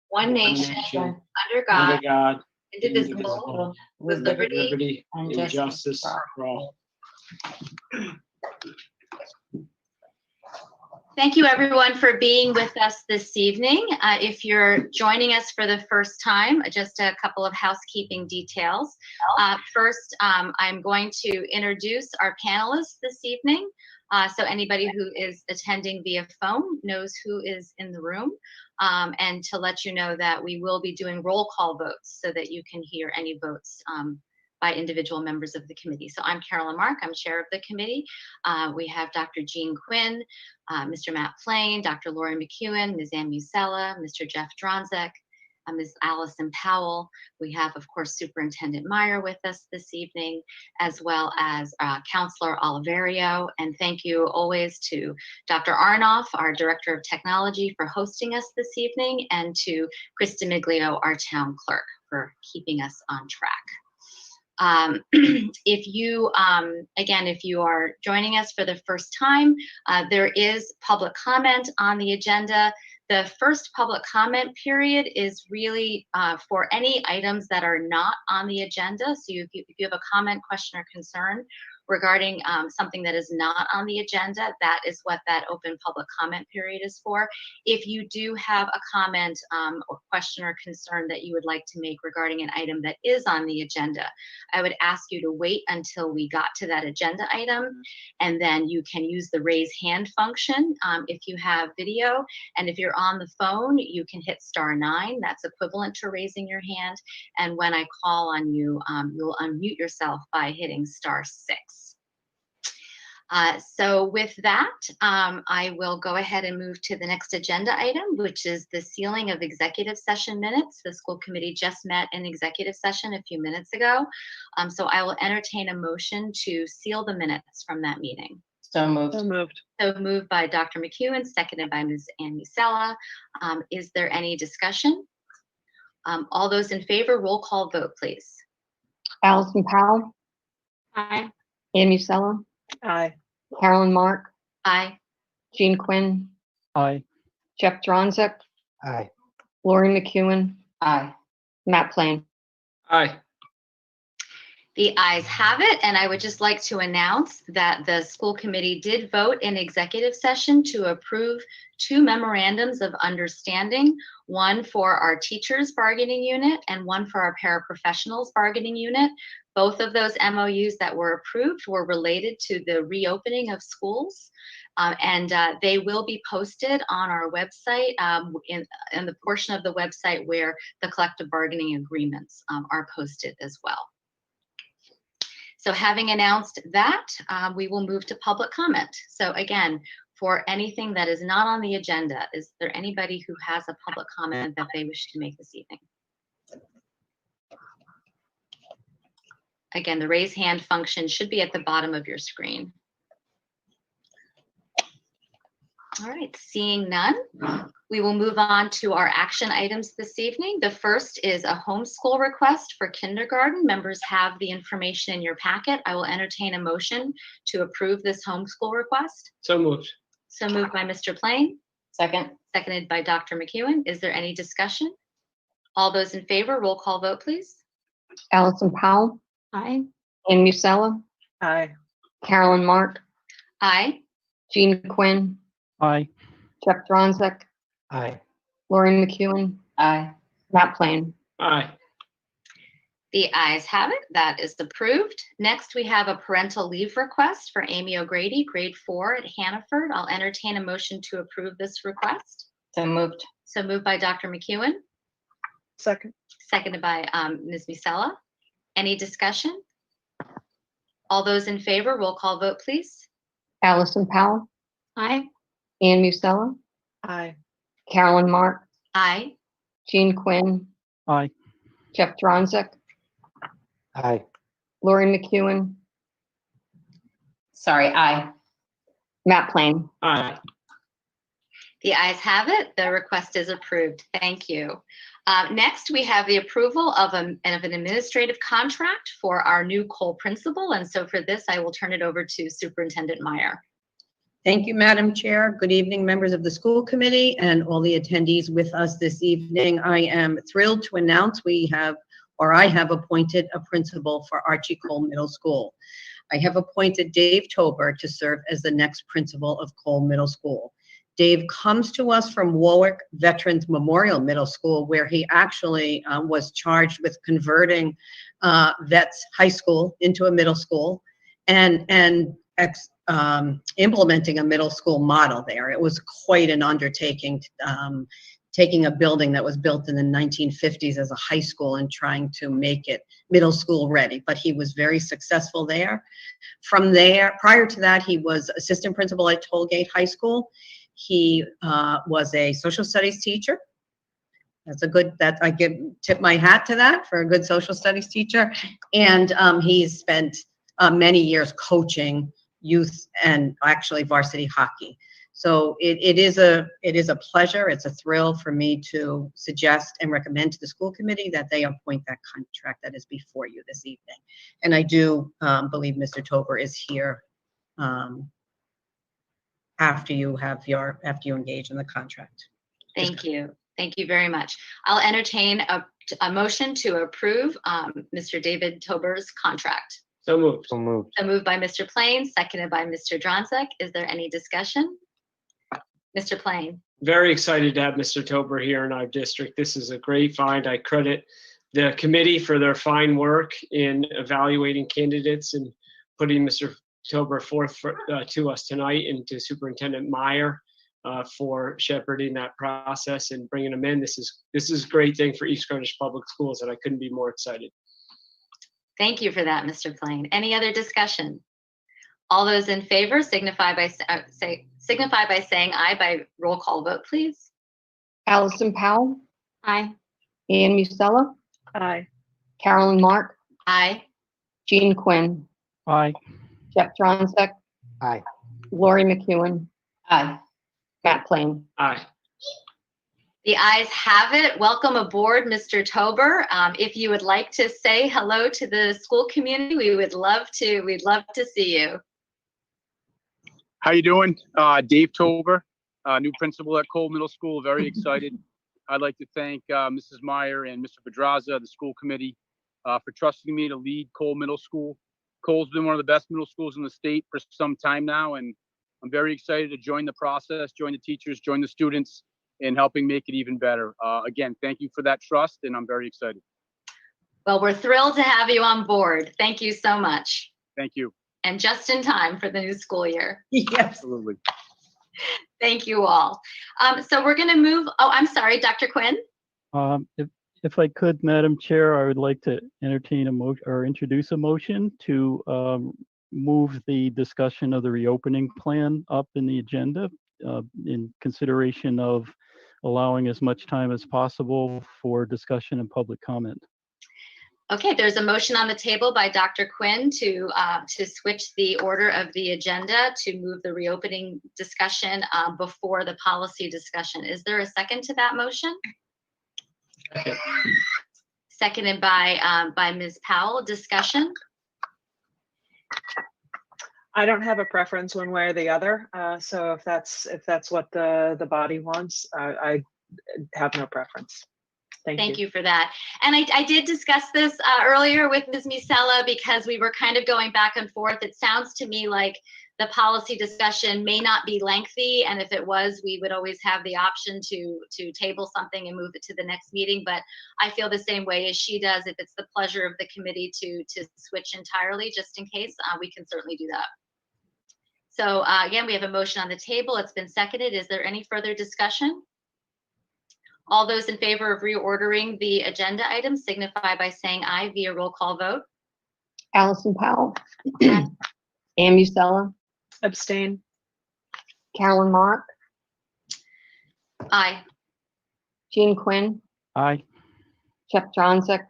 one nation, under God, under God, indivisible, with liberty and justice for all. Thank you, everyone, for being with us this evening. If you're joining us for the first time, just a couple of housekeeping details. First, I'm going to introduce our panelists this evening. So anybody who is attending via phone knows who is in the room. And to let you know that we will be doing roll call votes so that you can hear any votes by individual members of the committee. So I'm Carolyn Mark, I'm chair of the committee. We have Dr. Jean Quinn, Mr. Matt Plain, Dr. Lori McEwen, Ms. Ann Musella, Mr. Jeff Dronzek, Ms. Allison Powell. We have, of course, Superintendent Meyer with us this evening, as well as Counselor Oliverio. And thank you always to Dr. Arnoff, our Director of Technology, for hosting us this evening, and to Krista Miglio, our Town Clerk, for keeping us on track. If you, again, if you are joining us for the first time, there is public comment on the agenda. The first public comment period is really for any items that are not on the agenda. So if you have a comment, question, or concern regarding something that is not on the agenda, that is what that open public comment period is for. If you do have a comment or question or concern that you would like to make regarding an item that is on the agenda, I would ask you to wait until we got to that agenda item, and then you can use the raise hand function if you have video. And if you're on the phone, you can hit *9. That's equivalent to raising your hand. And when I call on you, you'll unmute yourself by hitting *6. So with that, I will go ahead and move to the next agenda item, which is the sealing of executive session minutes. The school committee just met in executive session a few minutes ago. So I will entertain a motion to seal the minutes from that meeting. So moved. So moved by Dr. McEwen, seconded by Ms. Ann Musella. Is there any discussion? All those in favor, roll call vote, please. Allison Powell. Aye. Ann Musella. Aye. Carolyn Mark. Aye. Jean Quinn. Aye. Jeff Dronzek. Aye. Lori McEwen. Aye. Matt Plain. Aye. The ayes have it, and I would just like to announce that the school committee did vote in executive session to approve 2 memorandums of understanding, one for our teachers bargaining unit and one for our paraprofessionals bargaining unit. Both of those MOUs that were approved were related to the reopening of schools, and they will be posted on our website in the portion of the website where the collective bargaining agreements are posted as well. So having announced that, we will move to public comment. So again, for anything that is not on the agenda, is there anybody who has a public comment that they wish to make this evening? Again, the raise hand function should be at the bottom of your screen. All right, seeing none, we will move on to our action items this evening. The first is a homeschool request for kindergarten. Members have the information in your packet. I will entertain a motion to approve this homeschool request. So moved. So moved by Mr. Plain. Second. Seconded by Dr. McEwen. Is there any discussion? All those in favor, roll call vote, please. Allison Powell. Aye. Ann Musella. Aye. Carolyn Mark. Aye. Jean Quinn. Aye. Jeff Dronzek. Aye. Lori McEwen. Aye. Matt Plain. Aye. The ayes have it. That is approved. Next, we have a parental leave request for Amy O'Grady, grade 4 at Hannaford. I'll entertain a motion to approve this request. So moved. So moved by Dr. McEwen, Second. seconded by Ms. Musella. Any discussion? All those in favor, roll call vote, please. Allison Powell. Aye. Ann Musella. Aye. Carolyn Mark. Aye. Jean Quinn. Aye. Jeff Dronzek. Aye. Lori McEwen. Sorry, aye. Matt Plain. Aye. The ayes have it. The request is approved. Thank you. Next, we have the approval of an administrative contract for our new Cole principal. And so for this, I will turn it over to Superintendent Meyer. Thank you, Madam Chair. Good evening, members of the school committee and all the attendees with us this evening. I am thrilled to announce I have appointed a principal for Archie Cole Middle School. I have appointed Dave Tober to serve as the next principal of Cole Middle School. Dave comes to us from Warwick Veterans Memorial Middle School, where he actually was charged with converting Vets High School into a middle school and implementing a middle school model there. It was quite an undertaking, taking a building that was built in the 1950s as a high school and trying to make it middle school ready, but he was very successful there. From there, prior to that, he was assistant principal at Tollgate High School. He was a social studies teacher. I tip my hat to that for a good social studies teacher. And he's spent many years coaching youth and actually varsity hockey. So it is a pleasure, it's a thrill for me to suggest and recommend to the school committee that they appoint that contract that is before you this evening. And I do believe Mr. Tober is here after you engage in the contract. Thank you. Thank you very much. I'll entertain a motion to approve Mr. David Tober's contract. So moved. So moved. So moved by Mr. Plain, seconded by Mr. Dronzek. Is there any discussion? Mr. Plain. Very excited to have Mr. Tober here in our district. This is a great find. I credit the committee for their fine work in evaluating candidates and putting Mr. Tober forth to us tonight, and to Superintendent Meyer for shepherding that process and bringing him in. This is a great thing for East Greenwich Public Schools, and I couldn't be more excited. Thank you for that, Mr. Plain. Any other discussion? All those in favor signify by saying aye by roll call vote, please. Allison Powell, Aye. Ann Musella, Aye. Carolyn Mark, Aye. Jean Quinn, Aye. Jeff Dronzek, Aye. Lori McEwen, Aye. Matt Plain. Aye. The ayes have it. Welcome aboard, Mr. Tober. If you would like to say hello to the school community, we'd love to see you. How you doing? Dave Tober, new principal at Cole Middle School. Very excited. I'd like to thank Mrs. Meyer and Mr. Pedraza, the school committee, for trusting me to lead Cole Middle School. Cole's been one of the best middle schools in the state for some time now, and I'm very excited to join the process, join the teachers, join the students in helping make it even better. Again, thank you for that trust, and I'm very excited. Well, we're thrilled to have you on board. Thank you so much. Thank you. And just in time for the new school year. Yes. Absolutely. Thank you all. So we're going to move. Oh, I'm sorry, Dr. Quinn. If I could, Madam Chair, I would like to entertain a motion or introduce a motion to move the discussion of the reopening plan up in the agenda in consideration of allowing as much time as possible for discussion and public comment. Okay, there's a motion on the table by Dr. Quinn to switch the order of the agenda to move the reopening discussion before the policy discussion. Is there a second to that motion? Okay. Seconded by Ms. Powell. Discussion? I don't have a preference one way or the other. So if that's what the body wants, I have no preference. Thank you for that. And I did discuss this earlier with Ms. Musella because we were kind of going back and forth. It sounds to me like the policy discussion may not be lengthy, and if it was, we would always have the option to table something and move it to the next meeting. But I feel the same way as she does. If it's the pleasure of the committee to switch entirely, just in case, we can certainly do that. So again, we have a motion on the table. It's been seconded. Is there any further discussion? All those in favor of reordering the agenda items signify by saying aye via roll call vote. Allison Powell, Ann Musella, Abstain. Carolyn Mark, Aye. Jean Quinn, Aye. Jeff Dronzek,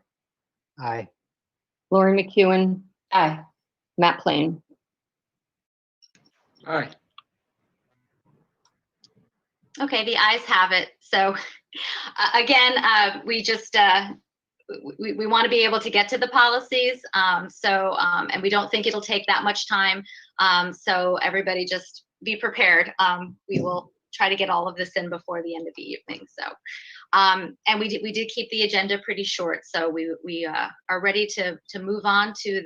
Aye. Lori McEwen, Aye. Matt Plain. Aye. Okay, the ayes have it. So again, we just we want to be able to get to the policies. And we don't think it'll take that much time. So everybody just be prepared. We will try to get all of this in before the end of the evening. So, and we did keep the agenda pretty short. So we are ready to move on to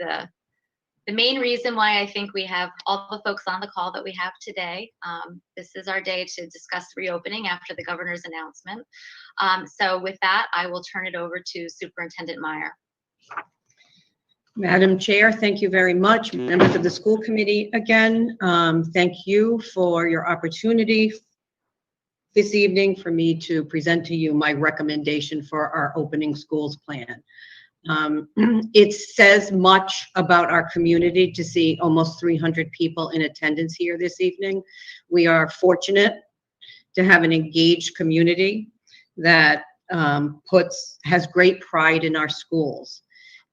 the main reason why I think we have all the folks on the call that we have today. This is our day to discuss reopening after the governor's announcement. So with that, I will turn it over to Superintendent Meyer. Madam Chair, thank you very much. Members of the school committee, again, thank you for your opportunity this evening for me to present to you my recommendation for our opening schools plan. It says much about our community to see almost 300 people in attendance here this evening. We are fortunate to have an engaged community that has great pride in our schools.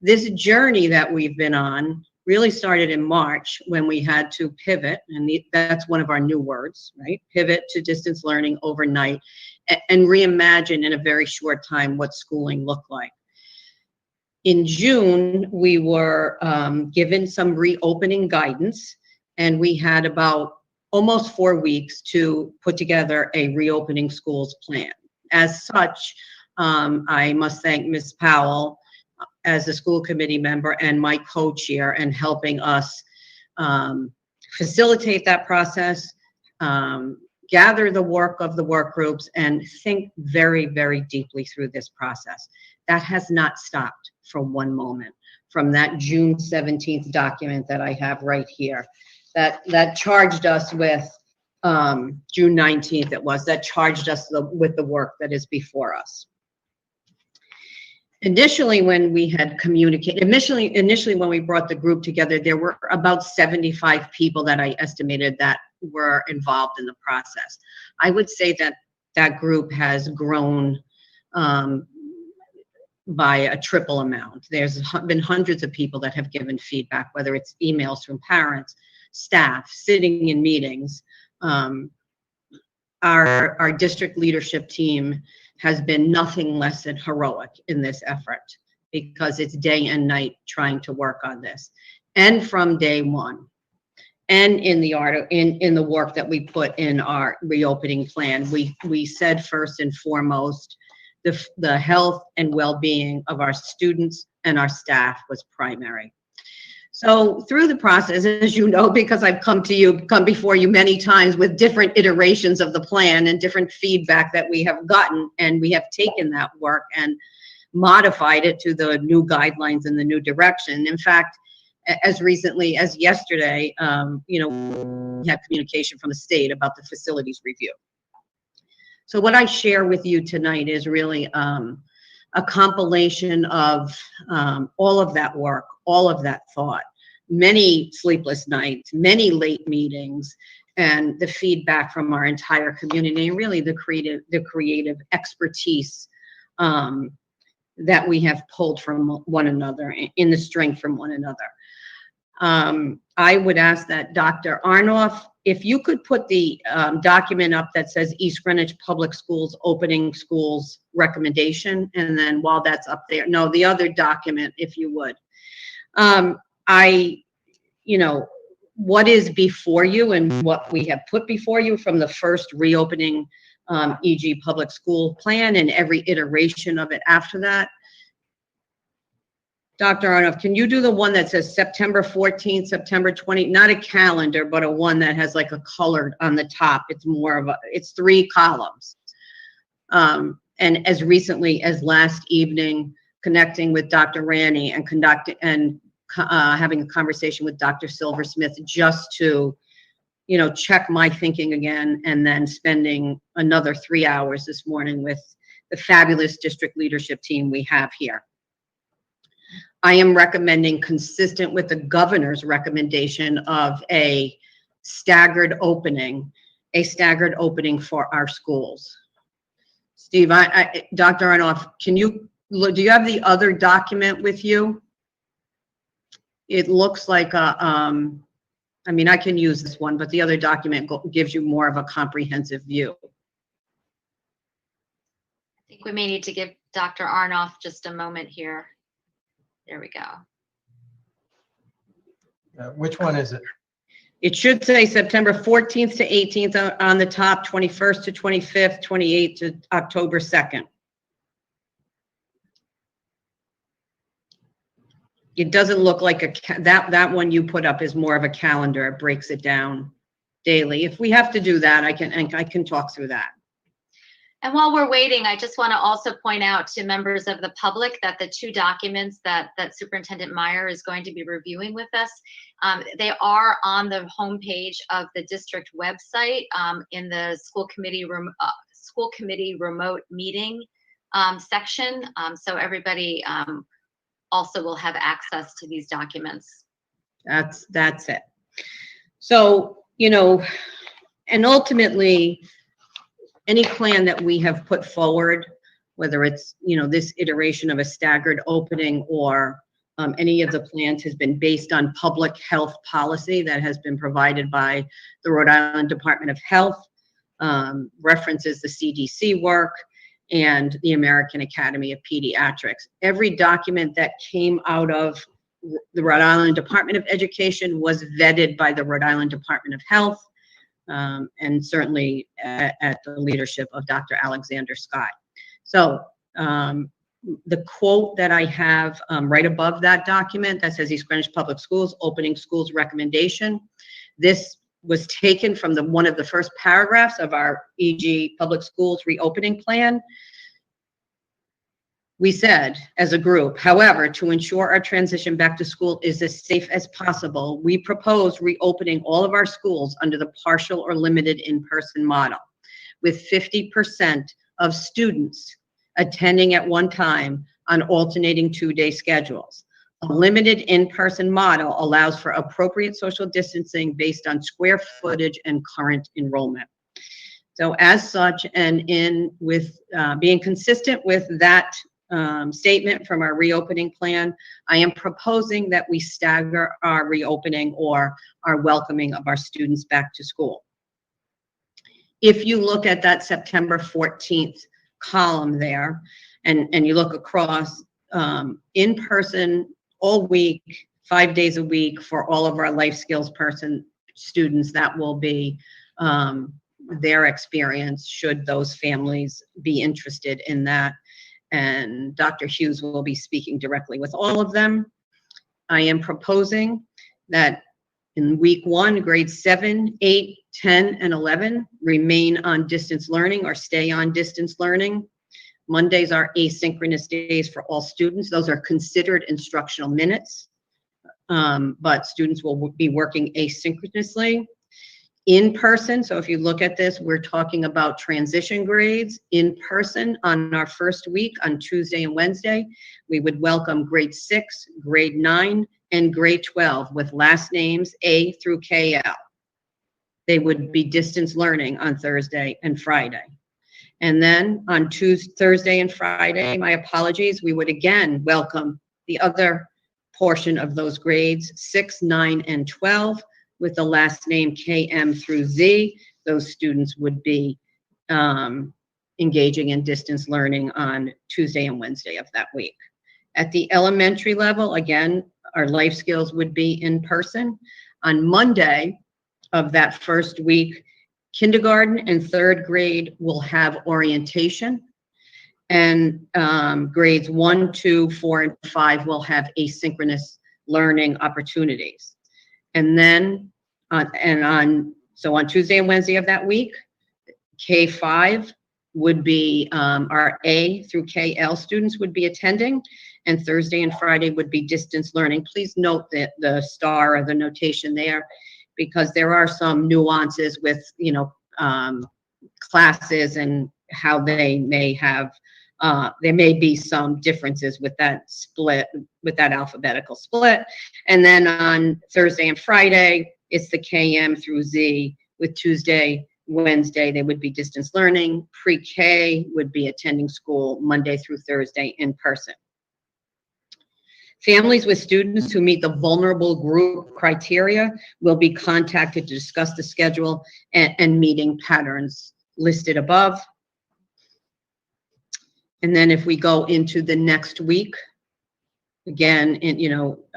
This journey that we've been on really started in March when we had to pivot, and that's one of our new words, right? Pivot to distance learning overnight and reimagine in a very short time what schooling looked like. In June, we were given some reopening guidance, and we had about almost 4 weeks to put together a reopening schools plan. As such, I must thank Ms. Powell as a school committee member and my co-chair in helping us facilitate that process, gather the work of the work groups, and think very, very deeply through this process. That has not stopped for one moment from that June 17th document that I have right here. That charged us with, June 19th it was, that charged us with the work that is before us. Initially, when we had communicated, initially when we brought the group together, there were about 75 people that I estimated that were involved in the process. I would say that that group has grown by a triple amount. There's been hundreds of people that have given feedback, whether it's emails from parents, staff, sitting in meetings. Our district leadership team has been nothing less than heroic in this effort because it's day and night trying to work on this. And from day one, and in the work that we put in our reopening plan, we said first and foremost, the health and well-being of our students and our staff was primary. So through the process, as you know, because I've come before you many times with different iterations of the plan and different feedback that we have gotten, and we have taken that work and modified it to the new guidelines and the new direction. In fact, as recently as yesterday, we had communication from the state about the facilities review. So what I share with you tonight is really a compilation of all of that work, all of that thought, many sleepless nights, many late meetings, and the feedback from our entire community, and really the creative expertise that we have pulled from one another, in the strength from one another. I would ask that Dr. Arnoff, if you could put the document up that says East Greenwich Public Schools opening schools recommendation, and then while that's up there, no, the other document, if you would. What is before you and what we have put before you from the first reopening EG public school plan and every iteration of it after that. Dr. Arnoff, can you do the one that says September 14th, September 20, not a calendar, but a one that has like a colored on the top? It's more of it's 3 columns. And as recently as last evening, connecting with Dr. Ranney and having a conversation with Dr. Silversmith just to, check my thinking again, and then spending another 3 hours this morning with the fabulous district leadership team we have here. I am recommending, consistent with the governor's recommendation of a staggered opening for our schools. Steve, Dr. Arnoff, do you have the other document with you? It looks like I can use this one, but the other document gives you more of a comprehensive view. I think we may need to give Dr. Arnoff just a moment here. There we go. Which one is it? It should say September 14th to 18th on the top, 21st to 25th, 28th to October 2nd. It doesn't look like that one you put up is more of a calendar. It breaks it down daily. If we have to do that, I can talk through that. And while we're waiting, I just want to also point out to members of the public that the two documents that Superintendent Meyer is going to be reviewing with us, they are on the homepage of the district website in the school committee remote meeting section. So everybody also will have access to these documents. That's it. So, and ultimately, any plan that we have put forward, whether it's, this iteration of a staggered opening or any of the plans, has been based on public health policy that has been provided by the Rhode Island Department of Health, references the CDC work, and the American Academy of Pediatrics. Every document that came out of the Rhode Island Department of Education was vetted by the Rhode Island Department of Health, and certainly at the leadership of Dr. Alexander Scott. So the quote that I have right above that document that says East Greenwich Public Schools, opening schools recommendation, this was taken from one of the first paragraphs of our EG Public Schools reopening plan. We said, as a group, however, to ensure our transition back to school is as safe as possible, we propose reopening all of our schools under the partial or limited in-person model, with 50% of students attending at one time on alternating two-day schedules. A limited in-person model allows for appropriate social distancing based on square footage and current enrollment. So as such, and being consistent with that statement from our reopening plan, I am proposing that we stagger our reopening or our welcoming of our students back to school. If you look at that September 14th column there, and you look across, in person all week, 5 days a week for all of our life skills students, that will be their experience should those families be interested in that. And Dr. Hughes will be speaking directly with all of them. I am proposing that in week 1, grades 7, 8, 10, and 11 remain on distance learning or stay on distance learning. Mondays are asynchronous days for all students. Those are considered instructional minutes, but students will be working asynchronously. In person, so if you look at this, we're talking about transition grades. In person on our first week on Tuesday and Wednesday, we would welcome grade 6, grade 9, and grade 12 with last names A through KL. They would be distance learning on Thursday and Friday. And then on Thursday and Friday, my apologies, we would again welcome the other portion of those grades, 6, 9, and 12, with the last name KM through Z. Those students would be engaging in distance learning on Tuesday and Wednesday of that week. At the elementary level, again, our life skills would be in person. On Monday of that first week, kindergarten and 3rd grade will have orientation, and grades 1, 2, 4, and 5 will have asynchronous learning opportunities. And then on Tuesday and Wednesday of that week, K5 would be our A through KL students would be attending, and Thursday and Friday would be distance learning. Please note that the star or the notation there, because there are some nuances with, classes and how they may have, there may be some differences with that split, with that alphabetical split. And then on Thursday and Friday, it's the KM through Z. With Tuesday, Wednesday, they would be distance learning. Pre-K would be attending school Monday through Thursday in person. Families with students who meet the vulnerable group criteria will be contacted to discuss the schedule and meeting patterns listed above. And then if we go into the next week, again,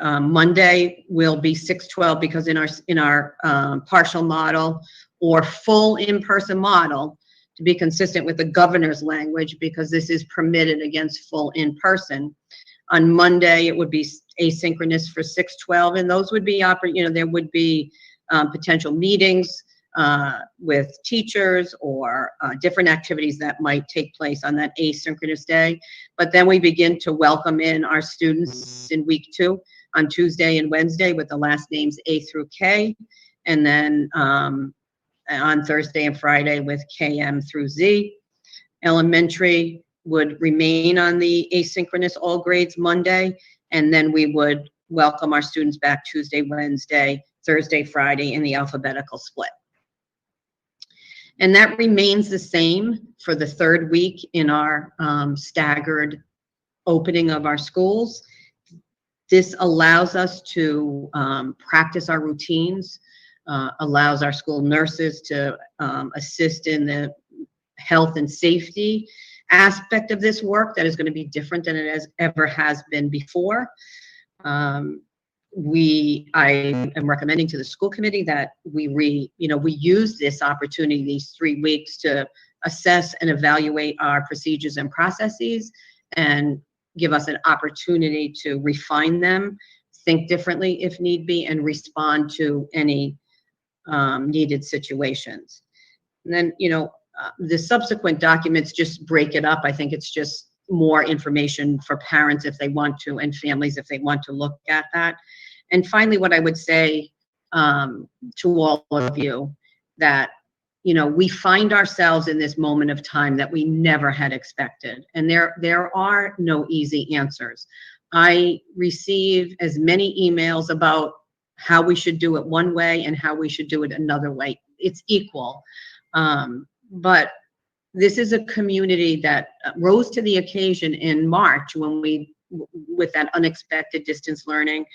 Monday will be 6/12 because in our partial model or full in-person model, to be consistent with the governor's language, because this is permitted against full in-person. On Monday, it would be asynchronous for 6/12, and those would be, there would be potential meetings with teachers or different activities that might take place on that asynchronous day. But then we begin to welcome in our students in week 2 on Tuesday and Wednesday with the last names A through K, and then on Thursday and Friday with KM through Z. Elementary would remain on the asynchronous all grades Monday, and then we would welcome our students back Tuesday, Wednesday, Thursday, Friday in the alphabetical split. And that remains the same for the 3rd week in our staggered opening of our schools. This allows us to practice our routines, allows our school nurses to assist in the health and safety aspect of this work that is going to be different than it ever has been before. I am recommending to the school committee that we use this opportunity, these 3 weeks, to assess and evaluate our procedures and processes and give us an opportunity to refine them, think differently if need be, and respond to any needed situations. And then, the subsequent documents just break it up. I think it's just more information for parents if they want to, and families if they want to look at that. And finally, what I would say to all of you, that we find ourselves in this moment of time that we never had expected, and there are no easy answers. I receive as many emails about how we should do it one way and how we should do it another way. It's equal. But this is a community that rose to the occasion in March with that unexpected distance learning.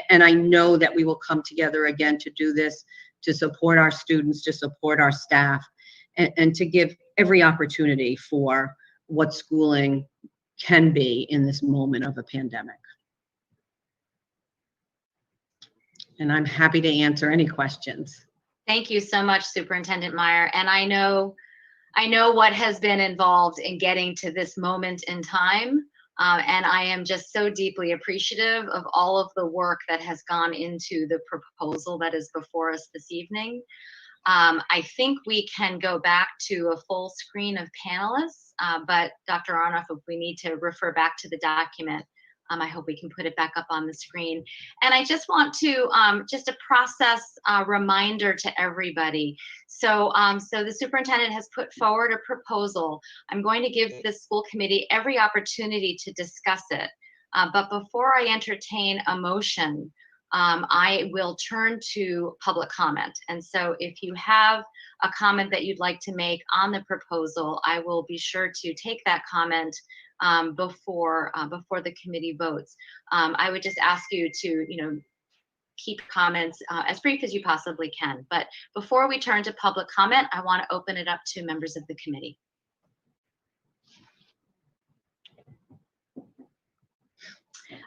And I know that we will come together again to do this, to support our students, to support our staff, and to give every opportunity for what schooling can be in this moment of a pandemic. And I'm happy to answer any questions. Thank you so much, Superintendent Meyer. And I know what has been involved in getting to this moment in time. And I am just so deeply appreciative of all of the work that has gone into the proposal that is before us this evening. I think we can go back to a full screen of panelists, but Dr. Aronoff, if we need to refer back to the document, I hope we can put it back up on the screen. And I just want to, just a process reminder to everybody. So the superintendent has put forward a proposal. I'm going to give the school committee every opportunity to discuss it. But before I entertain a motion, I will turn to public comment. And so if you have a comment that you'd like to make on the proposal, I will be sure to take that comment before the committee votes. I would just ask you to, keep comments as brief as you possibly can. But before we turn to public comment, I want to open it up to members of the committee.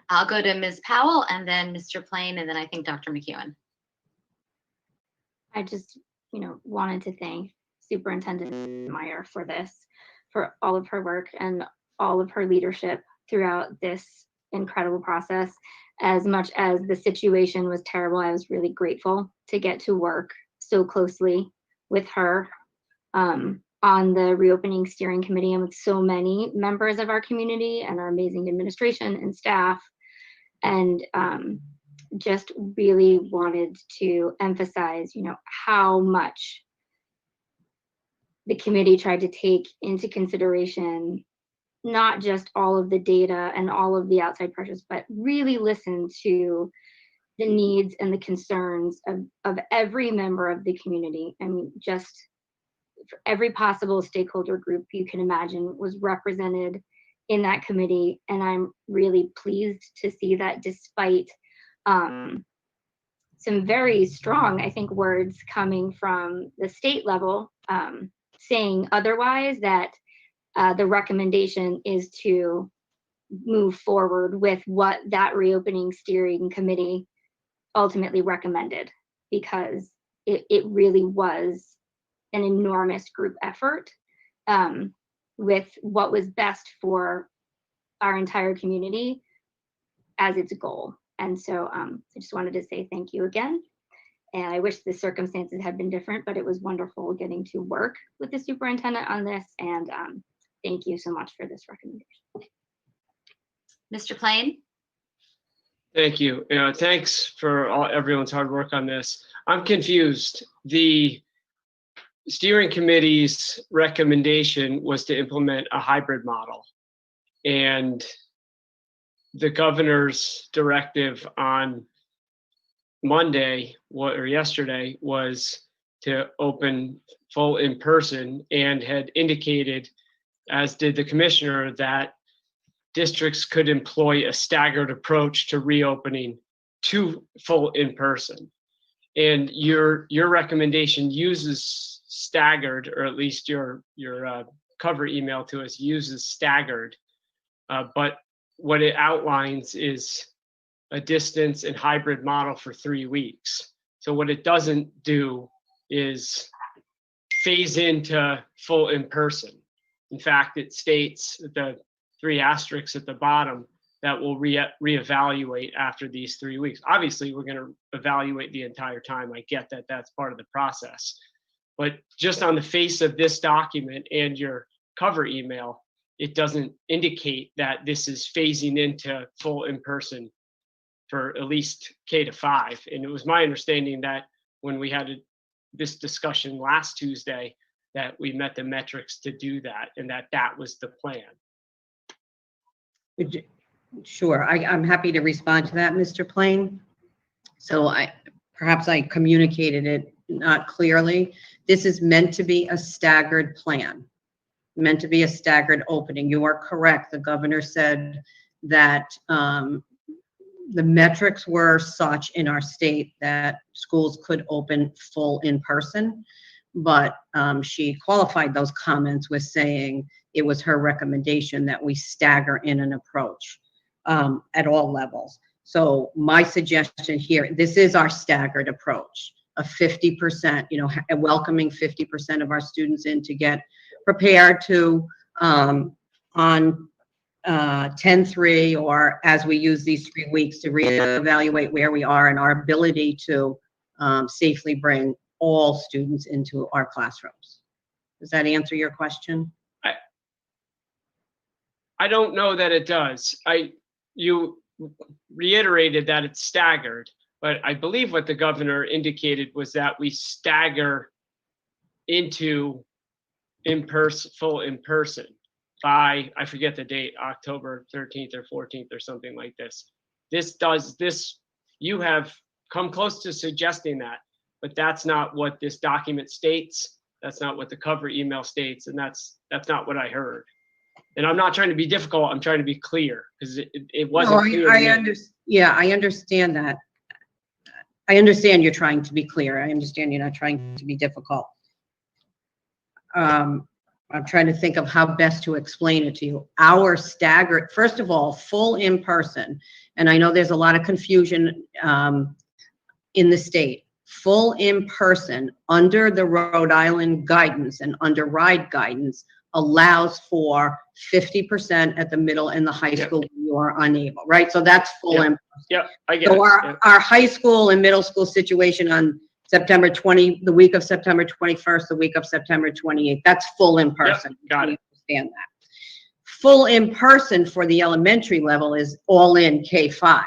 I'll go to Ms. Powell and then Mr. Plain, and then I think Dr. McEwen. I just, wanted to thank Superintendent Meyer for this, for all of her work and all of her leadership throughout this incredible process. As much as the situation was terrible, I was really grateful to get to work so closely with her on the reopening steering committee and with so many members of our community and our amazing administration and staff. And just really wanted to emphasize, how much the committee tried to take into consideration not just all of the data and all of the outside pressures, but really listen to the needs and the concerns of every member of the community. I mean, just every possible stakeholder group you can imagine was represented in that committee. And I'm really pleased to see that despite some very strong, I think, words coming from the state level saying otherwise, that the recommendation is to move forward with what that reopening steering committee ultimately recommended, because it really was an enormous group effort with what was best for our entire community as its goal. And so I just wanted to say thank you again. And I wish the circumstances had been different, but it was wonderful getting to work with the superintendent on this. And thank you so much for this recommendation. Mr. Plain? Thank you. Thanks for everyone's hard work on this. I'm confused. The steering committee's recommendation was to implement a hybrid model, and the governor's directive on Monday or yesterday was to open full in person, and had indicated, as did the commissioner, that districts could employ a staggered approach to reopening to full in person. And your recommendation uses staggered, or at least your cover email to us uses staggered, but what it outlines is a distance and hybrid model for 3 weeks. So what it doesn't do is phase into full in person. In fact, it states the 3 asterisks at the bottom that we'll reevaluate after these 3 weeks. Obviously, we're going to evaluate the entire time. I get that that's part of the process. But just on the face of this document and your cover email, it doesn't indicate that this is phasing into full in person for at least K-5. And it was my understanding that when we had this discussion last Tuesday, that we met the metrics to do that, and that was the plan. Sure, I'm happy to respond to that, Mr. Plain. So perhaps I communicated it not clearly. This is meant to be a staggered plan, meant to be a staggered opening. You are correct. The governor said that the metrics were such in our state that schools could open full in person, but she qualified those comments with saying it was her recommendation that we stagger in an approach at all levels. So my suggestion here, this is our staggered approach, a 50%, welcoming 50% of our students in to get prepared to on 10-3, or as we use these 3 weeks to reevaluate where we are and our ability to safely bring all students into our classrooms. Does that answer your question? I don't know that it does. You reiterated that it's staggered, but I believe what the governor indicated was that we stagger into full in person by, I forget the date, October 13th or 14th or something like this. You have come close to suggesting that, but that's not what this document states. That's not what the cover email states, and that's not what I heard. And I'm not trying to be difficult. I'm trying to be clear, because it wasn't clear. I understand that. I understand you're trying to be clear. I understand you're not trying to be difficult. I'm trying to think of how best to explain it to you. Our staggered, first of all, full in person, and I know there's a lot of confusion in the state. Full in person under the Rhode Island guidance and under RIDE guidance allows for 50% at the middle and the high school when you are unable, right? So that's full in person. Yeah, I get so it. Our high school and middle school situation on September 20, the week of September 21st, the week of September 28th, that's full in person. Yep, got it. Understand that. Full in person for the elementary level is all in K-5.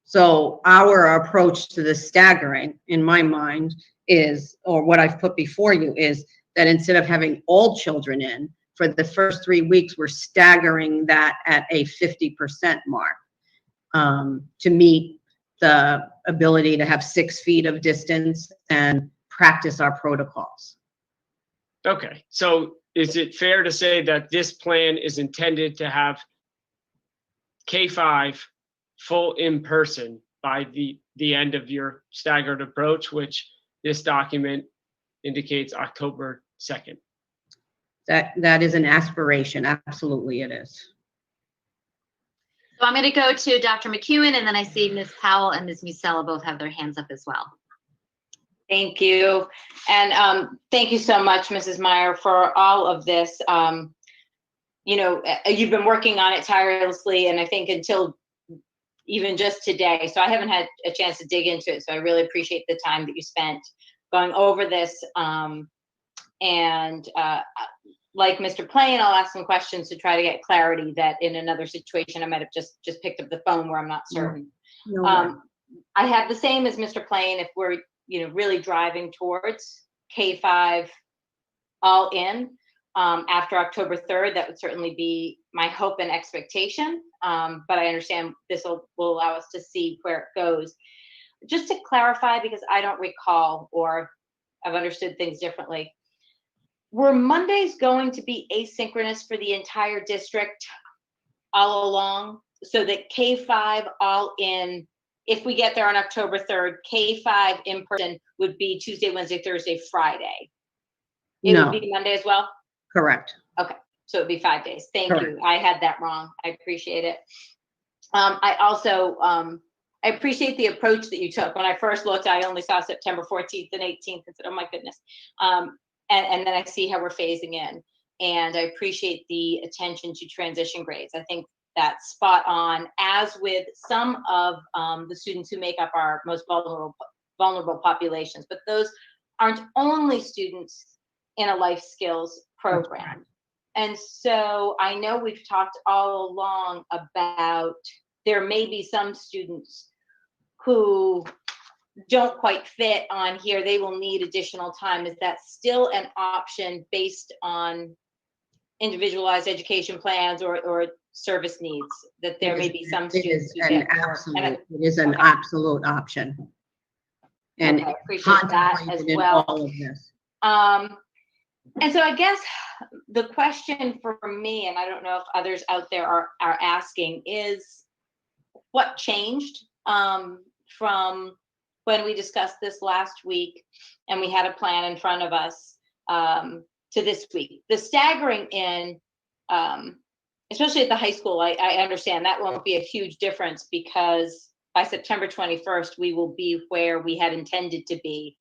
So our approach to the staggering, in my mind, is, or what I've put before you, is that instead of having all children in, for the first 3 weeks, we're staggering that at a 50% mark to meet the ability to have 6 feet of distance and practice our protocols. Okay, so is it fair to say that this plan is intended to have K-5 full in person by the end of your staggered approach, which this document indicates October 2nd? That is an aspiration. Absolutely, it is. So I'm going to go to Dr. McEwen, and then I see Ms. Powell and Ms. Musella both have their hands up as well. Thank you. And thank you so much, Mrs. Meyer, for all of this. You know, you've been working on it tirelessly, and I think until even just today. So I haven't had a chance to dig into it. So I really appreciate the time that you spent going over this. Like Mr. Plain, I'll ask some questions to try to get clarity that in another situation I might have just picked up the phone where I'm not certain. No, I have the same as Mr. Plain. If we're really driving towards K-5 all in after October 3rd, that would certainly be my hope and expectation. But I understand this will allow us to see where it goes. Just to clarify, because I don't recall or I've understood things differently. Were Mondays going to be asynchronous for the entire district all along? So that K-5 all in, if we get there on October 3rd, K-5 in person would be Tuesday, Wednesday, Thursday, Friday. It No. would be Monday as well? correct. Okay, so it'd be 5 days. Thank Correct. you. I had that wrong. I appreciate it. I also, I appreciate the approach that you took. When I first looked, I only saw September 14th and 18th and said, oh my goodness. And then I see how we're phasing in. And I appreciate the attention to transition grades. I think that's spot on, as with some of the students who make up our most vulnerable populations. But those aren't only students in a life skills program. And so I know we've talked all along about there may be some students who don't quite fit on here. They will need additional time. Is that still an option based on individualized education plans or service needs, that there may be some students who get more? It is an absolute option. And Okay, I appreciate that as contemplated in well. all of this. And so I guess the question for me, and I don't know if others out there are asking, is what changed from when we discussed this last week and we had a plan in front of us to this week? The staggering in, especially at the high school, I understand that won't be a huge difference because by September 21st, we will be where we had intended to be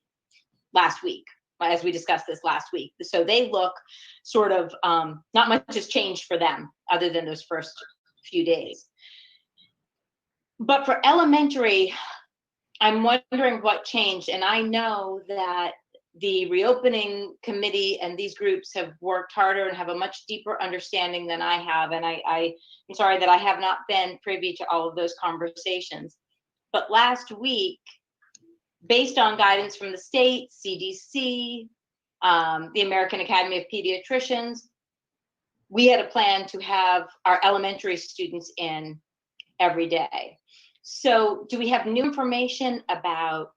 last week, as we discussed this last week. So they look sort of, not much has changed for them other than those first few days. But for elementary, I'm wondering what changed. And I know that the reopening committee and these groups have worked harder and have a much deeper understanding than I have. And I'm sorry that I have not been privy to all of those conversations. But last week, based on guidance from the state, CDC, the American Academy of Pediatricians, we had a plan to have our elementary students in every day. So do we have new information about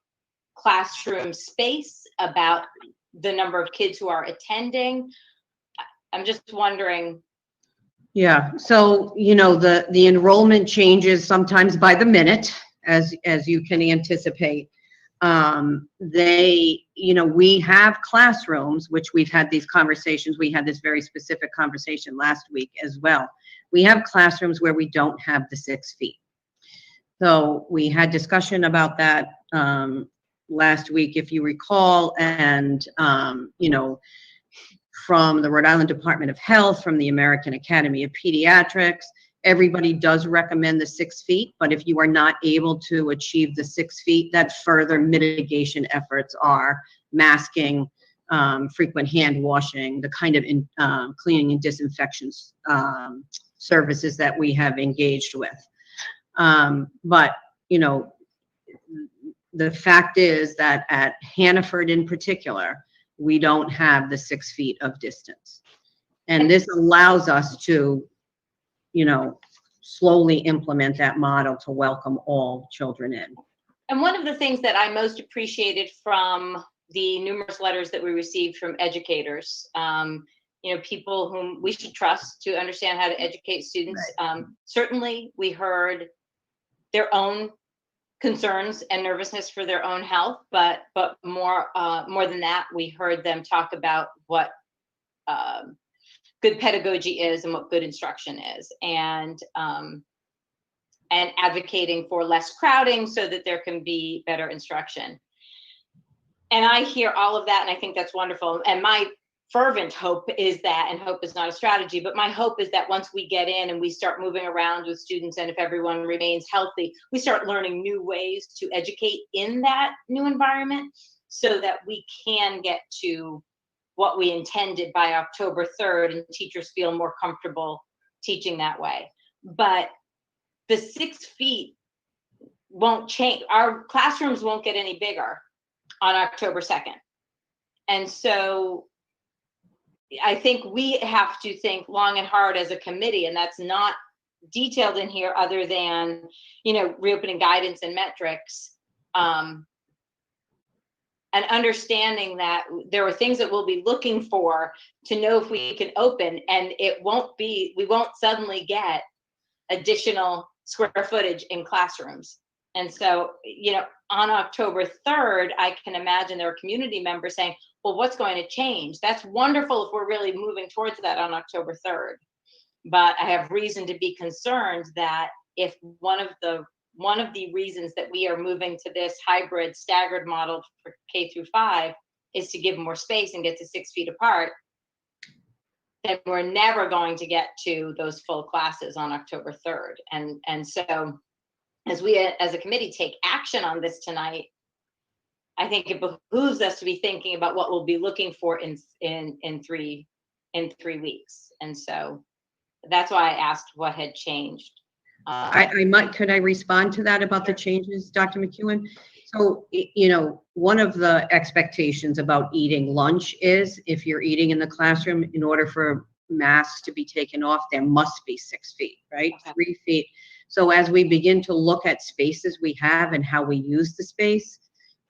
classroom space, about the number of kids who are attending? I'm just wondering. Yeah, so, the enrollment changes sometimes by the minute, as you can anticipate. We have classrooms, which we've had these conversations. We had this very specific conversation last week as well. We have classrooms where we don't have the 6 feet. So we had discussion about that last week, if you recall, and from the Rhode Island Department of Health, from the American Academy of Pediatrics, everybody does recommend the 6 feet, but if you are not able to achieve the 6 feet, that further mitigation efforts are masking, frequent hand washing, the kind of cleaning and disinfection services that we have engaged with. But the fact is that at Hannaford in particular, we don't have the 6 feet of distance. And this allows us to, slowly implement that model to welcome all children in. And one of the things that I most appreciated from the numerous letters that we received from educators, people whom we should trust to understand how to educate students. Right. Certainly, we heard their own concerns and nervousness for their own health, but more than that, we heard them talk about what good pedagogy is and what good instruction is. And and advocating for less crowding so that there can be better instruction. And I hear all of that, and I think that's wonderful. And my fervent hope is that, and hope is not a strategy, but my hope is that once we get in and we start moving around with students, and if everyone remains healthy, we start learning new ways to educate in that new environment so that we can get to what we intended by October 3rd, and teachers feel more comfortable teaching that way. But the 6 feet won't change. Our classrooms won't get any bigger on October 2nd. And so I think we have to think long and hard as a committee, and that's not detailed in here other than, you know, reopening guidance and metrics, and understanding that there are things that we'll be looking for to know if we can open, and we won't suddenly get additional square footage in classrooms. And so, you know, on October 3rd, I can imagine there are community members saying, well, what's going to change? That's wonderful if we're really moving towards that on October 3rd. But I have reason to be concerned that if one of the reasons that we are moving to this hybrid staggered model for K through 5 is to give more space and get to 6 feet apart, then we're never going to get to those full classes on October 3rd. And so as we as a committee take action on this tonight, I think it behooves us to be thinking about what we'll be looking for in 3 weeks. And so that's why I asked what had changed. Could I respond to that about the changes, Dr. McEwen? So, you know, one of the expectations about eating lunch is if you're eating in the classroom, in order for masks to be taken off, there must be 6 feet, right? Okay. 3 feet. So as we begin to look at spaces we have and how we use the space,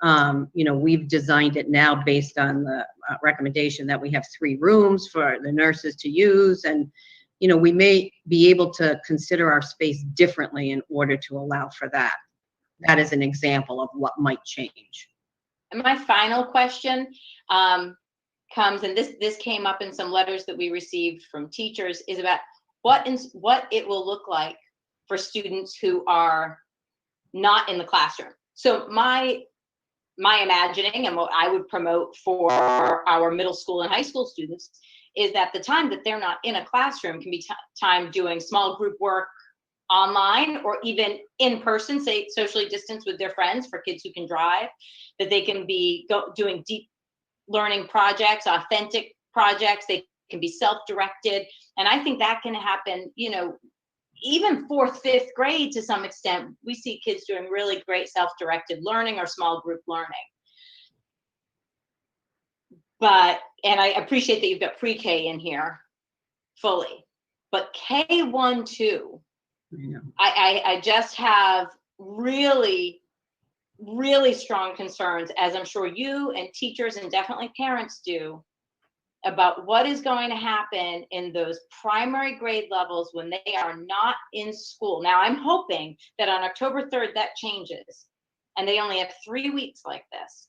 you know, we've designed it now based on the recommendation that we have 3 rooms for the nurses to use. And, you know, we may be able to consider our space differently in order to allow for that. That is an example of what might change. And my final question comes, and this came up in some letters that we received from teachers, is about what it will look like for students who are not in the classroom. So my imagining, and what I would promote for our middle school and high school students, is that the time that they're not in a classroom can be time doing small group work online, or even in person, say socially distanced with their friends for kids who can drive, that they can be doing deep learning projects, authentic projects. They can be self-directed. And I think that can happen, you know, even 4th, 5th grade to some extent. We see kids doing really great self-directed learning or small group learning. But, and I appreciate that you've got pre-K in here fully, but K1, 2, I just have really, really strong concerns, as I'm sure you and teachers and definitely parents do, about what is going to happen in those primary grade levels when they are not in school. Now, I'm hoping that on October 3rd that changes, and they only have 3 weeks like this.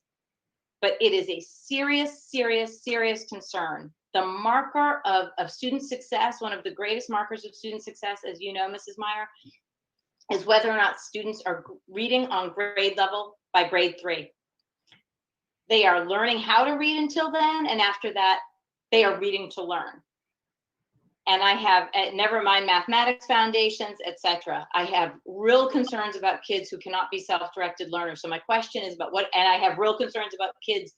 But it is a serious, serious, serious concern. The marker of student success, one of the greatest markers of student success, as you know, Mrs. Meyer, is whether or not students are reading on grade level by grade 3. They are learning how to read until then, and after that, they are reading to learn. And I have, never mind mathematics foundations, etc. I have real concerns about kids who cannot be self-directed learners. So my question is about and I have real concerns about kids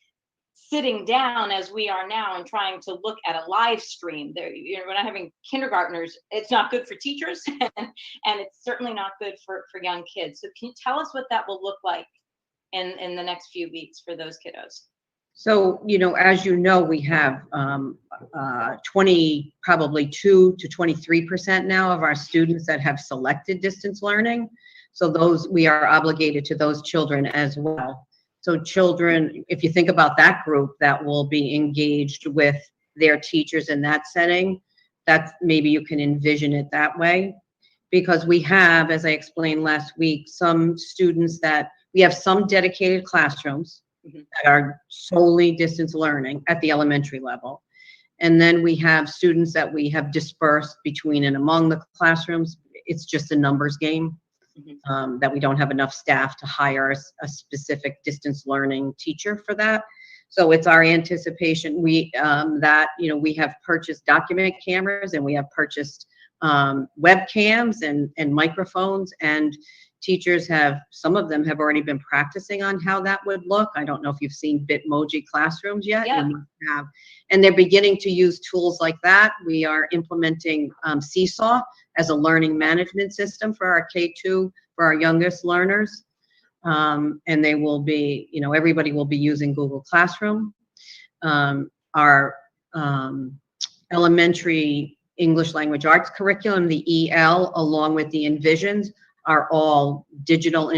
sitting down as we are now and trying to look at a live stream. You know, we're not having kindergartners. It's not good for teachers, and it's certainly not good for young kids. So can you tell us what that will look like in the next few weeks for those kiddos? So, you know, as you know, we have probably 2 to 23% now of our students that have selected distance learning. So those, we are obligated to those children as well. So children, if you think about that group that will be engaged with their teachers in that setting, that's maybe you can envision it that way. Because we have, as I explained last week, some students that we have some dedicated classrooms that are solely distance learning at the elementary level. And then we have students that we have dispersed between and among the classrooms. It's just a numbers game. that we don't have enough staff to hire a specific distance learning teacher for that. So it's our anticipation that, you know, we have purchased document cameras and we have purchased webcams and microphones, and teachers some of them have already been practicing on how that would look. I don't know if you've seen Bitmoji classrooms yet. Yeah. You have, and they're beginning to use tools like that. We are implementing Seesaw as a learning management system for our K2, for our youngest learners. And they will be, you know, everybody will be using Google Classroom. Our elementary English language arts curriculum, the EL, along with the Envisions, are all digital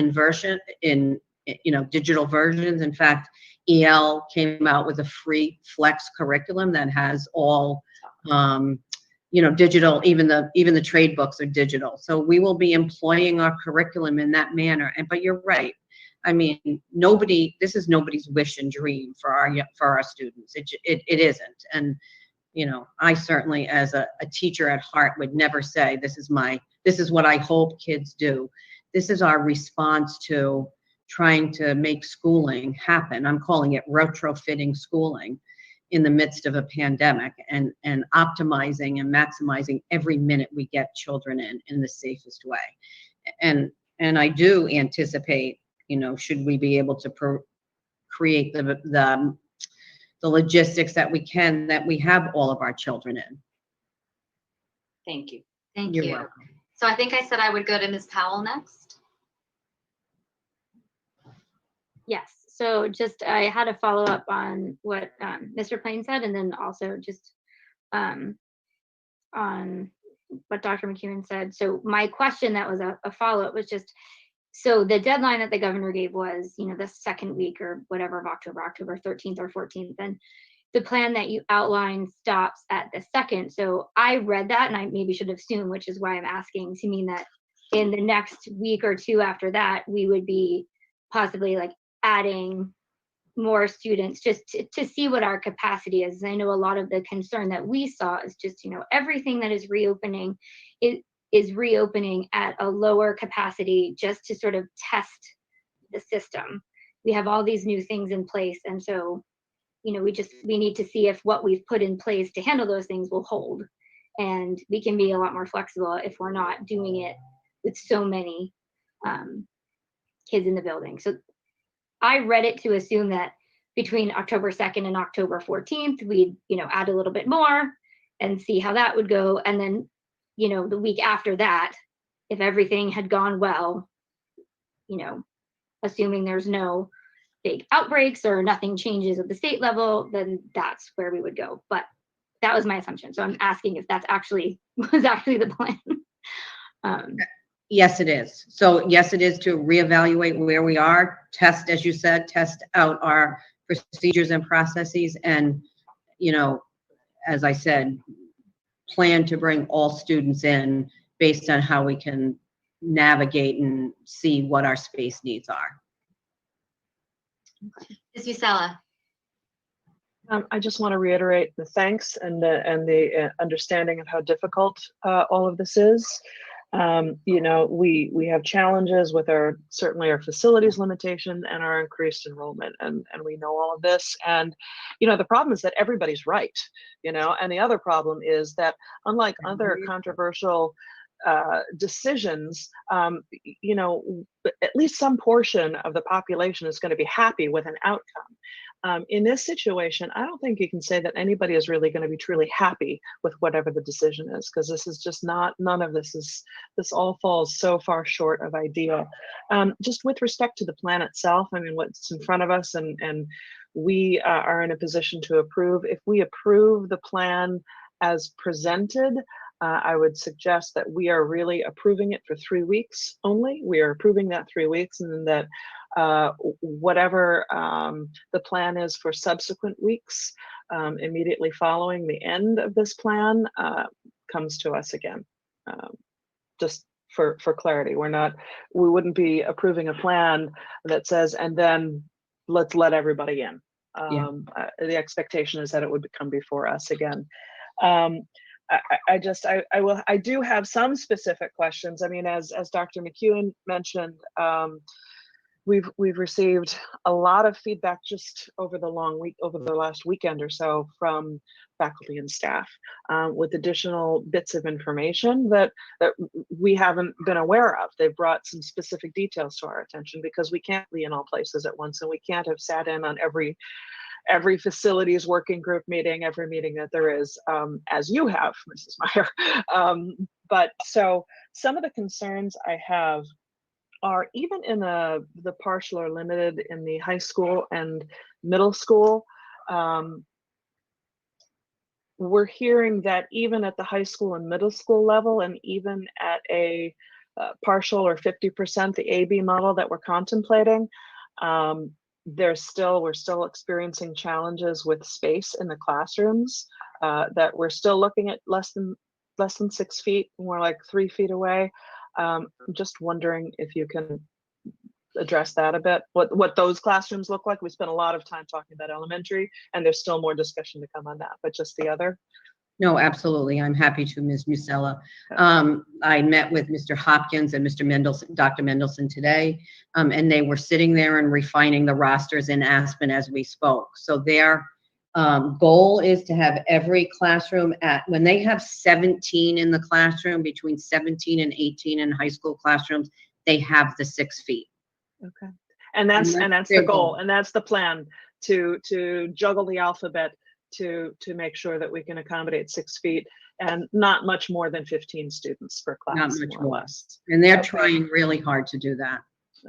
digital versions. In fact, EL came out with a free Flex curriculum that has all, digital, even the trade books are digital. So we will be employing our curriculum in that manner. But you're right. I mean, this is nobody's wish and dream for our students. It isn't. And, you know, I certainly, as a teacher at heart, would never say this is what I hope kids do. This is our response to trying to make schooling happen. I'm calling it retrofitting schooling in the midst of a pandemic, and optimizing and maximizing every minute we get children in the safest way. And I do anticipate, you know, should we be able to create the logistics that we have all of our children in. Thank you. Thank You're you. welcome. So I think I said I would go to Ms. Powell next. Yes, so just I had a follow up on what Mr. Plain said, and then also just on what Dr. McEwen said. So my question that was a follow up was just, so the deadline that the governor gave was, you know, the second week or whatever of October 13th or 14th, and the plan that you outlined stops at the 2nd. So I read that, and I maybe should assume, which is why I'm asking, to mean that in the next week or two after that, we would be possibly like adding more students just to see what our capacity is. I know a lot of the concern that we saw is just, you know, everything that is reopening is reopening at a lower capacity just to sort of test the system. We have all these new things in place, and so, you know, we need to see if what we've put in place to handle those things will hold, and we can be a lot more flexible if we're not doing it with so many kids in the building. So I read it to assume that between October 2nd and October 14th, we'd, you know, add a little bit more and see how that would go. And then, you know, the week after that, if everything had gone well, you know, assuming there's no big outbreaks or nothing changes at the state level, then that's where we would go. But that was my assumption. So I'm asking if that's was actually the plan. Yes, it is. So yes, it is to reevaluate where we are, test, as you said, test out our procedures and processes, and, you know, as I said, plan to bring all students in based on how we can navigate and see what our space needs are. Ms. Usella. I just want to reiterate the thanks and the understanding of how difficult all of this is. You know, we have challenges with certainly our facilities limitation and our increased enrollment, and we know all of this. And, you know, the problem is that everybody's right, you know, and the other problem is that unlike other controversial decisions, you know, at least some portion of the population is going to be happy with an outcome. In this situation, I don't think you can say that anybody is really going to be truly happy with whatever the decision is, because this is just none of this all falls so far short of ideal. Just with respect to the plan itself, I mean, what's in front of us, and we are in a position to approve. If we approve the plan as presented, I would suggest that we are really approving it for 3 weeks only. We are approving that 3 weeks, and that whatever the plan is for subsequent weeks immediately following the end of this plan comes to us again. Just for clarity, we wouldn't be approving a plan that says, and then let's let everybody in. The expectation is that it would come before us again. I do have some specific questions. I mean, as Dr. McEwen mentioned, we've received a lot of feedback just over the last weekend or so from faculty and staff, with additional bits of information that we haven't been aware of. They've brought some specific details to our attention because we can't be in all places at once, and we can't have sat in on every facilities working group meeting, every meeting that there is, as you have, Mrs. Meyer. But so some of the concerns I have are even in the partial or limited in the high school and middle school. We're hearing that even at the high school and middle school level, and even at a partial or 50%, the AB model that we're contemplating, we're still experiencing challenges with space in the classrooms, that we're still looking at less than 6 feet, more like 3 feet away. I'm just wondering if you can address that a bit, what those classrooms look like. We spent a lot of time talking about elementary, and there's still more discussion to come on that, but just the other. No, absolutely. I'm happy to, Ms. Musella. I met with Mr. Hopkins and Mr. Mendelson, Dr. Mendelson today, and they were sitting there and refining the rosters in Aspen as we spoke. So their goal is to have every classroom when they have 17 in the classroom, between 17 and 18 in high school classrooms, they have the 6 feet. Okay. And that's the goal, and that's the plan, to juggle the alphabet to make sure that we can accommodate 6 feet and not much more than 15 students per class. Not much more or less. And they're trying really hard to do that.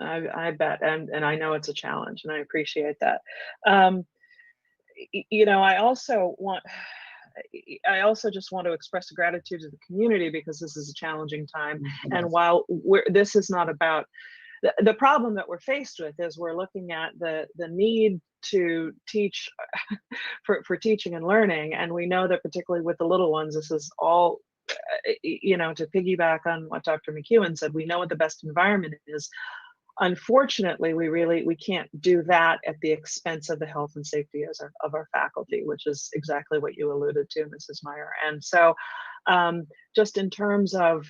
I bet, and I know it's a challenge, and I appreciate that. You know, I also just want to express gratitude to the community, because this is a challenging time. Mm-hmm. And while this is not about the problem that we're faced with, is we're looking at the need to teach for teaching and learning. And we know that particularly with the little ones, this is all, you know, to piggyback on what Dr. McEwen said, we know what the best environment is. Unfortunately, we can't do that at the expense of the health and safety of our faculty, which is exactly what you alluded to, Mrs. Meyer. And so just in terms of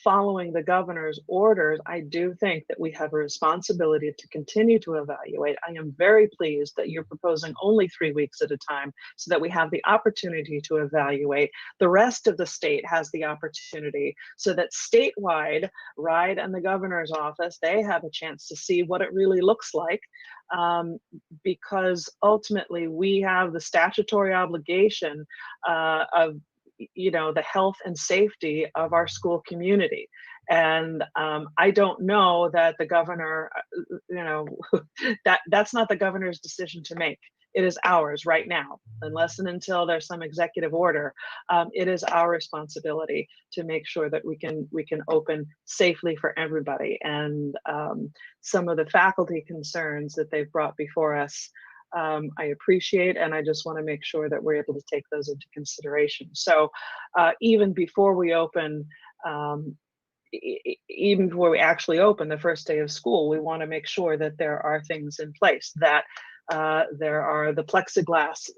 following the governor's orders, I do think that we have a responsibility to continue to evaluate. I am very pleased that you're proposing only 3 weeks at a time, so that we have the opportunity to evaluate. The rest of the state has the opportunity, so that statewide, RIDE and the governor's office, they have a chance to see what it really looks like, because ultimately we have the statutory obligation of, you know, the health and safety of our school community. And I don't know that the governor, you know, that's not the governor's decision to make. It is ours right now, unless and until there's some executive order. It is our responsibility to make sure that we can open safely for everybody. And some of the faculty concerns that they've brought before us, I appreciate, and I just want to make sure that we're able to take those into consideration. So even before we open, even before we actually open the first day of school, we want to make sure that there are things in place, that there are the plexiglass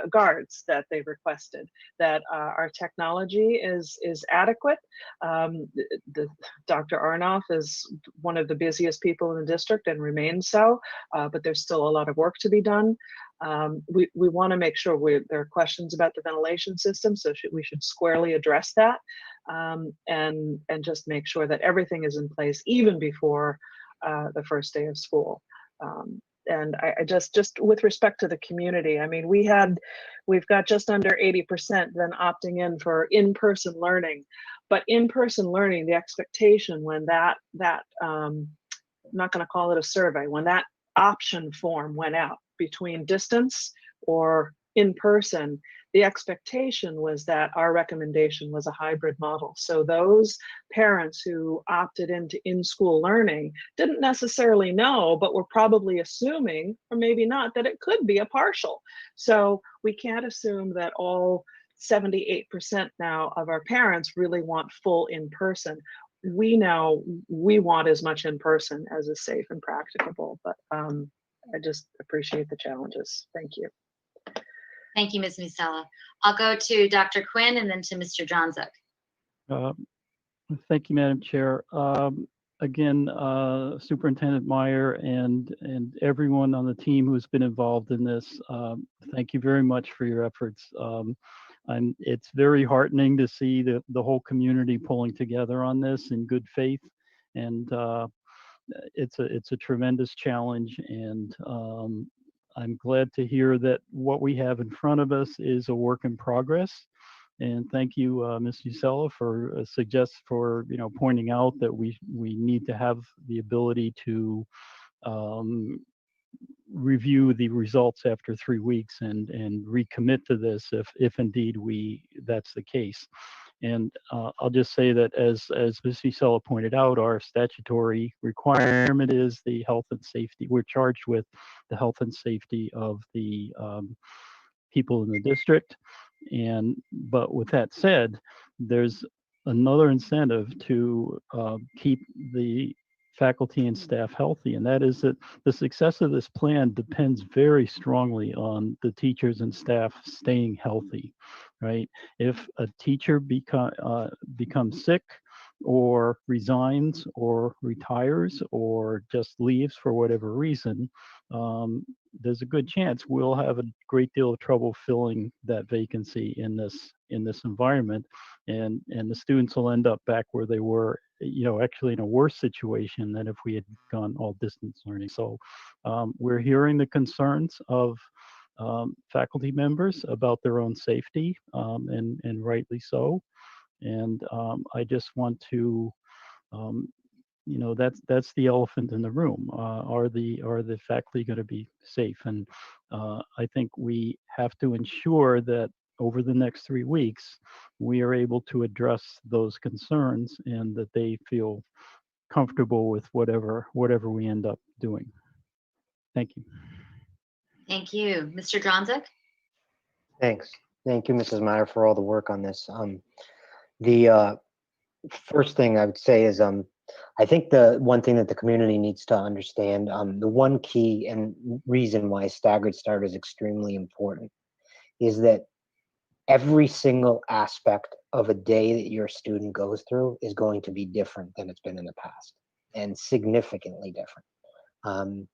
guards that they requested, that our technology is adequate. Dr. Arnoff is one of the busiest people in the district and remains so, but there's still a lot of work to be done. We want to make sure there are questions about the ventilation system, so we should squarely address that, and just make sure that everything is in place even before the first day of school. And I just with respect to the community, I mean, we've got just under 80% then opting in for in-person learning, but in-person learning, the expectation when that I'm not going to call it a survey, when that option form went out between distance or in person, the expectation was that our recommendation was a hybrid model. So those parents who opted into in-school learning didn't necessarily know, but were probably assuming, or maybe not, that it could be a partial. So we can't assume that all 78% now of our parents really want full in-person. We know we want as much in-person as is safe and practicable, but I just appreciate the challenges. Thank you. Thank you, Ms. Musella. I'll go to Dr. Quinn and then to Mr. Dronzak. Thank you, Madam Chair. Again, Superintendent Meyer and everyone on the team who's been involved in this, thank you very much for your efforts. It's very heartening to see the whole community pulling together on this in good faith, and it's a tremendous challenge. And I'm glad to hear that what we have in front of us is a work in progress. And thank you, Ms. Musella, for pointing out that we need to have the ability to review the results after 3 weeks and recommit to this if indeed that's the case. And I'll just say that as Ms. Musella pointed out, our statutory requirement is the health and safety. We're charged with the health and safety of the people in the district. But with that said, there's another incentive to keep the faculty and staff healthy, and that is that the success of this plan depends very strongly on the teachers and staff staying healthy, right? If a teacher becomes sick or resigns or retires or just leaves for whatever reason, there's a good chance we'll have a great deal of trouble filling that vacancy in this environment, and the students will end up back where they were, actually in a worse situation than if we had gone all distance learning. So we're hearing the concerns of faculty members about their own safety, and rightly so. And I just want to that's the elephant in the room. Are the faculty going to be safe? And I think we have to ensure that over the next 3 weeks, we are able to address those concerns and that they feel comfortable with whatever we end up doing. Thank you. Thank you. Mr. Dronzak? Thanks. Thank you, Mrs. Meyer, for all the work on this. The first thing I would say is I think the one thing that the community needs to understand, the one key and reason why staggered start is extremely important is that every single aspect of a day that your student goes through is going to be different than it's been in the past, and significantly different.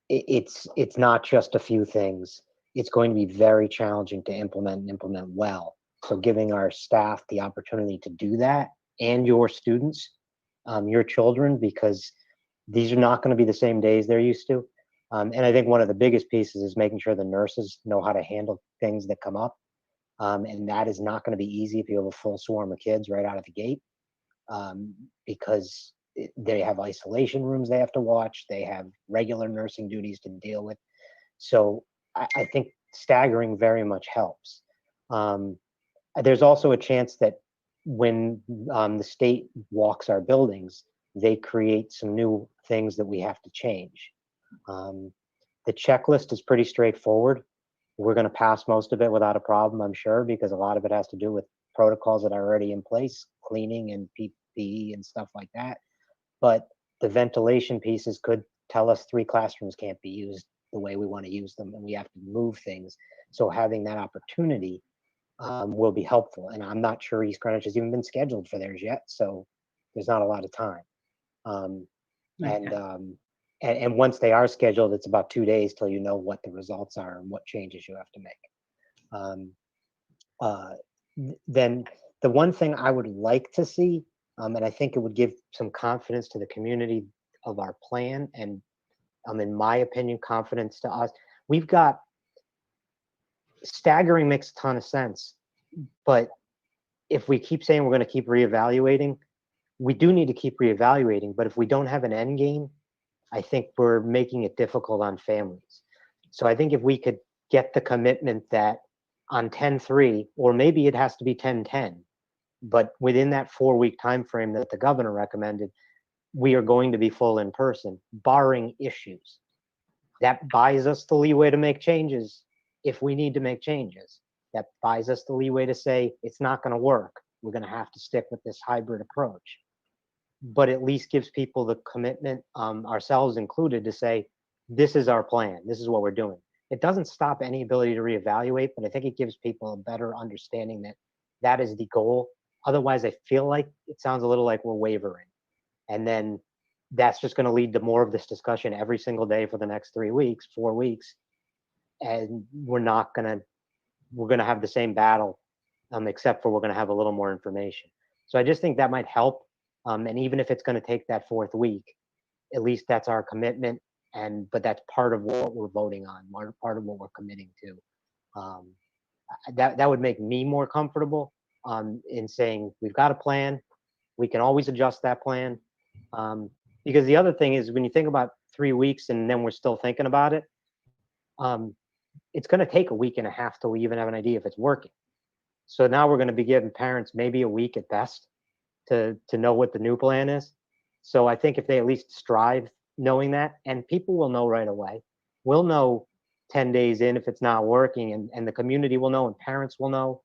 It's not just a few things. It's going to be very challenging to implement and implement well. So giving our staff the opportunity to do that, and your students, your children, because these are not going to be the same days they're used to. And I think one of the biggest pieces is making sure the nurses know how to handle things that come up. And that is not going to be easy if you have a full swarm of kids right out of the gate, because they have isolation rooms they have to watch. They have regular nursing duties to deal with. So I think staggering very much helps. There's also a chance that when the state walks our buildings, they create some new things that we have to change. The checklist is pretty straightforward. We're going to pass most of it without a problem, I'm sure, because a lot of it has to do with protocols that are already in place, cleaning and PPE and stuff like that. But the ventilation pieces could tell us 3 classrooms can't be used the way we want to use them, and we have to move things. So having that opportunity will be helpful. And I'm not sure East Greenwich has even been scheduled for theirs yet, so there's not a lot of time. And once they are scheduled, it's about 2 days till you know what the results are and what changes you have to make. Then the one thing I would like to see, and I think it would give some confidence to the community of our plan, and in my opinion, confidence to us. We've got staggering makes a ton of sense, but if we keep saying we're going to keep reevaluating, we do need to keep reevaluating. But if we don't have an end game, I think we're making it difficult on families. So I think if we could get the commitment that on 10-3, or maybe it has to be 10-10, but within that 4-week time frame that the governor recommended, we are going to be full in person, barring issues. That buys us the leeway to make changes if we need to make changes. That buys us the leeway to say it's not going to work. We're going to have to stick with this hybrid approach. But at least gives people the commitment, ourselves included, to say, this is our plan. This is what we're doing. It doesn't stop any ability to reevaluate, but I think it gives people a better understanding that that is the goal. Otherwise, I feel like it sounds a little like we're wavering. And then that's just going to lead to more of this discussion every single day for the next 3 weeks, 4 weeks. And we're going to have the same battle, except for we're going to have a little more information. So I just think that might help. And even if it's going to take that 4th week, at least that's our commitment. But that's part of what we're voting on, part of what we're committing to. That would make me more comfortable in saying we've got a plan. We can always adjust that plan. Because the other thing is, when you think about 3 weeks and then we're still thinking about it, it's going to take a week and a half till we even have an idea if it's working. So now we're going to be giving parents maybe a week at best to know what the new plan is. So I think if they at least strive knowing that, and people will know right away. We'll know 10 days in if it's not working, and the community will know, and parents will know,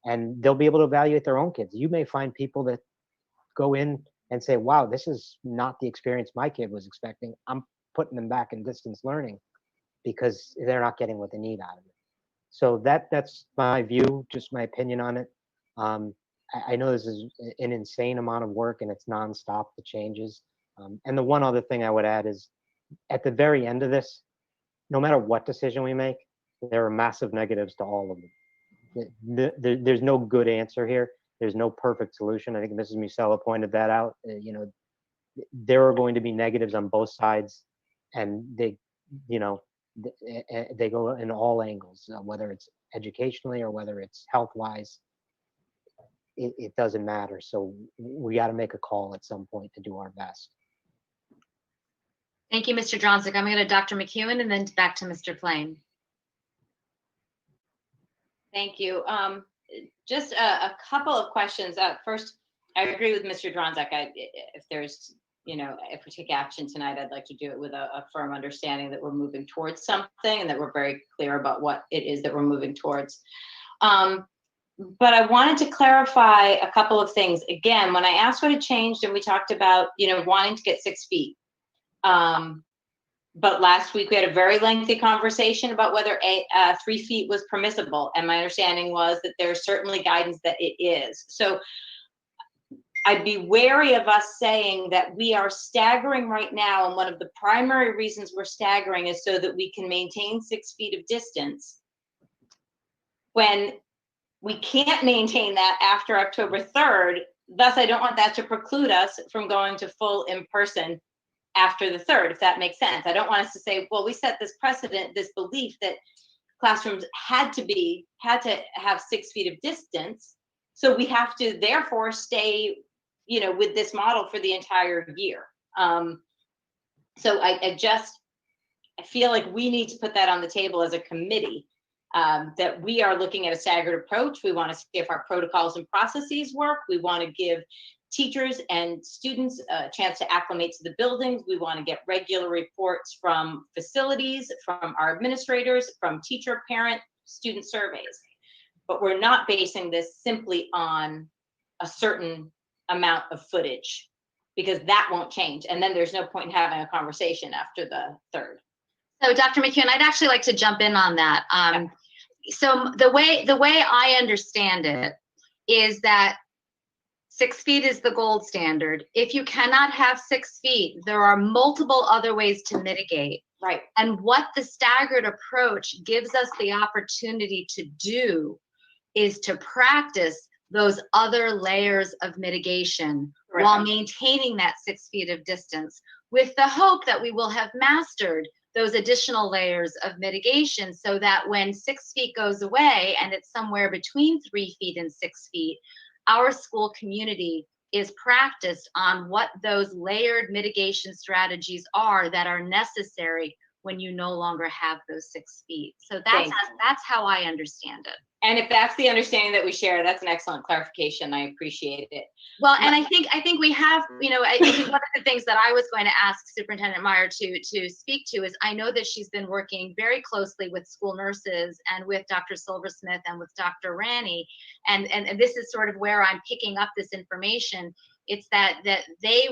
and they'll be able to evaluate their own kids. You may find people that go in and say, wow, this is not the experience my kid was expecting. I'm putting them back in distance learning because they're not getting what they need out of it. So that's my view, just my opinion on it. I know this is an insane amount of work, and it's nonstop, the changes. And the one other thing I would add is, at the very end of this, no matter what decision we make, there are massive negatives to all of them. There's no good answer here. There's no perfect solution. I think Mrs. Musella pointed that out. There are going to be negatives on both sides, and they go in all angles, whether it's educationally or whether it's health-wise. It doesn't matter. So we got to make a call at some point to do our best. Thank you, Mr. Dronzik. I'm going to go to Dr. McEwen and then back to Mr. Plain. Thank you. Just a couple of questions. First, I agree with Mr. Dronzik. If we take action tonight, I'd like to do it with a firm understanding that we're moving towards something and that we're very clear about what it is that we're moving towards. But I wanted to clarify a couple of things. Again, when I asked what had changed, and we talked about, wanting to get 6 feet. But last week we had a very lengthy conversation about whether 3 feet was permissible. And my understanding was that there's certainly guidance that it is. So I'd be wary of us saying that we are staggering right now. And one of the primary reasons we're staggering is so that we can maintain 6 feet of distance, when we can't maintain that after October 3rd. Thus, I don't want that to preclude us from going to full in-person after the 3rd, if that makes sense. I don't want us to say, well, we set this precedent, this belief that classrooms had to have 6 feet of distance. So we have to therefore stay, with this model for the entire year. So I feel like we need to put that on the table as a committee, that we are looking at a staggered approach. We want to see if our protocols and processes work. We want to give teachers and students a chance to acclimate to the buildings. We want to get regular reports from facilities, from our administrators, from teacher, parent, student surveys. But we're not basing this simply on a certain amount of footage, because that won't change. And then there's no point in having a conversation after the 3rd. So Dr. McEwen, I'd actually like to jump in on that. So the way I understand it is that 6 feet is the gold standard. If you cannot have 6 feet, there are multiple other ways to mitigate. Right. And what the staggered approach gives us the opportunity to do is to practice those other layers of mitigation while maintaining that 6 feet of distance, with the hope that we will have mastered those additional layers of mitigation, so that when 6 feet goes away and it's somewhere between 3 feet and 6 feet, our school community is practiced on what those layered mitigation strategies are that are necessary when you no longer have those 6 feet. So that's how I understand it. And if that's the understanding that we share, that's an excellent clarification. I appreciate it. Well, and I think we have, I think one of the things that I was going to ask Superintendent Meyer to speak to is, I know that she's been working very closely with school nurses and with Dr. Silversmith and with Dr. Ranney, and this is sort of where I'm picking up this information. It's that they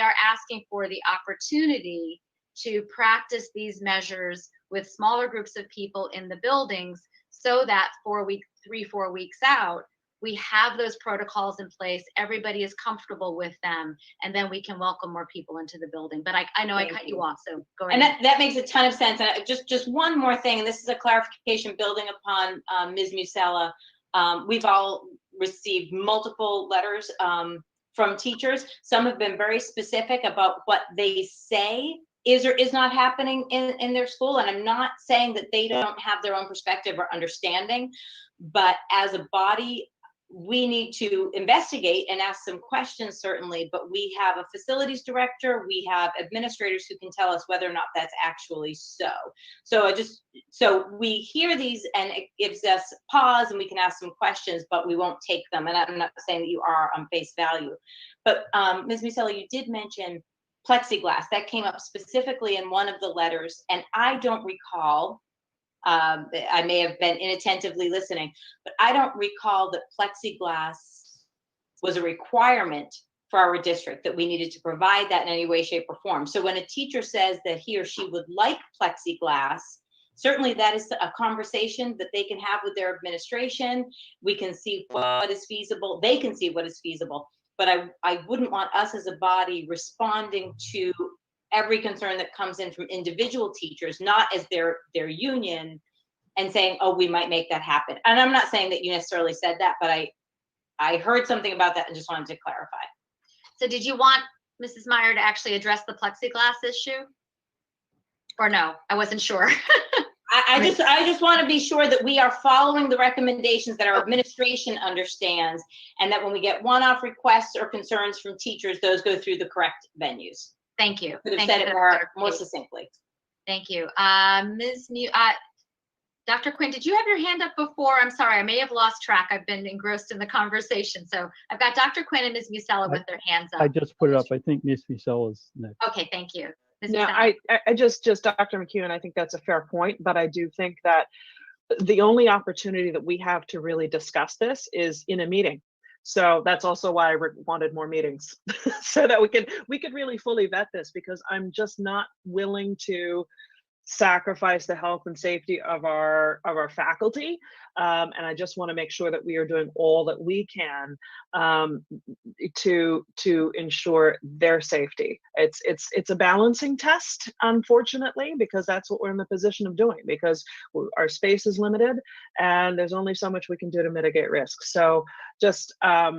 are asking for the opportunity to practice these measures with smaller groups of people in the buildings so that 4 weeks out, we have those protocols in place, everybody is comfortable with them, and then we can welcome more people into the building. But I know I cut you off, so go ahead. And that makes a ton of sense. And just one more thing, and this is a clarification building upon Ms. Musella. We've all received multiple letters from teachers. Some have been very specific about what they say is or is not happening in their school. And I'm not saying that they don't have their own perspective or understanding, but as a body, we need to investigate and ask some questions, certainly, but we have a facilities director, we have administrators who can tell us whether or not that's actually so. So we hear these and it gives us pause and we can ask some questions, but we won't take them. And I'm not saying that you are on face value. But Ms. Musella, you did mention plexiglass. That came up specifically in one of the letters, and I don't recall, I may have been inattentively listening, but I don't recall that plexiglass was a requirement for our district, that we needed to provide that in any way, shape, or form. So when a teacher says that he or she would like plexiglass, certainly that is a conversation that they can have with their administration. We can see what is feasible. They can see what is feasible. But I wouldn't want us as a body responding to every concern that comes in from individual teachers, not as their union, and saying, oh, we might make that happen. And I'm not saying that you necessarily said that, but I heard something about that and just wanted to clarify. So did you want Mrs. Meyer to actually address the plexiglass issue? Or no, I wasn't sure. I just want to be sure that we are following the recommendations that our administration understands, and that when we get one-off requests or concerns from teachers, those go through the correct venues. Thank you. Could have Thank said you it for more succinctly. Thank you. Dr. Quinn, did you have your hand up before? I'm sorry, I may have lost track. I've been engrossed in the conversation. So I've got Dr. Quinn and Ms. Musella with their hands up. I just put it up. I think Ms. Musella is next. Okay, thank you. Ms. No, Musella. I just Dr. McEwen, I think that's a fair point, but I do think that the only opportunity that we have to really discuss this is in a meeting. So that's also why I wanted more meetings so that we could really fully vet this, because I'm just not willing to sacrifice the health and safety of our faculty, and I just want to make sure that we are doing all that we can to ensure their safety. It's a balancing test, unfortunately, because that's what we're in the position of doing, because our space is limited and there's only so much we can do to mitigate risk. So just I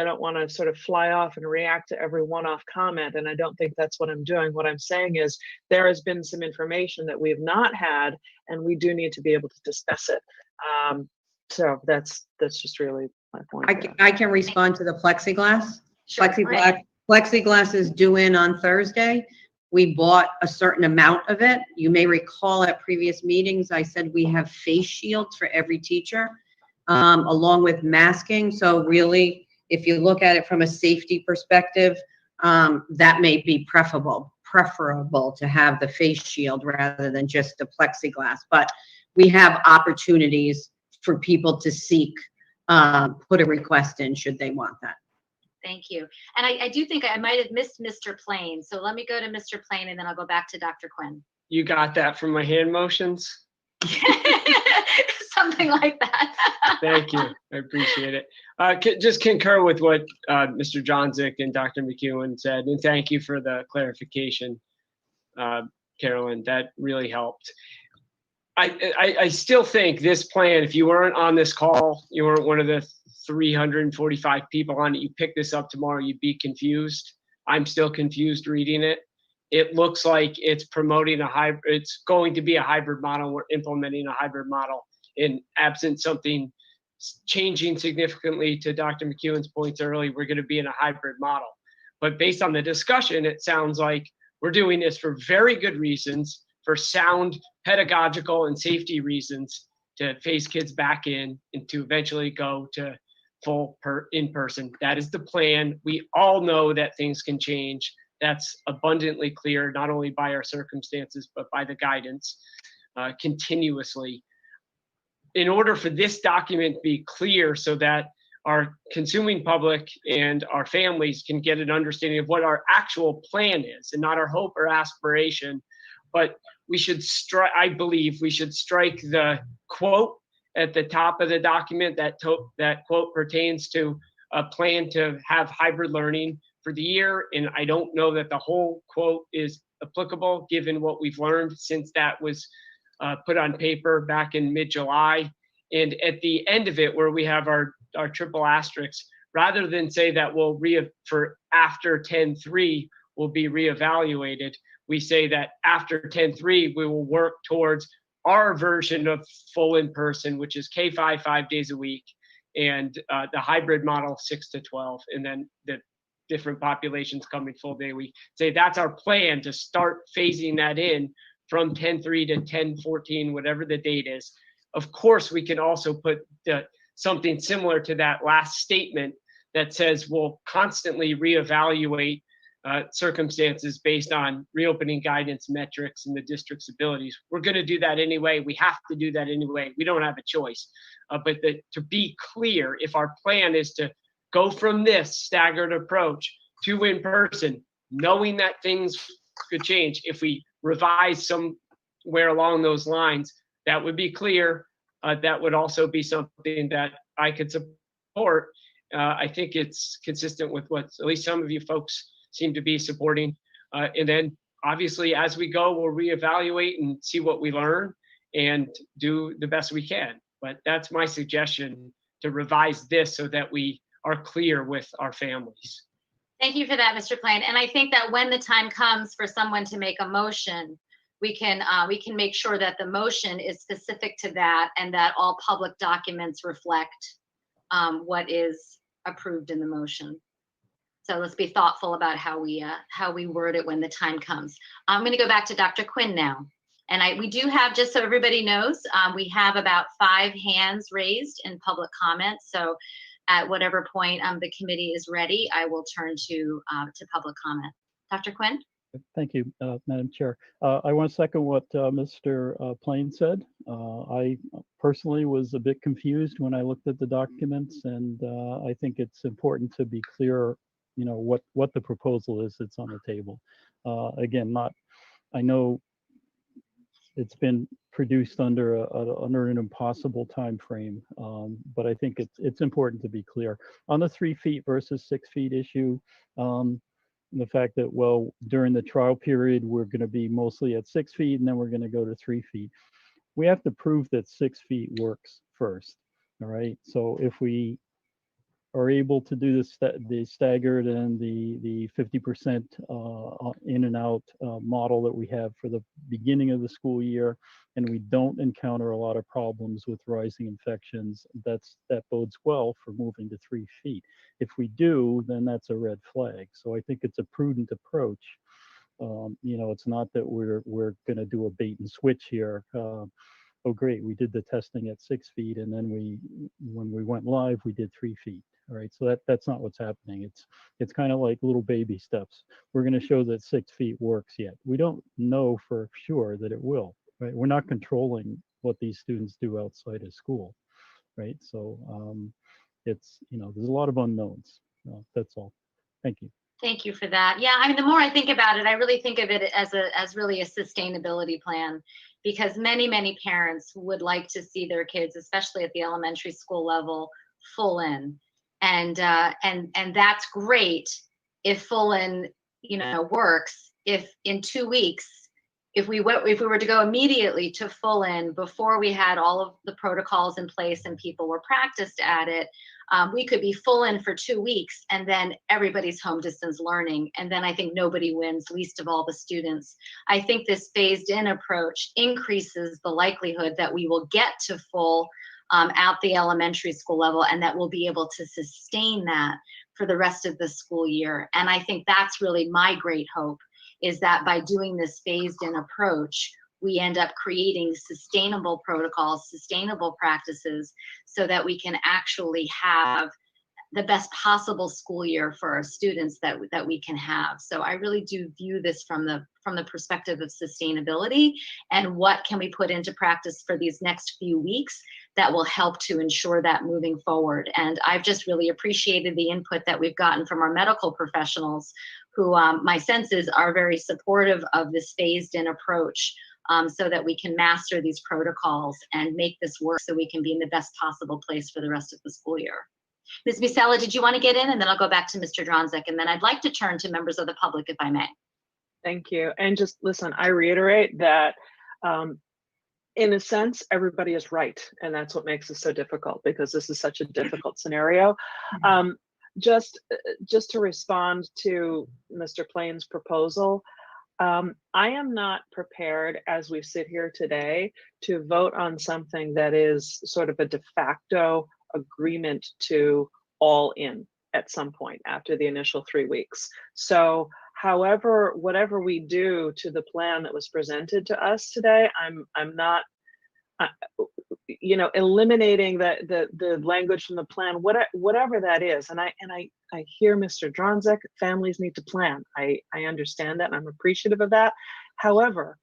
don't want to sort of fly off and react to every one-off comment, and I don't think that's what I'm doing. What I'm saying is there has been some information that we've not had, and we do need to be able to discuss it. So that's just really my point. I can respond to the plexiglass. Sure. Plexiglass is due in on Thursday. We bought a certain amount of it. You may recall at previous meetings, I said we have face shields for every teacher, along with masking. So really, if you look at it from a safety perspective, that may be preferable to have the face shield rather than just the plexiglass. But we have opportunities for people to seek, put a request in should they want that. Thank you. And I do think I might have missed Mr. Plain. So let me go to Mr. Plain and then I'll go back to Dr. Quinn. You got that from my hand motions? Something like that. Thank you. I appreciate it. Just concur with what Mr. Johnzik and Dr. McEwen said, and thank you for the clarification, Carolyn. That really helped. I still think this plan, if you weren't on this call, you weren't one of the 345 people on it, you pick this up tomorrow, you'd be confused. I'm still confused reading it. It looks like it's promoting a hybrid, it's going to be a hybrid model. We're implementing a hybrid model. In absent something changing significantly, to Dr. McEwen's points early, we're going to be in a hybrid model. But based on the discussion, it sounds like we're doing this for very good reasons, for sound pedagogical and safety reasons, to phase kids back in and to eventually go to full in-person. That is the plan. We all know that things can change. That's abundantly clear, not only by our circumstances, but by the guidance continuously. In order for this document to be clear so that our consuming public and our families can get an understanding of what our actual plan is, and not our hope or aspiration. But we should strike, I believe we should strike the quote at the top of the document. That quote pertains to a plan to have hybrid learning for the year. And I don't know that the whole quote is applicable given what we've learned since that was put on paper back in mid-July. And at the end of it, where we have our triple asterisks, rather than say that we'll for after 10-3 will be reevaluated, we say that after 10-3 we will work towards our version of full in-person, which is K-5 5 days a week, and the hybrid model 6 to 12, and then the different populations coming full day. We say that's our plan to start phasing that in from 10-3 to 10-14, whatever the date is. Of course, we can also put something similar to that last statement that says we'll constantly reevaluate circumstances based on reopening guidance metrics and the district's abilities. We're going to do that anyway. We have to do that anyway. We don't have a choice. But to be clear, if our plan is to go from this staggered approach to in-person, knowing that things could change, if we revise somewhere along those lines, that would be clear. That would also be something that I could support. I think it's consistent with what at least some of you folks seem to be supporting. And then obviously as we go, we'll reevaluate and see what we learn and do the best we can. But that's my suggestion, to revise this so that we are clear with our families. Thank you for that, Mr. Klein. And I think that when the time comes for someone to make a motion, we can make sure that the motion is specific to that, and that all public documents reflect what is approved in the motion. So let's be thoughtful about how we word it when the time comes. I'm going to go back to Dr. Quinn now. And we do have, just so everybody knows, we have about 5 hands raised in public comment. So at whatever point the committee is ready, I will turn to public comment. Dr. Quinn? Thank you, Madam Chair. I want to second what Mr. Plain said. I personally was a bit confused when I looked at the documents, and I think it's important to be clear, what the proposal is that's on the table. Again, I know it's been produced under an impossible time frame, but I think it's important to be clear on the 3 feet versus 6 feet issue. The fact that, well, during the trial period, we're going to be mostly at 6 feet, and then we're going to go to 3 feet. We have to prove that 6 feet works first. All right. So if we are able to do the staggered and the 50% in and out model that we have for the beginning of the school year, and we don't encounter a lot of problems with rising infections, that bodes well for moving to 3 feet. If we do, then that's a red flag. So I think it's a prudent approach. It's not that we're going to do a bait and switch here. Oh, great, we did the testing at 6 feet, and then when we went live, we did 3 feet. All right, so that's not what's happening. It's kind of like little baby steps. We're going to show that 6 feet works yet. We don't know for sure that it will. Right, we're not controlling what these students do outside of school. Right, so it's there's a lot of unknowns. That's all. Thank you. Thank you for that. Yeah, I mean, the more I think about it, I really think of it as really a sustainability plan, because many parents would like to see their kids, especially at the elementary school level, full in. And that's great if full in, works. If in 2 weeks, if we were to go immediately to full in before we had all of the protocols in place and people were practiced at it, we could be full in for 2 weeks, and then everybody's home distance learning. And then I think nobody wins, least of all the students. I think this phased in approach increases the likelihood that we will get to full at the elementary school level, and that we'll be able to sustain that for the rest of the school year. And I think that's really my great hope, is that by doing this phased in approach, we end up creating sustainable protocols, sustainable practices, so that we can actually have the best possible school year for our students that we can have. So I really do view this from the perspective of sustainability and what can we put into practice for these next few weeks that will help to ensure that moving forward. And I've just really appreciated the input that we've gotten from our medical professionals who my sense is are very supportive of this phased-in approach, so that we can master these protocols and make this work so we can be in the best possible place for the rest of the school year. Ms. Misella, did you want to get in? And then I'll go back to Mr. Dronzek, and then I'd like to turn to members of the public if I may. Thank you. And just listen, I reiterate that in a sense, everybody is right. And that's what makes it so difficult, because this is such a difficult scenario. Just to respond to Mr. Plain's proposal, I am not prepared as we sit here today to vote on something that is sort of a de facto agreement to all in at some point after the initial 3 weeks. So however, whatever we do to the plan that was presented to us today, I'm not, eliminating the language from the plan, whatever that is. And I hear Mr. Dronzek, families need to plan. I understand that and I'm appreciative of that. However,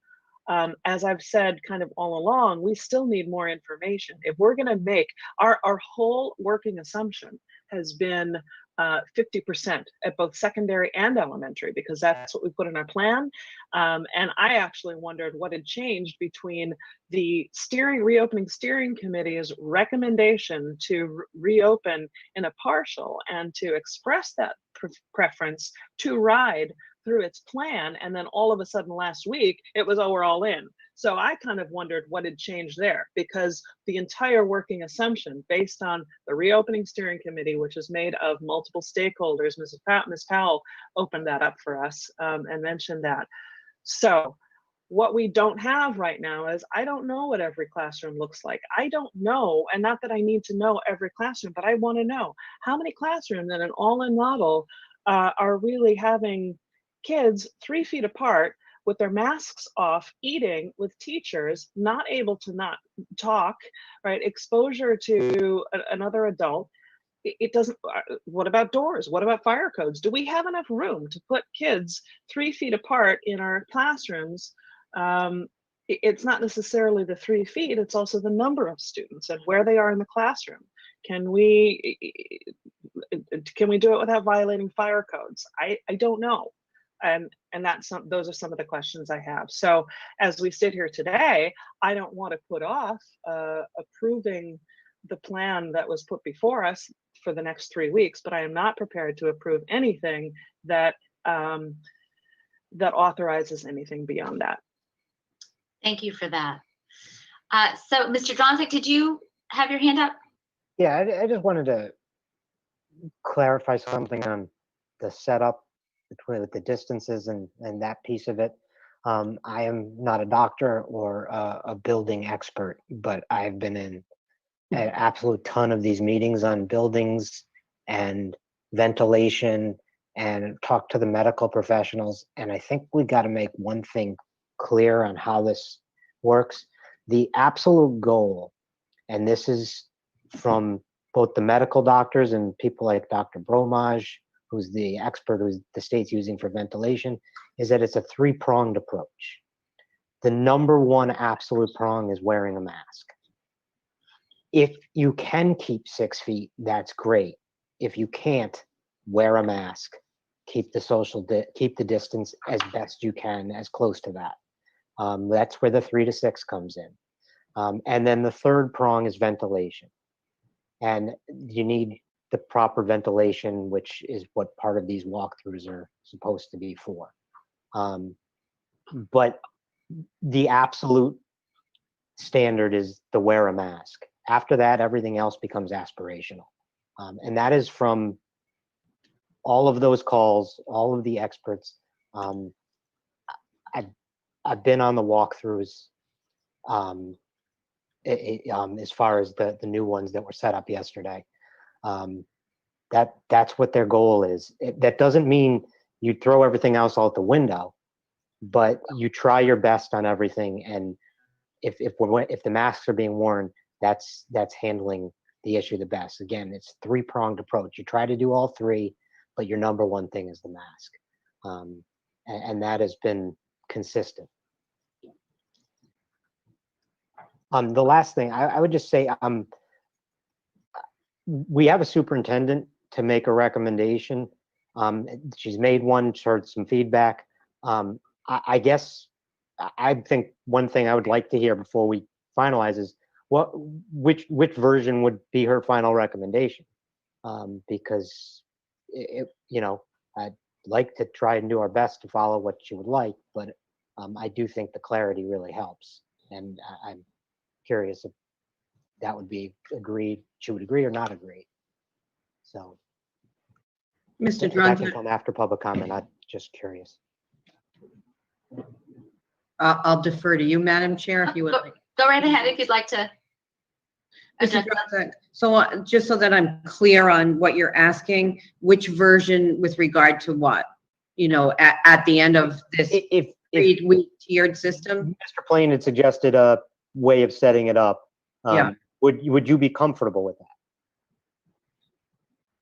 as I've said kind of all along, we still need more information. If we're going to make our whole working assumption has been 50% at both secondary and elementary, because that's what we put in our plan. And I actually wondered what had changed between the reopening steering committee's recommendation to reopen in a partial and to express that preference to ride through its plan, and then all of a sudden last week it was, oh, we're all in. So I kind of wondered what had changed there, because the entire working assumption based on the reopening steering committee, which is made of multiple stakeholders, Ms. Powell opened that up for us and mentioned that. So what we don't have right now is, I don't know what every classroom looks like. I don't know, and not that I need to know every classroom, but I want to know how many classrooms in an all-in model are really having kids 3 feet apart with their masks off, eating with teachers, not able to not talk, right? Exposure to another adult. It doesn't, what about doors? What about fire codes? Do we have enough room to put kids 3 feet apart in our classrooms? It's not necessarily the 3 feet, it's also the number of students and where they are in the classroom. Can we do it without violating fire codes? I don't know. And those are some of the questions I have. So as we sit here today, I don't want to put off approving the plan that was put before us for the next 3 weeks, but I am not prepared to approve anything that that authorizes anything beyond that. Thank you for that. So Mr. Dronzek, did you have your hand up? Yeah, I just wanted to clarify something on the setup with the distances and that piece of it. I am not a doctor or a building expert, but I've been in an absolute ton of these meetings on buildings and ventilation and talked to the medical professionals. And I think we got to make one thing clear on how this works. The absolute goal, and this is from both the medical doctors and people like Dr. Bromage, who's the expert who's the state's using for ventilation, is that it's a three-pronged approach. The number one absolute prong is wearing a mask. If you can keep 6 feet, that's great. If you can't, wear a mask. Keep the distance as best you can, as close to that. That's where the 3 to 6 comes in. And then the third prong is ventilation. And you need the proper ventilation, which is what part of these walkthroughs are supposed to be for. But the absolute standard is to wear a mask. After that, everything else becomes aspirational. And that is from all of those calls, all of the experts. I've been on the walkthroughs as far as the new ones that were set up yesterday. That's what their goal is. That doesn't mean you throw everything else out the window, but you try your best on everything. And if the masks are being worn, that's handling the issue the best. Again, it's three-pronged approach. You try to do all three, but your number one thing is the mask. And that has been consistent. The last thing I would just say, we have a superintendent to make a recommendation. She's made one, heard some feedback. I guess I think one thing I would like to hear before we finalize is which version would be her final recommendation? Because I'd like to try and do our best to follow what she would like, but I do think the clarity really helps, and I'm curious if that would be agreed. She would agree or not agree. So, Mr. if that can Dronza, come after public comment. I'm just curious. I'll defer to you, Madam Chair, if you would like. Go right ahead if you'd like to. Mr. Dronza, so just so that I'm clear on what you're asking, which version with regard to what? At the end of this If 3-week tiered system? Mr. Plain had suggested a way of setting it up, Yeah. would you be comfortable with that?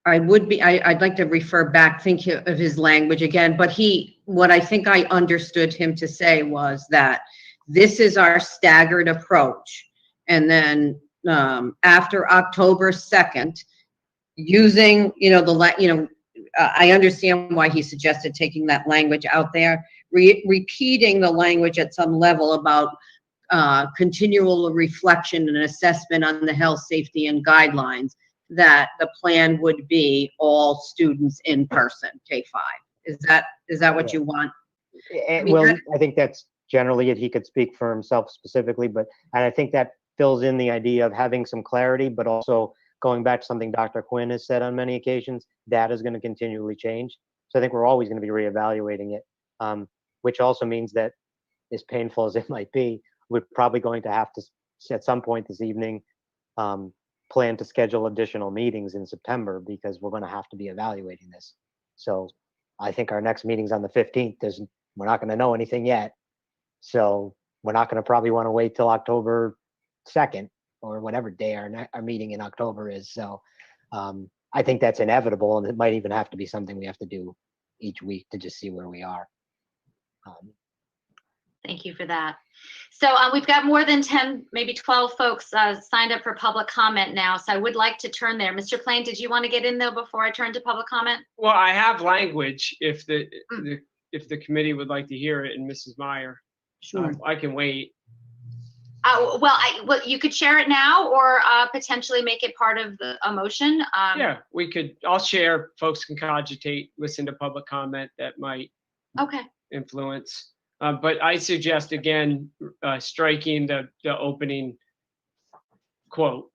I would be. I'd like to refer back, think of his language again, but what I think I understood him to say was that this is our staggered approach. And then after October 2nd, using, I understand why he suggested taking that language out there, repeating the language at some level about continual reflection and assessment on the health, safety, and guidelines, that the plan would be all students in person, K-5. Is that what you want? Well, I think that's generally it. He could speak for himself specifically, and I think that fills in the idea of having some clarity, but also going back to something Dr. Quinn has said on many occasions, data is going to continually change. So I think we're always going to be reevaluating it, which also means that, as painful as it might be, we're probably going to have to, at some point this evening, plan to schedule additional meetings in September, because we're going to have to be evaluating this. So I think our next meeting's on the 15th. We're not going to know anything yet. So we're not going to probably want to wait till October 2nd or whatever day our meeting in October is. So I think that's inevitable, and it might even have to be something we have to do each week to just see where we are. Thank you for that. So we've got more than 10, maybe 12 folks signed up for public comment now. So I would like to turn there. Mr. Plain, did you want to get in though before I turn to public comment? Well, I have language if the committee would like to hear it, and Mrs. Meyer. Sure. I can wait. Well, you could share it now, or potentially make it part of a motion. Yeah, we could. I'll share. Folks can cogitate, listen to public comment that might influence. But I suggest, again, striking the opening quote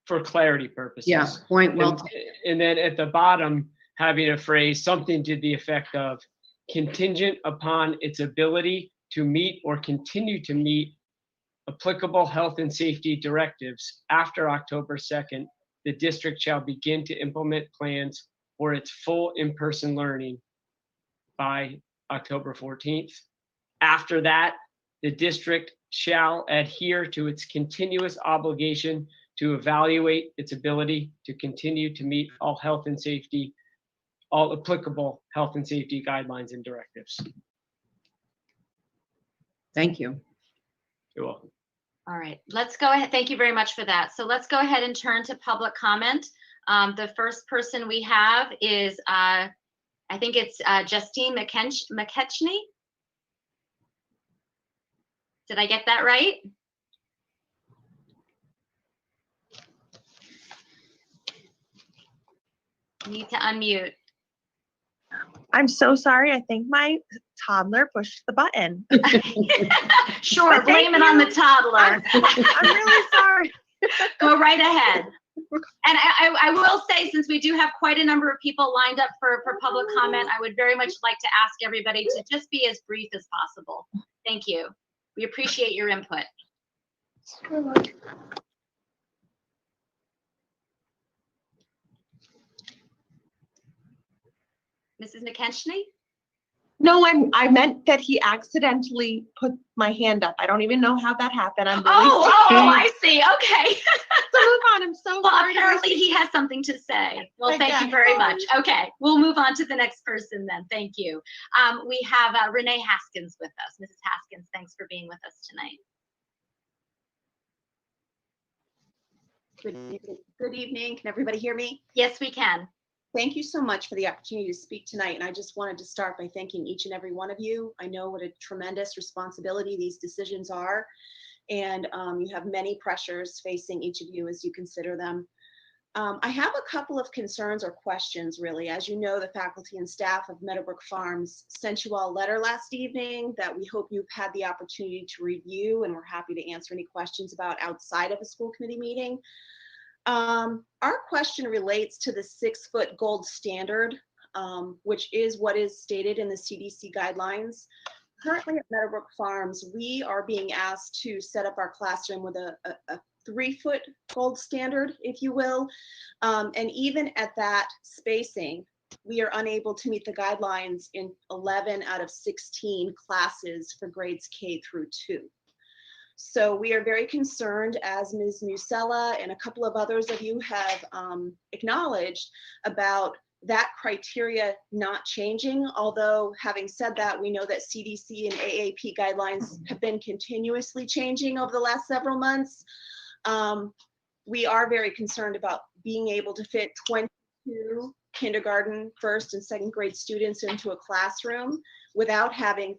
for clarity purposes. Yeah, point well. And then at the bottom, having a phrase, something to the effect of, contingent upon its ability to meet or continue to meet applicable health and safety directives after October 2nd, the district shall begin to implement plans for its full in-person learning by October 14th. After that, the district shall adhere to its continuous obligation to evaluate its ability to continue to meet all applicable health and safety guidelines and directives. Thank you. You're welcome. All right, let's go ahead. Thank you very much for that. So let's go ahead and turn to public comment. The first person we have is, I think it's Justine McKechnie. Did I get that right? You need to unmute. I'm so sorry. I think my toddler pushed the button. Sure, blame it on the toddler. I'm really sorry. Go right ahead. And I will say, since we do have quite a number of people lined up for public comment, I would very much like to ask everybody to just be as brief as possible. Thank you. We appreciate your input. Mrs. McKechnie? No, I meant that he accidentally put my hand up. I don't even know how that happened. I'm really Oh, sorry. I see. Okay. So move on. I'm so Well, sorry. apparently he has something to say. Well, I thank you guess. very much. Okay, we'll move on to the next person then. Thank you. We have Renee Haskins with us. Mrs. Haskins, thanks for being with us tonight. Good evening. Can everybody hear me? Yes, we can. Thank you so much for the opportunity to speak tonight. And I just wanted to start by thanking each and every one of you. I know what a tremendous responsibility these decisions are. And you have many pressures facing each of you as you consider them. I have a couple of concerns or questions, really. As you know, the faculty and staff of Meadowbrook Farms sent you all a letter last evening that we hope you've had the opportunity to review, and we're happy to answer any questions about outside of a school committee meeting. Our question relates to the 6-foot gold standard, which is what is stated in the CDC guidelines. Currently at Meadowbrook Farms, we are being asked to set up our classroom with a 3-foot gold standard, if you will. And even at that spacing, we are unable to meet the guidelines in 11 out of 16 classes for grades K through 2. So we are very concerned, as Ms. Musella and a couple of others of you have acknowledged, about that criteria not changing. Although having said that, we know that CDC and AAP guidelines have been continuously changing over the last several months. We are very concerned about being able to fit 22 kindergarten, first and second grade students into a classroom without having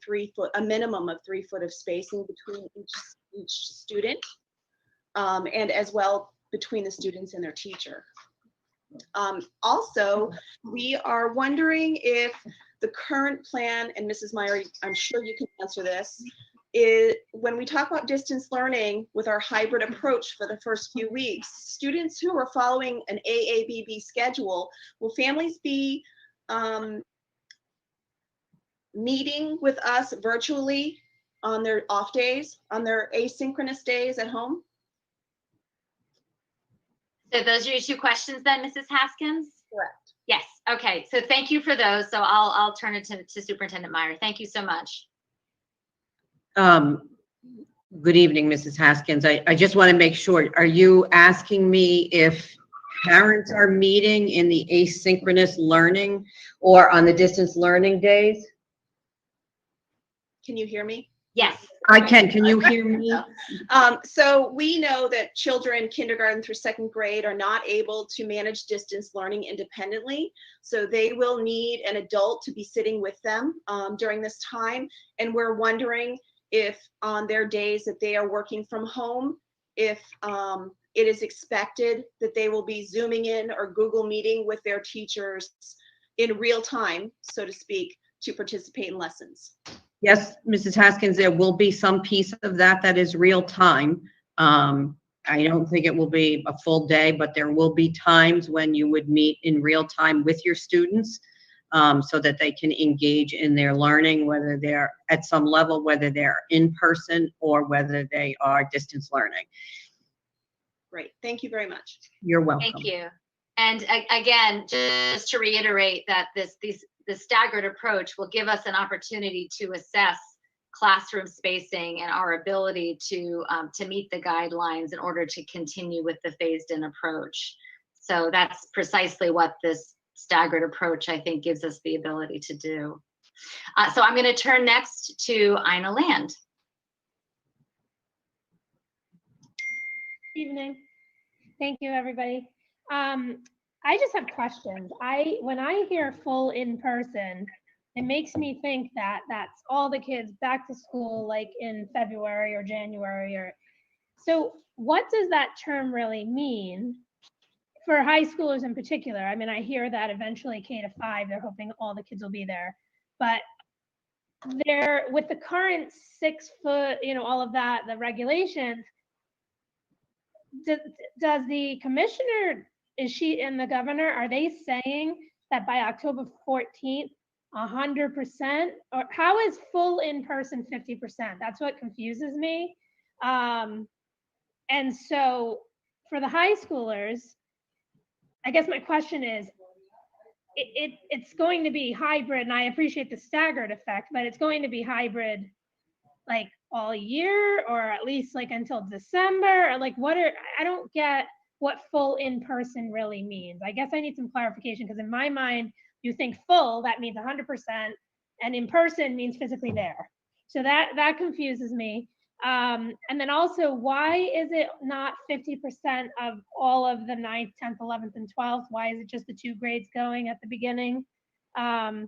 a minimum of 3 foot of spacing between each student, and as well between the students and their teacher. Also, we are wondering if the current plan, and Mrs. Meyer, I'm sure you can answer this, is when we talk about distance learning with our hybrid approach for the first few weeks, students who are following an AABB schedule, will families be meeting with us virtually on their off days, on their asynchronous days at home? So those are your 2 questions then, Mrs. Haskins? Correct. Yes. Okay. So thank you for those. So I'll turn it to Superintendent Meyer. Thank you so much. Good evening, Mrs. Haskins. I just want to make sure, are you asking me if parents are meeting in the asynchronous learning or on the distance learning days? Can you hear me? Yes. I can. Can you hear me? So we know that children kindergarten through 2nd grade are not able to manage distance learning independently. So they will need an adult to be sitting with them during this time. And we're wondering if on their days that they are working from home, if it is expected that they will be Zooming in or Google Meeting with their teachers in real time, so to speak, to participate in lessons. Yes, Mrs. Haskins, there will be some piece of that is real time. I don't think it will be a full day, but there will be times when you would meet in real time with your students so that they can engage in their learning, whether they're at some level, whether they're in person or whether they are distance learning. Great. Thank you very much. You're welcome. Thank you. And again, just to reiterate that the staggered approach will give us an opportunity to assess classroom spacing and our ability to meet the guidelines in order to continue with the phased-in approach. So that's precisely what this staggered approach, I think, gives us the ability to do. So I'm going to turn next to Ina Land. Evening. Thank you, everybody. I just have questions. When I hear full in person, it makes me think that that's all the kids back to school, like in February or January, so what does that term really mean for high schoolers in particular? I mean, I hear that eventually K to 5, they're hoping all the kids will be there, but they're with the current 6 foot, all of that, the regulations. Does the commissioner, is she and the governor, are they saying that by October 14th, 100%? Or how is full in person 50%? That's what confuses me. And so for the high schoolers, I guess my question is, it's going to be hybrid, and I appreciate the staggered effect, but it's going to be hybrid like all year, or at least like until December, or like I don't get what full in-person really means. I guess I need some clarification, because in my mind, you think full, that means 100%, and in person means physically there. So that confuses me. And then also, why is it not 50% of all of the 9th, 10th, 11th, and 12th? Why is it just the 2 grades going at the beginning? And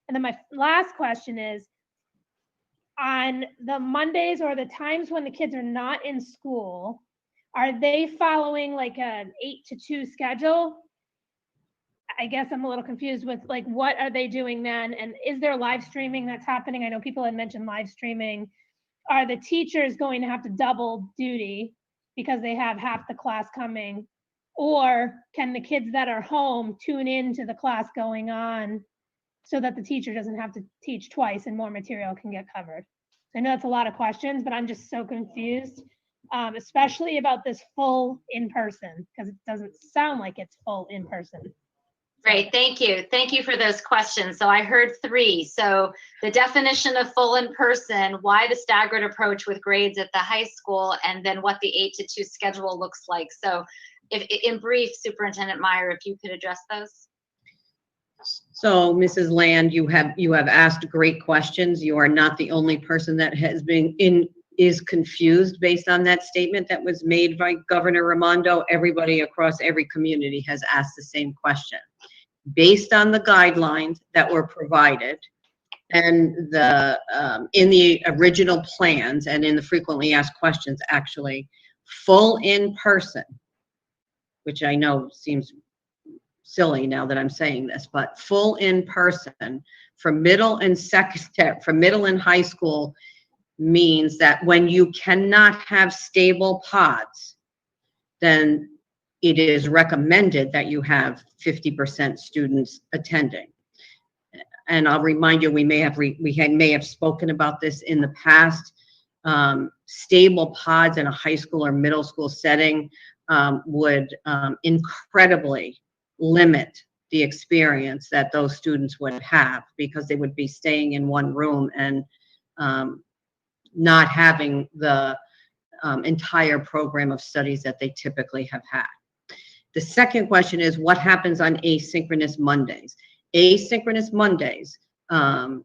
then my last question is, on the Mondays or the times when the kids are not in school, are they following like an 8 to 2 schedule? I guess I'm a little confused with like, what are they doing then? And is there live streaming that's happening? I know people had mentioned live streaming. Are the teachers going to have to double duty because they have half the class coming? Or can the kids that are home tune in to the class going on so that the teacher doesn't have to teach twice and more material can get covered? So I know that's a lot of questions, but I'm just so confused, especially about this full in-person, because it doesn't sound like it's full in-person. Great, thank you. Thank you for those questions. So I heard 3. So the definition of full in-person, why the staggered approach with grades at the high school, and then what the 8 to 2 schedule looks like. So if in brief, Superintendent Meyer, if you could address those. So Mrs. Land, you have asked great questions. You are not the only person that is confused based on that statement that was made by Governor Raimondo. Everybody across every community has asked the same question. Based on the guidelines that were provided and in the original plans and in the frequently asked questions, actually, full in person, which I know seems silly now that I'm saying this, but full in person for middle and high school means that when you cannot have stable pods, then it is recommended that you have 50% students attending. And I'll remind you, we may have spoken about this in the past. Stable pods in a high school or middle school setting would incredibly limit the experience that those students would have, because they would be staying in one room and not having the entire program of studies that they typically have had. The second question is, what happens on asynchronous Mondays? Asynchronous Mondays, and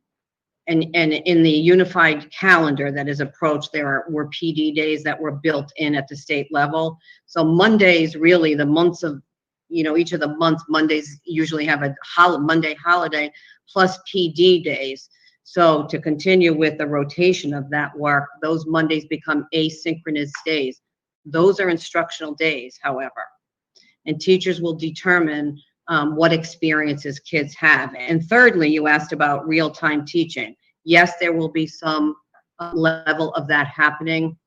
in the unified calendar that is approached, were PD days that were built in at the state level. So Mondays, really the months of, each of the months, Mondays usually have a Monday holiday plus PD days. So to continue with the rotation of that work, those Mondays become asynchronous days. Those are instructional days, however, and teachers will determine what experiences kids have. And thirdly, you asked about real-time teaching. Yes, there will be some level of that happening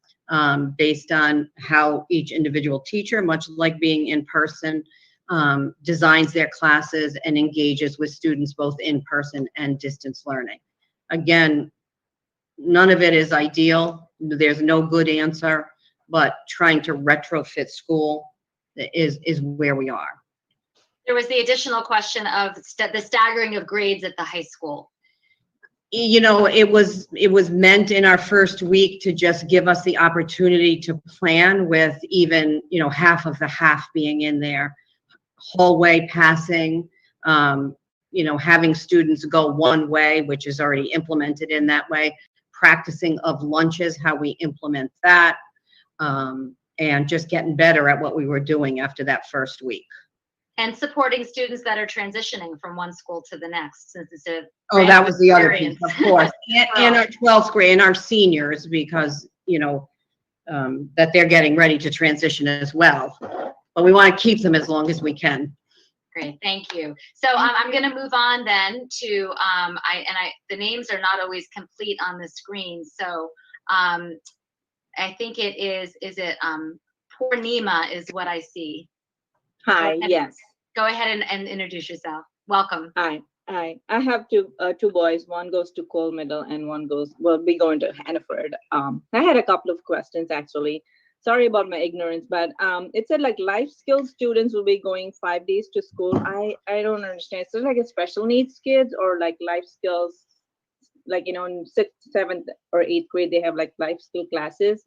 based on how each individual teacher, much like being in person, designs their classes and engages with students both in person and distance learning. Again, none of it is ideal. There's no good answer, but trying to retrofit school is where we are. There was the additional question of the staggering of grades at the high school. It was meant in our first week to just give us the opportunity to plan with even, half of the half being in there. Hallway passing, having students go one way, which is already implemented in that way. Practicing of lunches, how we implement that. And just getting better at what we were doing after that first week. And supporting students that are transitioning from one school to the next, since it's a that was the other piece, of course. And our 12th grade and our seniors, because that they're getting ready to transition as well. But we want to keep them as long as we can. Great, thank you. So I'm going to move on then to the names are not always complete on the screen. So I think it is it Purnima is what I see. Hi, yes. Go ahead and introduce yourself. Welcome. Hi. I have two boys. One goes to Cole Middle and one will be going to Hannaford. I had a couple of questions actually. sorry about my ignorance, but it said like life skills students will be going 5 days to school. I don't understand. So like a special needs kids or like life skills, like, you know, in 6th, 7th or 8th grade, they have like life skill classes.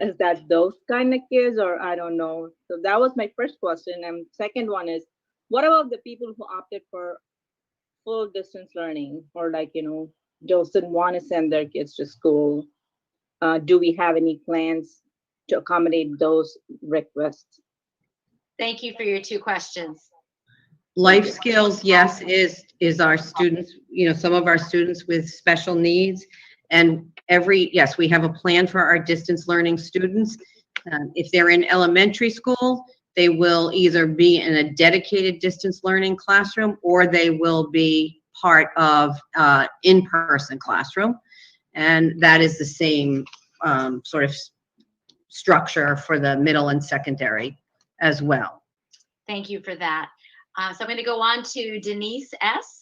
Is that those kind of kids, or I don't know. So that was my first question. And second one is, what about the people who opted for full distance learning, or like, you know, those didn't want to send their kids to school? Do we have any plans to accommodate those requests? Thank you for your 2 questions. Life skills, yes, is our students, you know, some of our students with special needs. And yes, we have a plan for our distance learning students. If they're in elementary school, they will either be in a dedicated distance learning classroom, or they will be part of in-person classroom. And that is the same sort of structure for the middle and secondary as well. Thank you for that. So I'm going to go on to Denise S.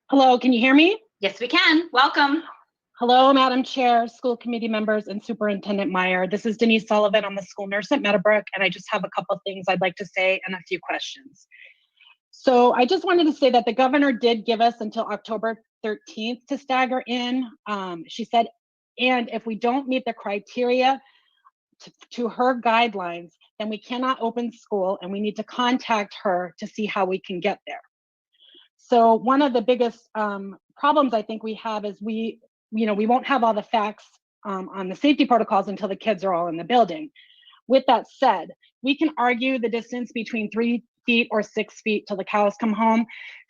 Hello, can you hear me? Yes, we can. Welcome. Hello, Madam Chair, school committee members, and Superintendent Meyer. This is Denise Sullivan. I'm the school nurse at Meadowbrook, and I just have a couple of things I'd like to say and a few questions. So I just wanted to say that the governor did give us until October 13th to stagger in. She said, and if we don't meet the criteria to her guidelines, then we cannot open school, and we need to contact her to see how we can get there. So one of the biggest problems I think we have is we won't have all the facts on the safety protocols until the kids are all in the building. With that said, we can argue the distance between 3 feet or 6 feet till the cows come home.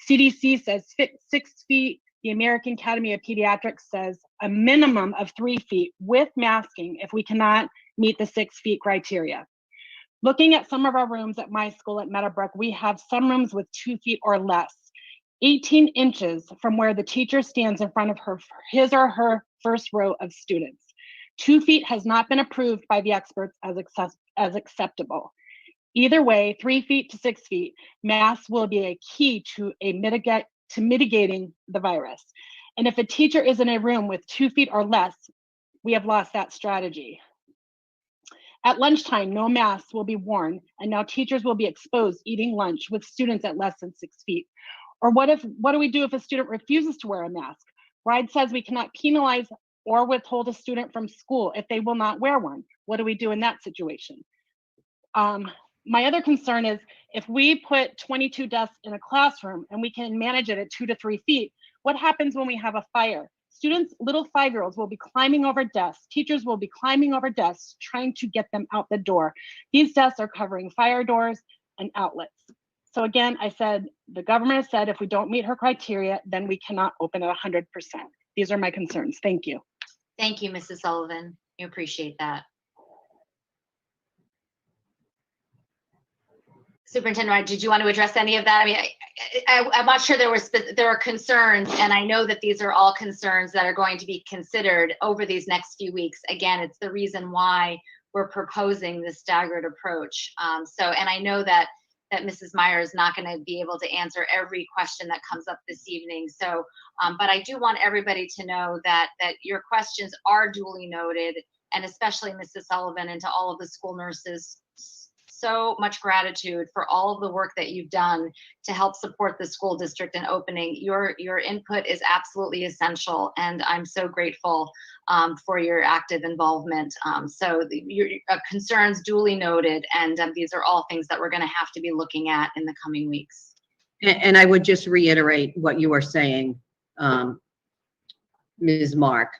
CDC says 6 feet. The American Academy of Pediatrics says a minimum of 3 feet with masking if we cannot meet the 6 feet criteria. Looking at some of our rooms at my school at Meadowbrook, we have some rooms with 2 feet or less. 18 inches from where the teacher stands in front of his or her first row of students. 2 feet has not been approved by the experts as acceptable. Either way, 3 feet to 6 feet, masks will be a key to mitigating the virus. And if a teacher is in a room with 2 feet or less, we have lost that strategy. At lunchtime, no masks will be worn, and now teachers will be exposed eating lunch with students at less than 6 feet. Or what do we do if a student refuses to wear a mask? RIDE says we cannot penalize or withhold a student from school if they will not wear one. What do we do in that situation? My other concern is if we put 22 desks in a classroom and we can manage it at 2 to 3 feet, what happens when we have a fire? Students, little 5-year-olds will be climbing over desks. Teachers will be climbing over desks, trying to get them out the door. These desks are covering fire doors and outlets. So again, I said, the government said if we don't meet her criteria, then we cannot open at 100%. These are my concerns. Thank you. Thank you, Mrs. Sullivan. We appreciate that. Superintendent Wright, did you want to address any of that? I mean, I'm not sure there are concerns, and I know that these are all concerns that are going to be considered over these next few weeks. Again, it's the reason why we're proposing this staggered approach. And I know that Mrs. Meyer is not going to be able to answer every question that comes up this evening. So, but I do want everybody to know that your questions are duly noted, and especially Mrs. Sullivan and to all of the school nurses, so much gratitude for all of the work that you've done to help support the school district in opening. Your input is absolutely essential, and I'm so grateful for your active involvement. So your concerns duly noted, and these are all things that we're going to have to be looking at in the coming weeks. And I would just reiterate what you were saying, Ms. Mark.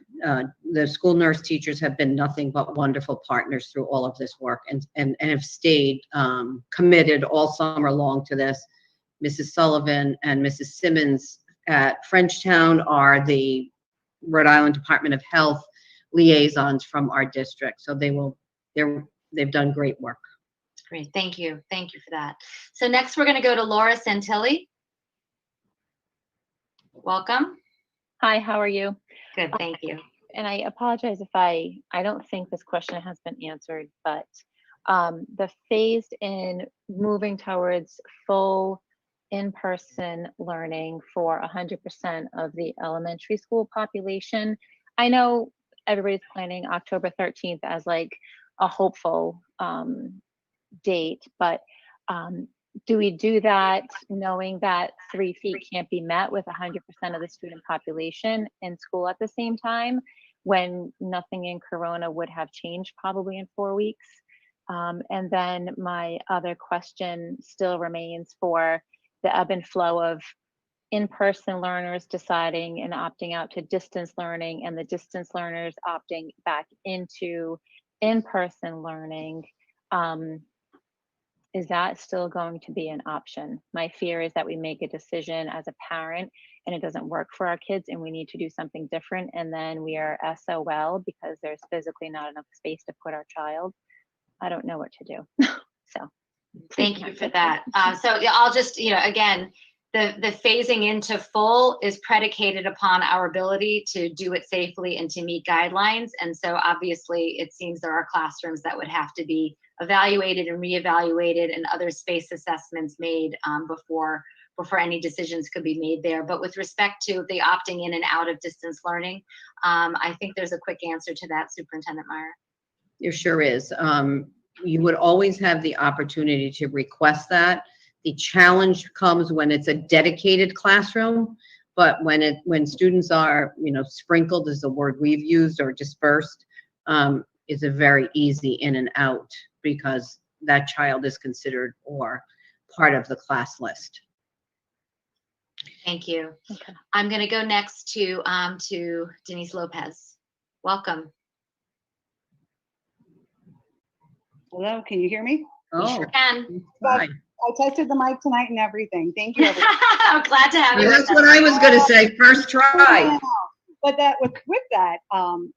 The school nurse teachers have been nothing but wonderful partners through all of this work, and have stayed committed all summer long to this. Mrs. Sullivan and Mrs. Simmons at Frenchtown are the Rhode Island Department of Health liaisons from our district. So they've done great work. Great, thank you. Thank you for that. So next we're going to go to Laura Santilli. Welcome. Hi, how are you? Good, thank you. And I apologize if I don't think this question has been answered, but the phased in moving towards full in-person learning for 100% of the elementary school population. I know everybody's planning October 13th as like a hopeful date, but do we do that knowing that 3 feet can't be met with 100% of the student population in school at the same time, when nothing in Corona would have changed probably in 4 weeks? And then my other question still remains for the ebb and flow of in-person learners deciding and opting out to distance learning, and the distance learners opting back into in-person learning. Is that still going to be an option? My fear is that we make a decision as a parent and it doesn't work for our kids and we need to do something different, and then we are SOL because there's physically not enough space to put our child. I don't know what to do. So thank you for that. So yeah, I'll just, again, the phasing into full is predicated upon our ability to do it safely and to meet guidelines. And so obviously it seems there are classrooms that would have to be evaluated and reevaluated and other space assessments made before any decisions could be made there. But with respect to the opting in and out of distance learning, I think there's a quick answer to that, Superintendent Meyer. There sure is. You would always have the opportunity to request that. The challenge comes when it's a dedicated classroom, but when students are, sprinkled is the word we've used, or dispersed, is a very easy in and out because that child is considered or part of the class list. Thank you. Okay. I'm going to go next to Denise Lopez. Welcome. Hello, can you hear me? You sure can. Hi. I tested the mic tonight and everything. Thank you, everyone. I'm glad to have you. That's what I was going to say. First try. But with that,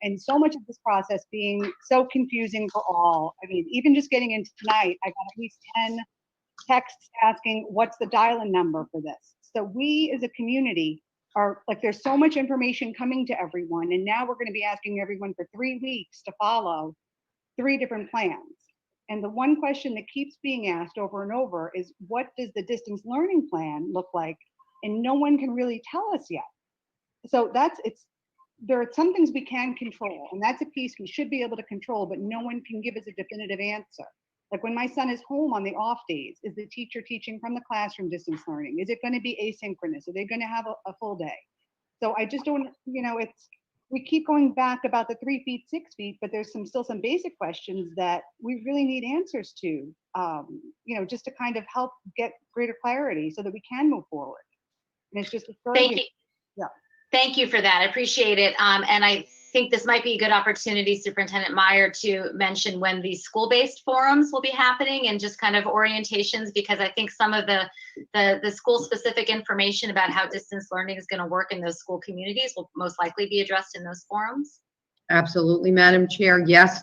and so much of this process being so confusing for all. I mean, even just getting into tonight, I got at least 10 texts asking, what's the dial-in number for this? So we as a community are like, there's so much information coming to everyone. And now we're going to be asking everyone for 3 weeks to follow 3 different plans. And the one question that keeps being asked over and over is, what does the distance learning plan look like? And no one can really tell us yet. So there are some things we can control, and that's a piece we should be able to control, but no one can give us a definitive answer. Like when my son is home on the off days, is the teacher teaching from the classroom distance learning? Is it going to be asynchronous? Are they going to have a full day? So I just don't, we keep going back about the 3 feet, 6 feet, but there's still some basic questions that we really need answers to, just to kind of help get greater clarity so that we can move forward. And it's just thank you. Yeah. Thank you for that. I appreciate it. And I think this might be a good opportunity, Superintendent Meyer, to mention when the school-based forums will be happening and just kind of orientations, because I think some of the school-specific information about how distance learning is going to work in those school communities will most likely be addressed in those forums. Absolutely, Madam Chair. Yes,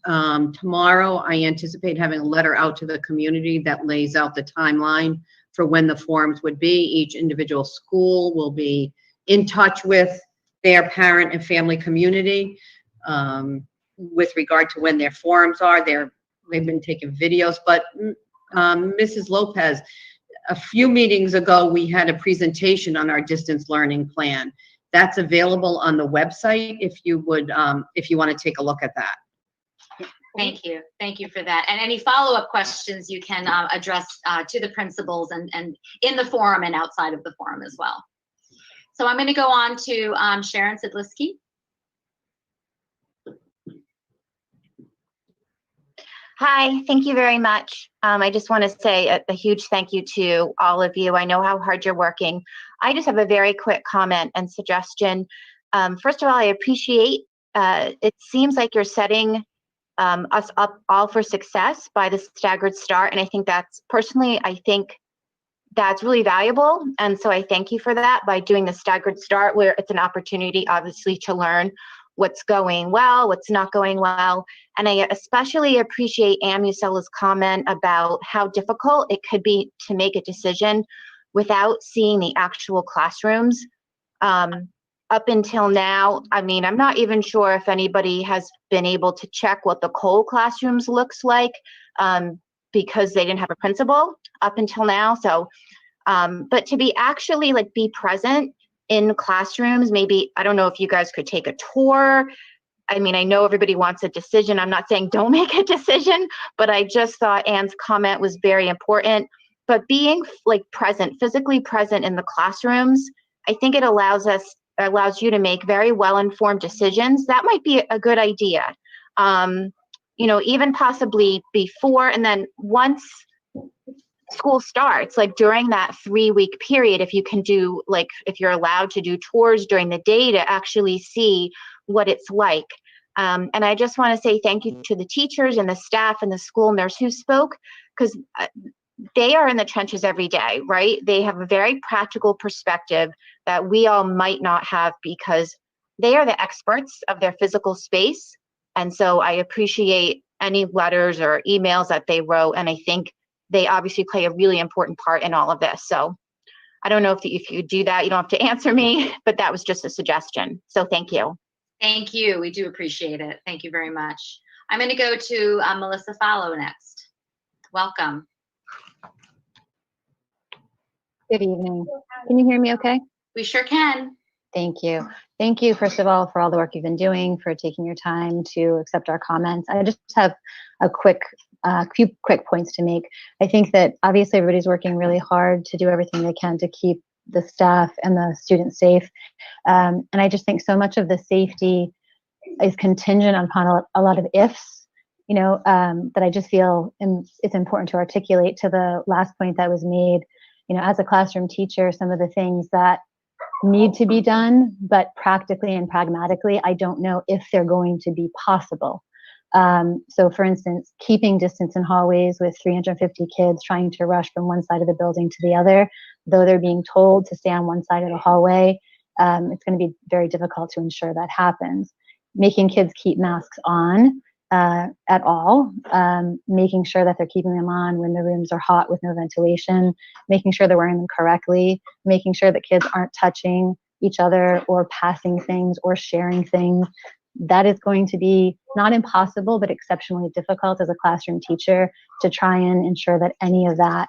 tomorrow I anticipate having a letter out to the community that lays out the timeline for when the forums would be. Each individual school will be in touch with their parent and family community with regard to when their forums are. They've been taking videos, but Mrs. Lopez, a few meetings ago, we had a presentation on our distance learning plan. That's available on the website if you want to take a look at that. Thank you. Thank you for that. And any follow-up questions you can address to the principals and in the forum and outside of the forum as well. So I'm going to go on to Sharon Sidlisky. Hi, thank you very much. I just want to say a huge thank you to all of you. I know how hard you're working. I just have a very quick comment and suggestion. First of all, I appreciate, it seems like you're setting us up all for success by the staggered start. And I think I think that's really valuable. And so I thank you for that by doing the staggered start, where it's an opportunity, obviously, to learn what's going well, what's not going well. And I especially appreciate Amucella's comment about how difficult it could be to make a decision without seeing the actual classrooms. Up until now, I mean, I'm not even sure if anybody has been able to check what the Cole classrooms looks like because they didn't have a principal up until now. So But to be actually like be present in classrooms, maybe, I don't know if you guys could take a tour. I mean, I know everybody wants a decision. I'm not saying don't make a decision, but I just thought Anne's comment was very important. But being like present, physically present in the classrooms, I think it allows you to make very well-informed decisions. That might be a good idea. You know, even possibly before and then once school starts, like during that 3-week period, if you can do, like, if you're allowed to do tours during the day to actually see what it's like. And I just want to say thank you to the teachers and the staff and the school nurse who spoke, because they are in the trenches every day, right? They have a very practical perspective that we all might not have because they are the experts of their physical space. And so I appreciate any letters or emails that they wrote. And I think they obviously play a really important part in all of this. So I don't know if you do that, you don't have to answer me, but that was just a suggestion. So thank you. Thank you. We do appreciate it. Thank you very much. I'm going to go to Melissa Fallow next. Welcome. Good evening. Can you hear me okay? We sure can. Thank you. Thank you, first of all, for all the work you've been doing, for taking your time to accept our comments. I just have a few quick points to make. I think that obviously everybody's working really hard to do everything they can to keep the staff and the students safe. And I just think so much of the safety is contingent upon a lot of ifs, you know, that I just feel it's important to articulate. To the last point that was made, you know, as a classroom teacher, some of the things that need to be done, but practically and pragmatically, I don't know if they're going to be possible. So for instance, keeping distance in hallways with 350 kids trying to rush from one side of the building to the other, though they're being told to stay on one side of the hallway, it's going to be very difficult to ensure that happens. Making kids keep masks on at all, making sure that they're keeping them on when the rooms are hot with no ventilation, making sure they're wearing them correctly, making sure that kids aren't touching each other or passing things or sharing things. That is going to be not impossible, but exceptionally difficult as a classroom teacher to try and ensure that any of that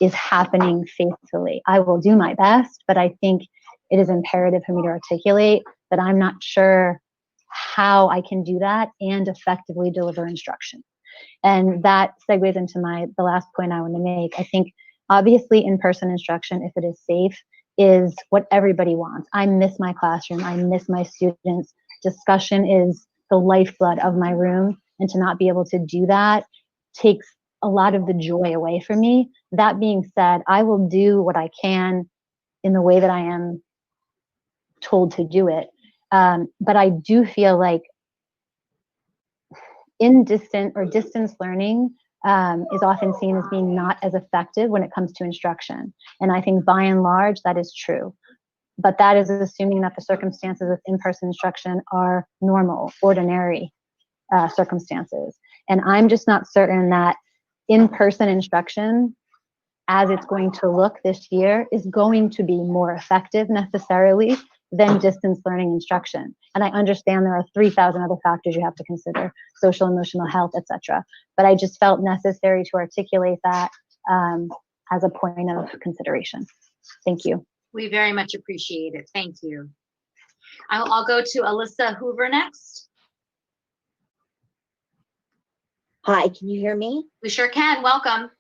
is happening faithfully. I will do my best, but I think it is imperative for me to articulate that I'm not sure how I can do that and effectively deliver instruction. And that segues into the last point I want to make. I think obviously in-person instruction, if it is safe, is what everybody wants. I miss my classroom. I miss my students. Discussion is the lifeblood of my room, and to not be able to do that takes a lot of the joy away from me. That being said, I will do what I can in the way that I am told to do it. But I do feel like distance learning is often seen as being not as effective when it comes to instruction. And I think by and large, that is true. But that is assuming that the circumstances with in-person instruction are normal, ordinary circumstances. And I'm just not certain that in-person instruction, as it's going to look this year, is going to be more effective necessarily than distance learning instruction. And I understand there are 3,000 other factors you have to consider, social, emotional health, etc. But I just felt necessary to articulate that as a point of consideration. Thank you. We very much appreciate it. Thank you. I'll go to Elisa Hoover next. Hi, can you hear me? We sure can. Welcome.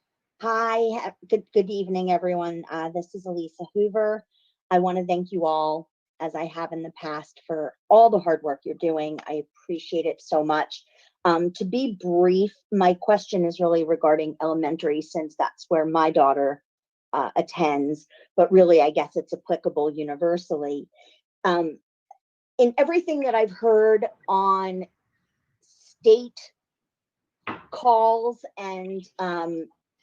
Hi, good evening, everyone. This is Elisa Hoover. I want to thank you all, as I have in the past, for all the hard work you're doing. I appreciate it so much. To be brief, my question is really regarding elementary, since that's where my daughter attends, but really, I guess it's applicable universally. In everything that I've heard on state calls and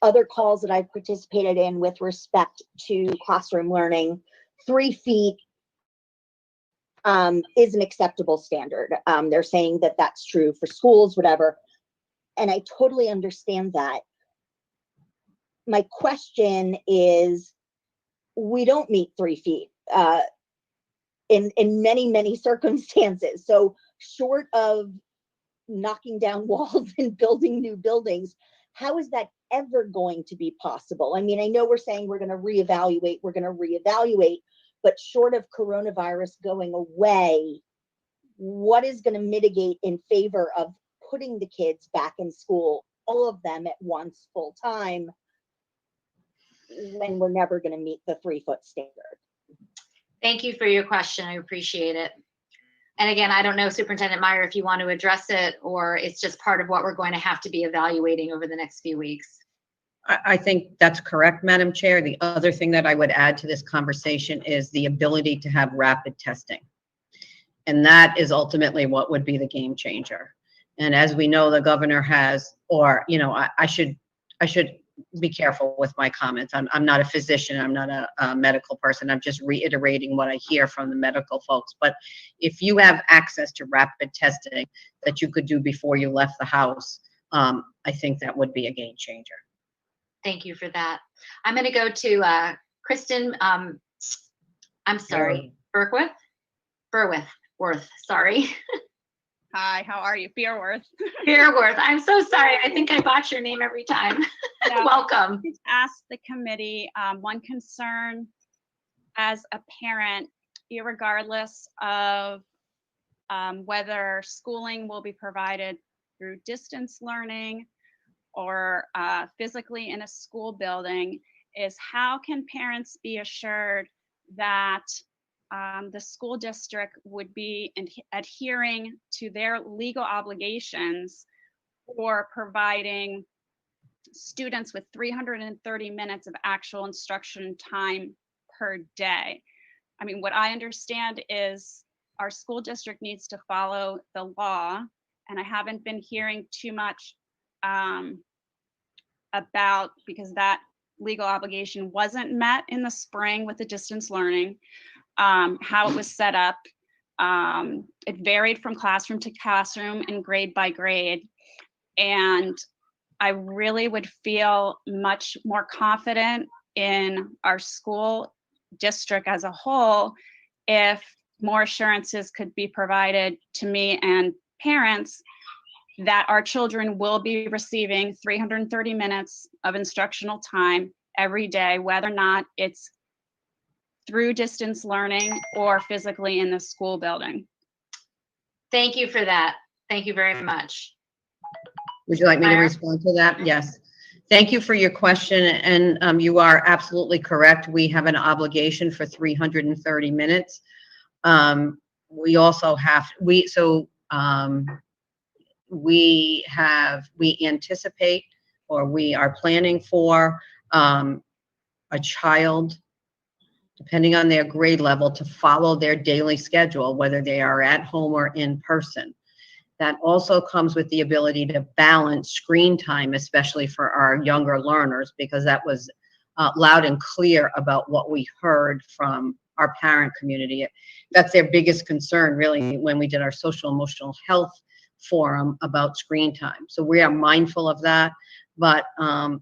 other calls that I've participated in with respect to classroom learning, 3 feet is an acceptable standard. They're saying that that's true for schools, whatever. And I totally understand that. My question is, we don't meet 3 feet in many, many circumstances. So short of knocking down walls and building new buildings, How is that ever going to be possible? I mean, I know we're saying we're going to reevaluate, but short of coronavirus going away, what is going to mitigate in favor of putting the kids back in school, all of them at once, full time, when we're never going to meet the 3-foot standard? Thank you for your question. I appreciate it. And again, I don't know, Superintendent Meyer, if you want to address it, or it's just part of what we're going to have to be evaluating over the next few weeks. I think that's correct, Madam Chair. The other thing that I would add to this conversation is the ability to have rapid testing. And that is ultimately what would be the game changer. And as we know, the governor has, or, you know, I should be careful with my comments. I'm not a physician. I'm not a medical person. I'm just reiterating what I hear from the medical folks. But if you have access to rapid testing that you could do before you left the house, I think that would be a game changer. Thank you for that. I'm going to go to Kristen, I'm sorry, Worth, sorry. Hi, how are you? Beerworth. Beerworth, I'm so sorry. I think I botch your name every time. Yeah, Welcome. Just ask the committee, one concern as a parent, irregardless of whether schooling will be provided through distance learning or physically in a school building, is how can parents be assured that the school district would be adhering to their legal obligations for providing students with 330 minutes of actual instruction time per day. I mean, what I understand is our school district needs to follow the law, and I haven't been hearing too much about, because that legal obligation wasn't met in the spring with the distance learning, how it was set up. It varied from classroom to classroom and grade by grade. And I really would feel much more confident in our school district as a whole if more assurances could be provided to me and parents that our children will be receiving 330 minutes of instructional time every day, whether or not it's through distance learning or physically in the school building. Thank you for that. Thank you very much. Would you like me to respond to that? Yes. Thank you for your question. And you are absolutely correct. We have an obligation for 330 minutes. We also have, we anticipate, or we are planning for a child, depending on their grade level, to follow their daily schedule, whether they are at home or in person. That also comes with the ability to balance screen time, especially for our younger learners, because that was loud and clear about what we heard from our parent community. That's their biggest concern, really, when we did our social emotional health forum about screen time. So we are mindful of that. But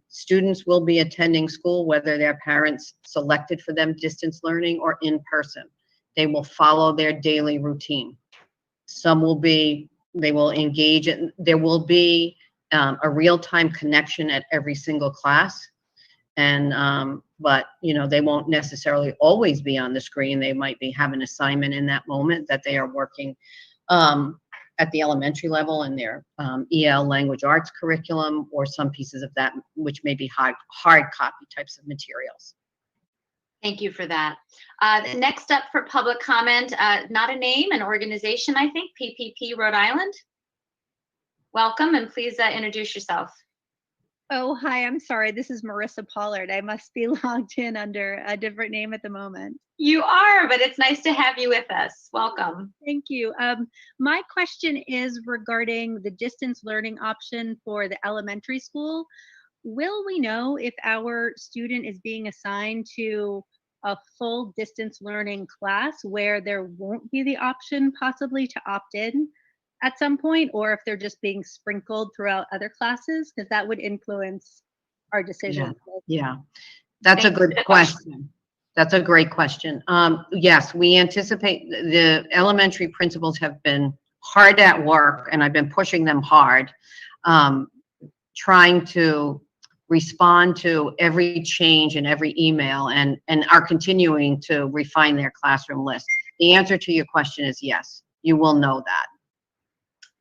students will be attending school, whether their parents selected for them distance learning or in person. They will follow their daily routine. Some will be, they will engage in, there will be a real-time connection at every single class. And, but, you know, they won't necessarily always be on the screen. They might be have an assignment in that moment that they are working at the elementary level in their EL language arts curriculum, or some pieces of that, which may be hard copy types of materials. Thank you for that. Next up for public comment, not a name, an organization, I think, PPP Rhode Island. Welcome, and please introduce yourself. Oh, hi, I'm sorry. This is Marissa Pollard. I must be logged in under a different name at the moment. You are, but it's nice to have you with us. Welcome. Thank you. My question is regarding the distance learning option for the elementary school. Will we know if our student is being assigned to a full distance learning class where there won't be the option possibly to opt in at some point, or if they're just being sprinkled throughout other classes? Because that would influence our decision. Yeah. That's a good question. That's a great question. Yes, we anticipate the elementary principals have been hard at work, and I've been pushing them hard. trying to respond to every change in every email and are continuing to refine their classroom list. The answer to your question is yes, you will know that.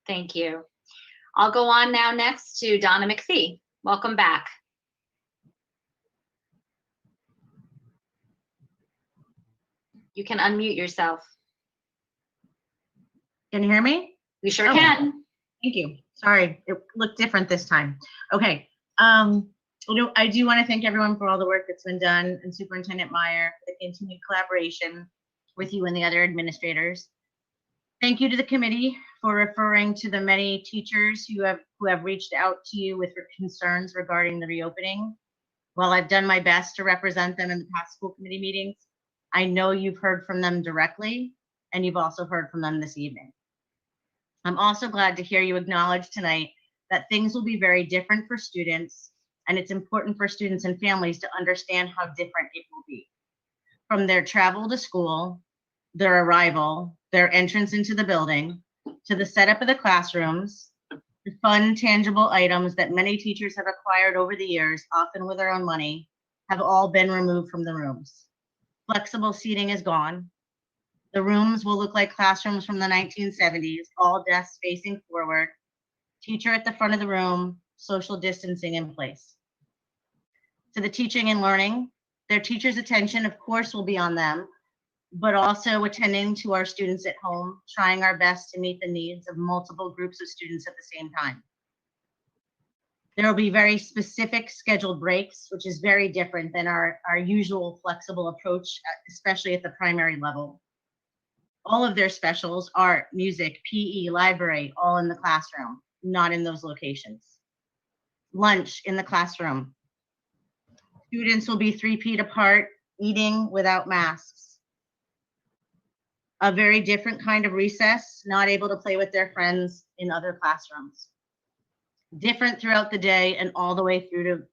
Thank you. I'll go on now next to Donna McPhee. Welcome back. You can unmute yourself. Can you hear me? We sure can. Thank you. Sorry, it looked different this time. Okay. You know, I do want to thank everyone for all the work that's been done, and Superintendent Meyer for the continued collaboration with you and the other administrators. Thank you to the committee for referring to the many teachers who have reached out to you with concerns regarding the reopening. While I've done my best to represent them in the past school committee meetings, I know you've heard from them directly, and you've also heard from them this evening. I'm also glad to hear you acknowledge tonight that things will be very different for students, and it's important for students and families to understand how different it will be. From their travel to school, their arrival, their entrance into the building, to the setup of the classrooms, the fun, tangible items that many teachers have acquired over the years, often with their own money, have all been removed from the rooms. Flexible seating is gone. The rooms will look like classrooms from the 1970s, all desks facing forward, teacher at the front of the room, social distancing in place. To the teaching and learning, their teachers' attention, of course, will be on them, but also attending to our students at home, trying our best to meet the needs of multiple groups of students at the same time. There will be very specific scheduled breaks, which is very different than our usual flexible approach, especially at the primary level. All of their specials, art, music, PE, library, all in the classroom, not in those locations. Lunch in the classroom. Students will be 3 feet apart, eating without masks. A very different kind of recess, not able to play with their friends in other classrooms. Different throughout the day and all the way through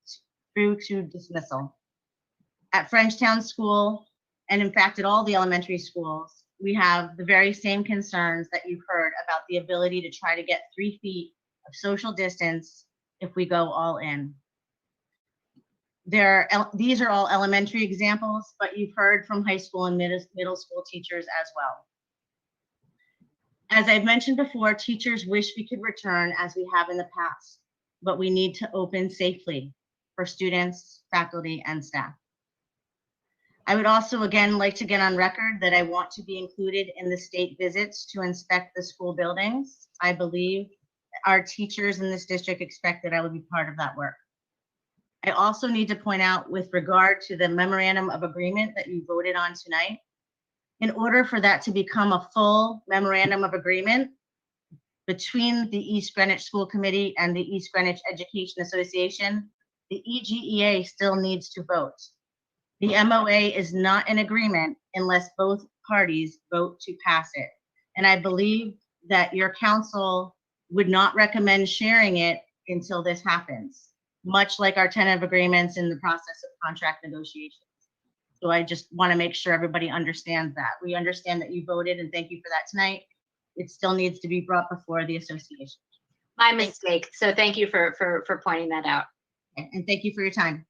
to dismissal. At Frenchtown School, and in fact at all the elementary schools, we have the very same concerns that you've heard about the ability to try to get 3 feet of social distance if we go all in. These are all elementary examples, but you've heard from high school and middle school teachers as well. As I've mentioned before, teachers wish we could return as we have in the past, but we need to open safely for students, faculty, and staff. I would also again like to get on record that I want to be included in the state visits to inspect the school buildings. I believe our teachers in this district expect that I would be part of that work. I also need to point out with regard to the memorandum of agreement that you voted on tonight, in order for that to become a full memorandum of agreement between the East Greenwich School Committee and the East Greenwich Education Association, the EGEA still needs to vote. The MOA is not an agreement unless both parties vote to pass it. And I believe that your council would not recommend sharing it until this happens, much like our tentative agreements in the process of contract negotiations. So I just want to make sure everybody understands that. We understand that you voted, and thank you for that tonight. It still needs to be brought before the association. My mistake. So thank you for pointing that out. And thank you for your time.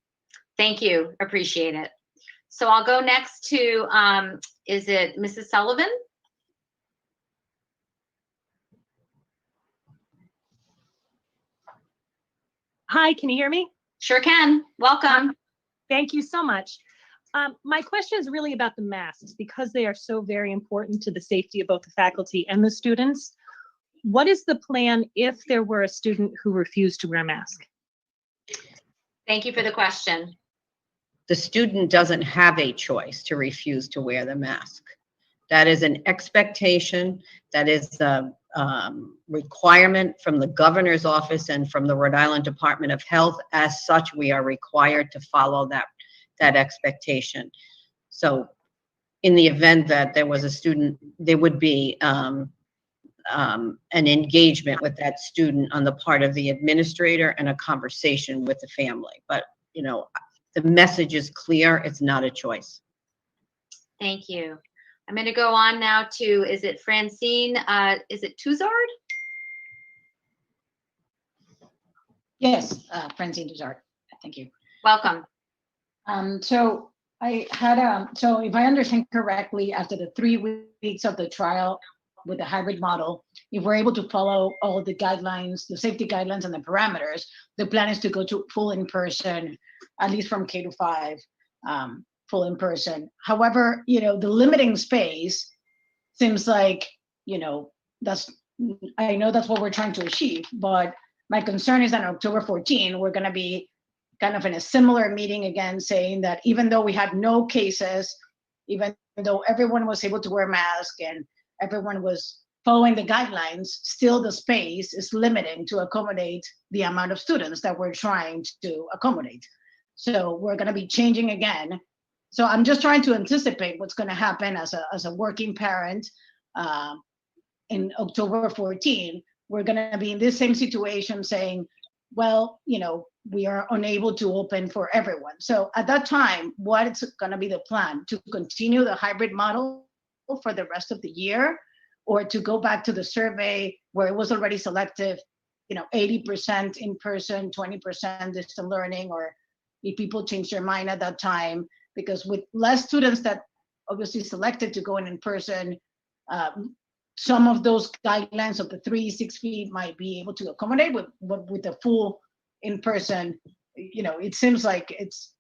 Thank you. Appreciate it. So I'll go next to, is it Mrs. Sullivan? Hi, can you hear me? Sure can. Welcome. Thank you so much. My question is really about the masks, because they are so very important to the safety of both the faculty and the students. What is the plan if there were a student who refused to wear a mask? Thank you for the question. The student doesn't have a choice to refuse to wear the mask. That is an expectation. That is the requirement from the governor's office and from the Rhode Island Department of Health. As such, we are required to follow that expectation. So in the event that there was a student, there would be an engagement with that student on the part of the administrator and a conversation with the family. But, you know, the message is clear. It's not a choice. Thank you. I'm going to go on now to, is it Francine? Is it Tuzard? Yes, Francine Dujart. Thank you. Welcome. So I had, so if I understand correctly, after the 3 weeks of the trial with the hybrid model, if we're able to follow all the guidelines, the safety guidelines and the parameters, the plan is to go to full in person, at least from K to 5, full in person. However, you know, the limiting space seems like, you know, I know that's what we're trying to achieve, but my concern is that on October 14, we're going to be kind of in a similar meeting again, saying that even though we had no cases, even though everyone was able to wear a mask and everyone was following the guidelines, still the space is limiting to accommodate the amount of students that we're trying to accommodate. So we're going to be changing again. So I'm just trying to anticipate what's going to happen as a working parent in October 14. We're going to be in this same situation saying, well, you know, we are unable to open for everyone. So at that time, what is going to be the plan? To continue the hybrid model for the rest of the year, or to go back to the survey where it was already selective, you know, 80% in person, 20% distant learning, or if people change their mind at that time, because with less students that obviously selected to go in person, some of those guidelines of the 3-6 feet might be able to accommodate with the full in person. You know, it seems like it's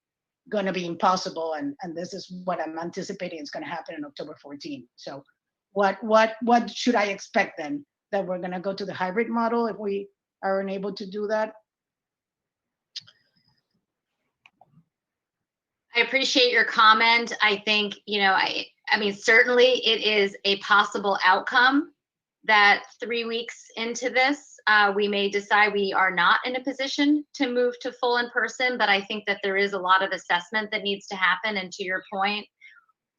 going to be impossible, and this is what I'm anticipating is going to happen in October 14. So what should I expect then? That we're going to go to the hybrid model if we are unable to do that? I appreciate your comment. I think, you know, I mean, certainly it is a possible outcome that 3 weeks into this, we may decide we are not in a position to move to full in person, but I think that there is a lot of assessment that needs to happen. And to your point,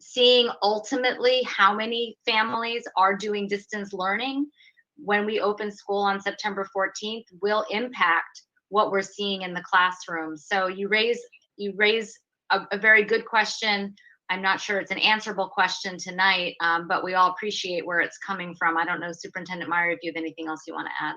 seeing ultimately how many families are doing distance learning when we open school on September 14th will impact what we're seeing in the classroom. So you raise a very good question. I'm not sure it's an answerable question tonight, but we all appreciate where it's coming from. I don't know, Superintendent Meyer, if you have anything else you want to add.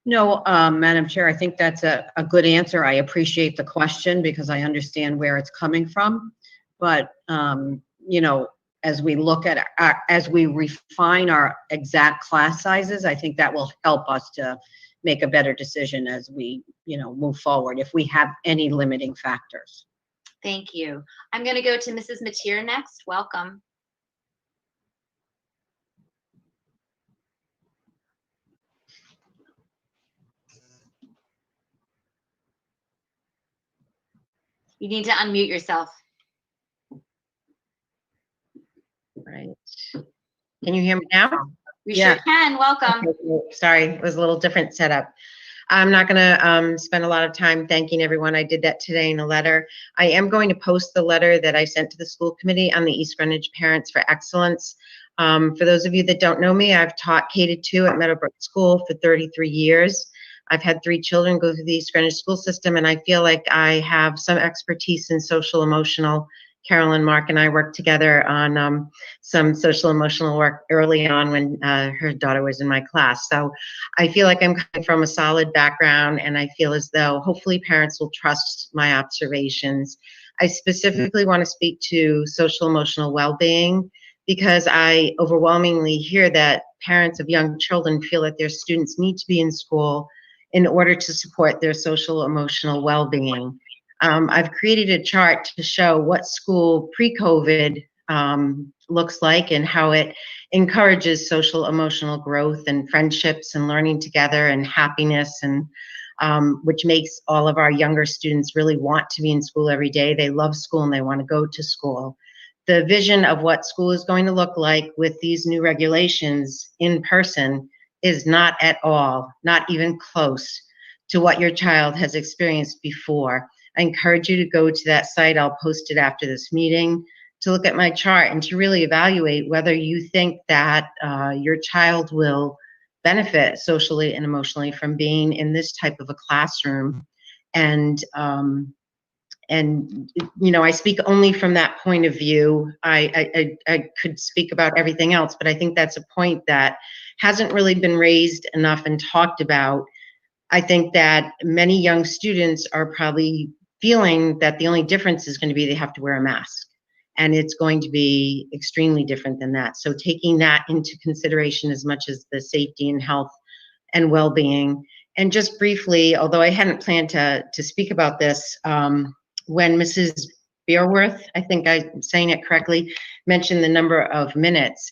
No, Madam Chair, I think that's a good answer. I appreciate the question because I understand where it's coming from. But, you know, as we look at, as we refine our exact class sizes, I think that will help us to make a better decision as we, you know, move forward if we have any limiting factors. Thank you. I'm going to go to Mrs. Mateer next. Welcome. You need to unmute yourself. Right. Can you hear me now? We sure can. Welcome. Okay, sorry, it was a little different setup. I'm not going to spend a lot of time thanking everyone. I did that today in a letter. I am going to post the letter that I sent to the school committee on the East Greenwich Parents for Excellence. For those of you that don't know me, I've taught K-2 at Meadowbrook School for 33 years. I've had 3 children go through the East Greenwich school system, and I feel like I have some expertise in social emotional. Carolyn, Mark, and I worked together on some social emotional work early on when her daughter was in my class. So I feel like I'm coming from a solid background, and I feel as though hopefully parents will trust my observations. I specifically want to speak to social emotional well-being because I overwhelmingly hear that parents of young children feel that their students need to be in school in order to support their social emotional well-being. I've created a chart to show what school pre-COVID looks like and how it encourages social emotional growth and friendships and learning together and happiness, and which makes all of our younger students really want to be in school every day. They love school and they want to go to school. The vision of what school is going to look like with these new regulations in person is not at all, not even close to what your child has experienced before. I encourage you to go to that site. I'll post it after this meeting to look at my chart and to really evaluate whether you think that your child will benefit socially and emotionally from being in this type of a classroom. And you know, I speak only from that point of view. I could speak about everything else, but I think that's a point that hasn't really been raised enough and talked about. I think that many young students are probably feeling that the only difference is going to be they have to wear a mask. And it's going to be extremely different than that. So taking that into consideration as much as the safety and health and well-being. And just briefly, although I hadn't planned to speak about this, when Mrs. Beerworth, I think I'm saying it correctly, mentioned the number of minutes,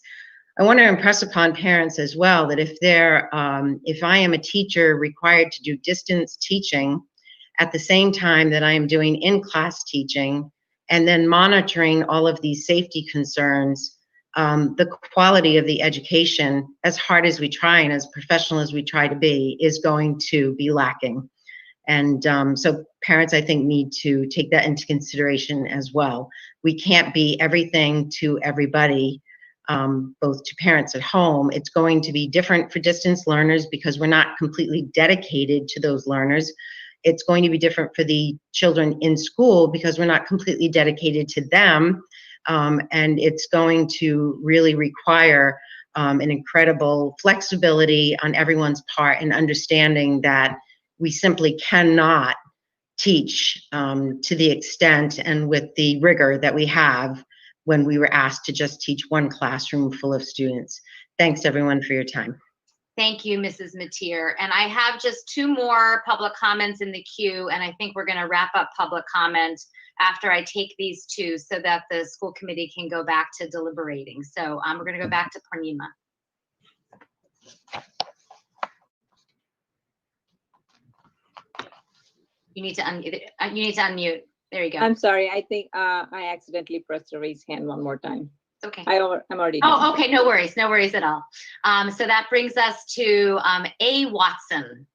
I want to impress upon parents as well that if I am a teacher required to do distance teaching at the same time that I am doing in-class teaching, and then monitoring all of these safety concerns, the quality of the education, as hard as we try and as professional as we try to be, is going to be lacking. And so parents, I think, need to take that into consideration as well. We can't be everything to everybody, both to parents at home. It's going to be different for distance learners because we're not completely dedicated to those learners. It's going to be different for the children in school because we're not completely dedicated to them. And it's going to really require an incredible flexibility on everyone's part and understanding that we simply cannot teach to the extent and with the rigor that we have when we were asked to just teach one classroom full of students. Thanks everyone for your time. Thank you, Mrs. Mateer. And I have just 2 more public comments in the queue, and I think we're going to wrap up public comment after I take these 2 so that the school committee can go back to deliberating. So we're going to go back to Purnima. You need to unmute. There you go. I'm sorry. I think I accidentally pressed the raise hand one more time. Okay. I'm already Oh, done. okay. No worries. No worries at all. So that brings us to A. Watson.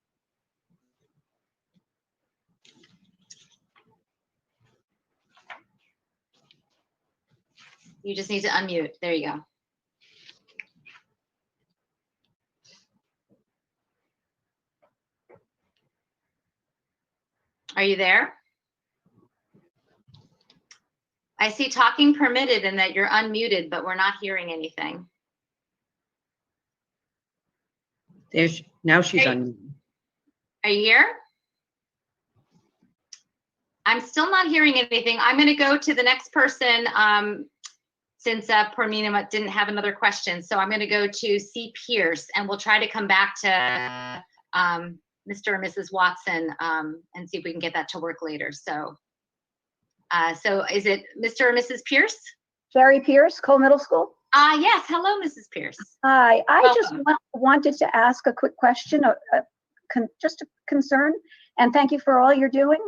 You just need to unmute. There you go. Are you there? I see talking permitted and that you're unmuted, but we're not hearing anything. Now she's unmuted. Are you here? I'm still not hearing anything. I'm going to go to the next person since Purnima didn't have another question. So I'm going to go to C. Pierce, and we'll try to come back to Mr. and Mrs. Watson and see if we can get that to work later. So is it Mr. or Mrs. Pierce? Sherry Pierce, Cole Middle School. Yes. Hello, Mrs. Pierce. Hi. I Welcome. just wanted to ask a quick question, just a concern, and thank you for all you're doing.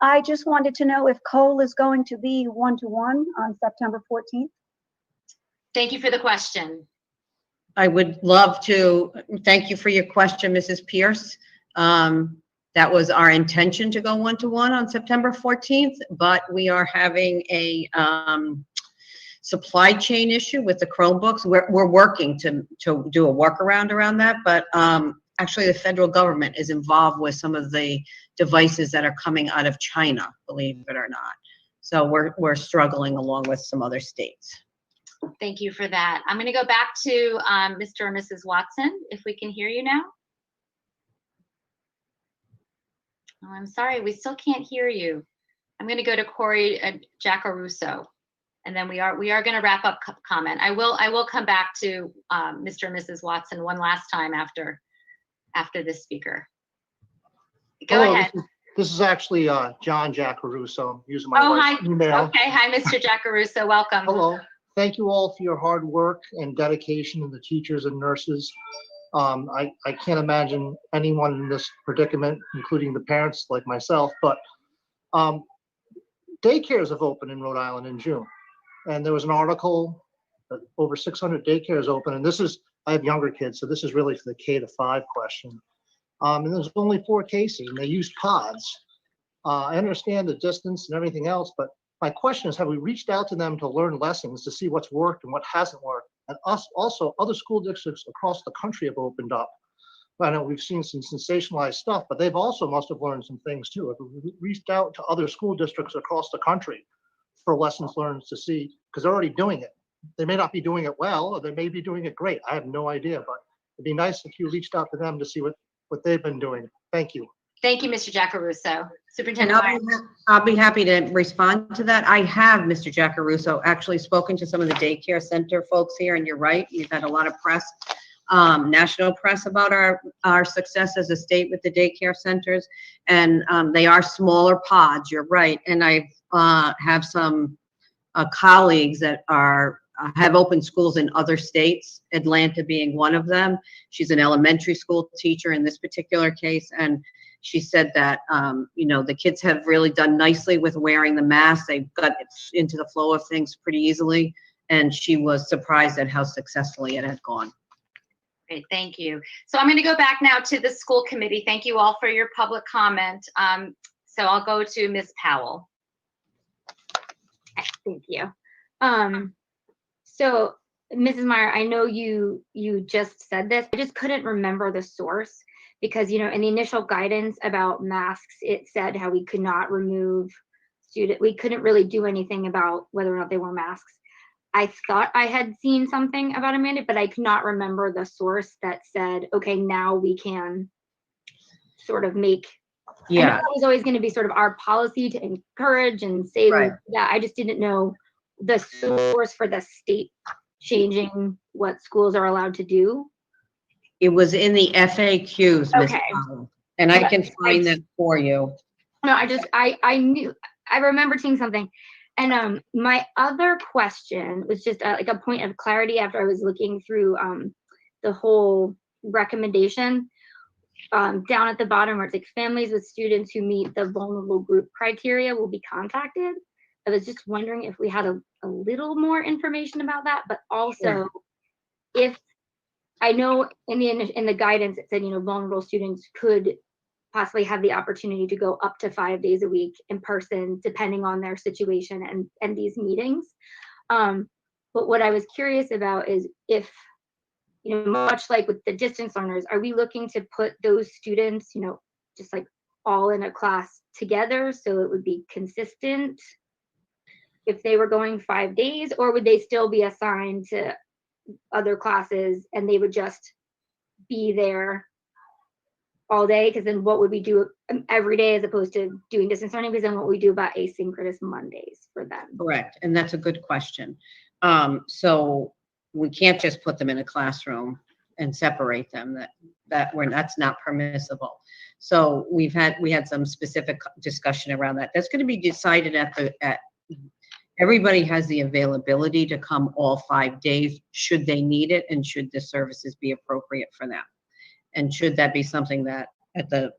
I just wanted to know if Cole is going to be one-to-one on September 14th. Thank you for the question. I would love to thank you for your question, Mrs. Pierce. That was our intention to go one-to-one on September 14th, but we are having a supply chain issue with the Chromebooks. We're working to do a workaround around that, but actually the federal government is involved with some of the devices that are coming out of China, believe it or not. So we're struggling along with some other states. Thank you for that. I'm going to go back to Mr. or Mrs. Watson, if we can hear you now. Oh, I'm sorry, we still can't hear you. I'm going to go to Corey Giacaruso, and then we are going to wrap up comment. I will come back to Mr. and Mrs. Watson one last time after this speaker. Go ahead. This is actually John Giacaruso. I'm using my hi. wife's email. Okay, hi, Mr. Giacaruso. Welcome. Hello. Thank you all for your hard work and dedication, and the teachers and nurses. I can't imagine anyone in this predicament, including the parents like myself, but daycares have opened in Rhode Island in June. And there was an article that over 600 daycares open. And I have younger kids, so this is really for the K-5 question. And there's only 4 cases, and they used pods. I understand the distance and everything else, but my question is, have we reached out to them to learn lessons, to see what's worked and what hasn't worked? And also, other school districts across the country have opened up. I know we've seen some sensationalized stuff, but they've also must have learned some things too. Have we reached out to other school districts across the country for lessons learned to see, because they're already doing it. They may not be doing it well, or they may be doing it great. I have no idea, but it'd be nice if you reached out to them to see what what they've been doing. Thank you. Thank you, Mr. Giacaruso. And Superintendent Meyer. I'll be happy to respond to that. I have, Mr. Giacaruso, actually spoken to some of the daycare center folks here, and you're right, we've had a lot of press, national press about our success as a state with the daycare centers, and they are smaller pods, you're right. And I have some colleagues that have opened schools in other states, Atlanta being one of them. She's an elementary school teacher in this particular case, and she said that, the kids have really done nicely with wearing the mask. They've got into the flow of things pretty easily, and she was surprised at how successfully it had gone. Great, thank you. So I'm going to go back now to the school committee. Thank you all for your public comment. So I'll go to Ms. Powell. Thank you. So Mrs. Meyer, I know you just said this. I just couldn't remember the source because, in the initial guidance about masks, it said how we could not remove we couldn't really do anything about whether or not they wore masks. I thought I had seen something about a mandate, but I could not remember the source that said, okay, now we can sort of make. Yeah. I know it was always going to be sort of our policy to encourage and say that. I just didn't know the source for the state changing what schools are allowed to do. It was in the FAQs, Ms. Okay. Powell, and I can find that for you. No, I remember seeing something. And my other question was just like a point of clarity after I was looking through the whole recommendation down at the bottom where it's like families with students who meet the vulnerable group criteria will be contacted. I was just wondering if we had a little more information about that, but also if I know in the guidance it said, vulnerable students could possibly have the opportunity to go up to 5 days a week in person, depending on their situation and these meetings. But what I was curious about is if, much like with the distance learners, are we looking to put those students, just like all in a class together so it would be consistent if they were going 5 days, or would they still be assigned to other classes and they would just be there all day? Because then what would we do every day as opposed to doing distance learning? Because then what we do about asynchronous Mondays for them? Correct, and that's a good question. So we can't just put them in a classroom and separate them. That's not permissible. So we had some specific discussion around that. That's going to be decided everybody has the availability to come all 5 days should they need it and should the services be appropriate for them. And should that be something that at the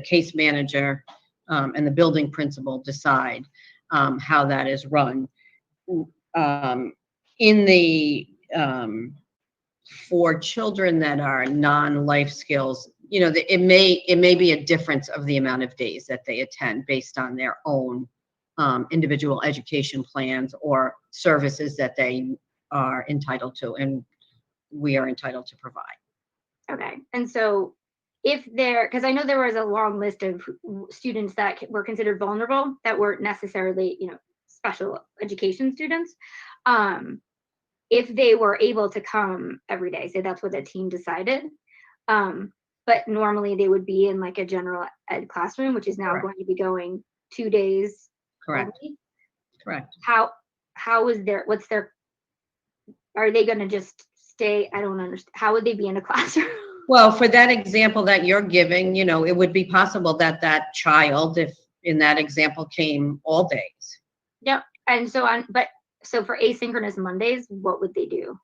case manager and the building principal decide how that is run. For children that are non-life skills, it may be a difference of the amount of days that they attend based on their own individual education plans or services that they are entitled to, and we are entitled to provide. Okay, and so because I know there was a long list of students that were considered vulnerable that weren't necessarily, special education students. If they were able to come every day, say that's what the team decided, but normally they would be in like a general ed classroom, which is now going to be going 2 days. Correct. Only. Correct. How is are they going to just stay? I don't understand. How would they be in a classroom? Well, for that example that you're giving, it would be possible that that child, if in that example, came all days. Yep. And so so for asynchronous Mondays, what would they do?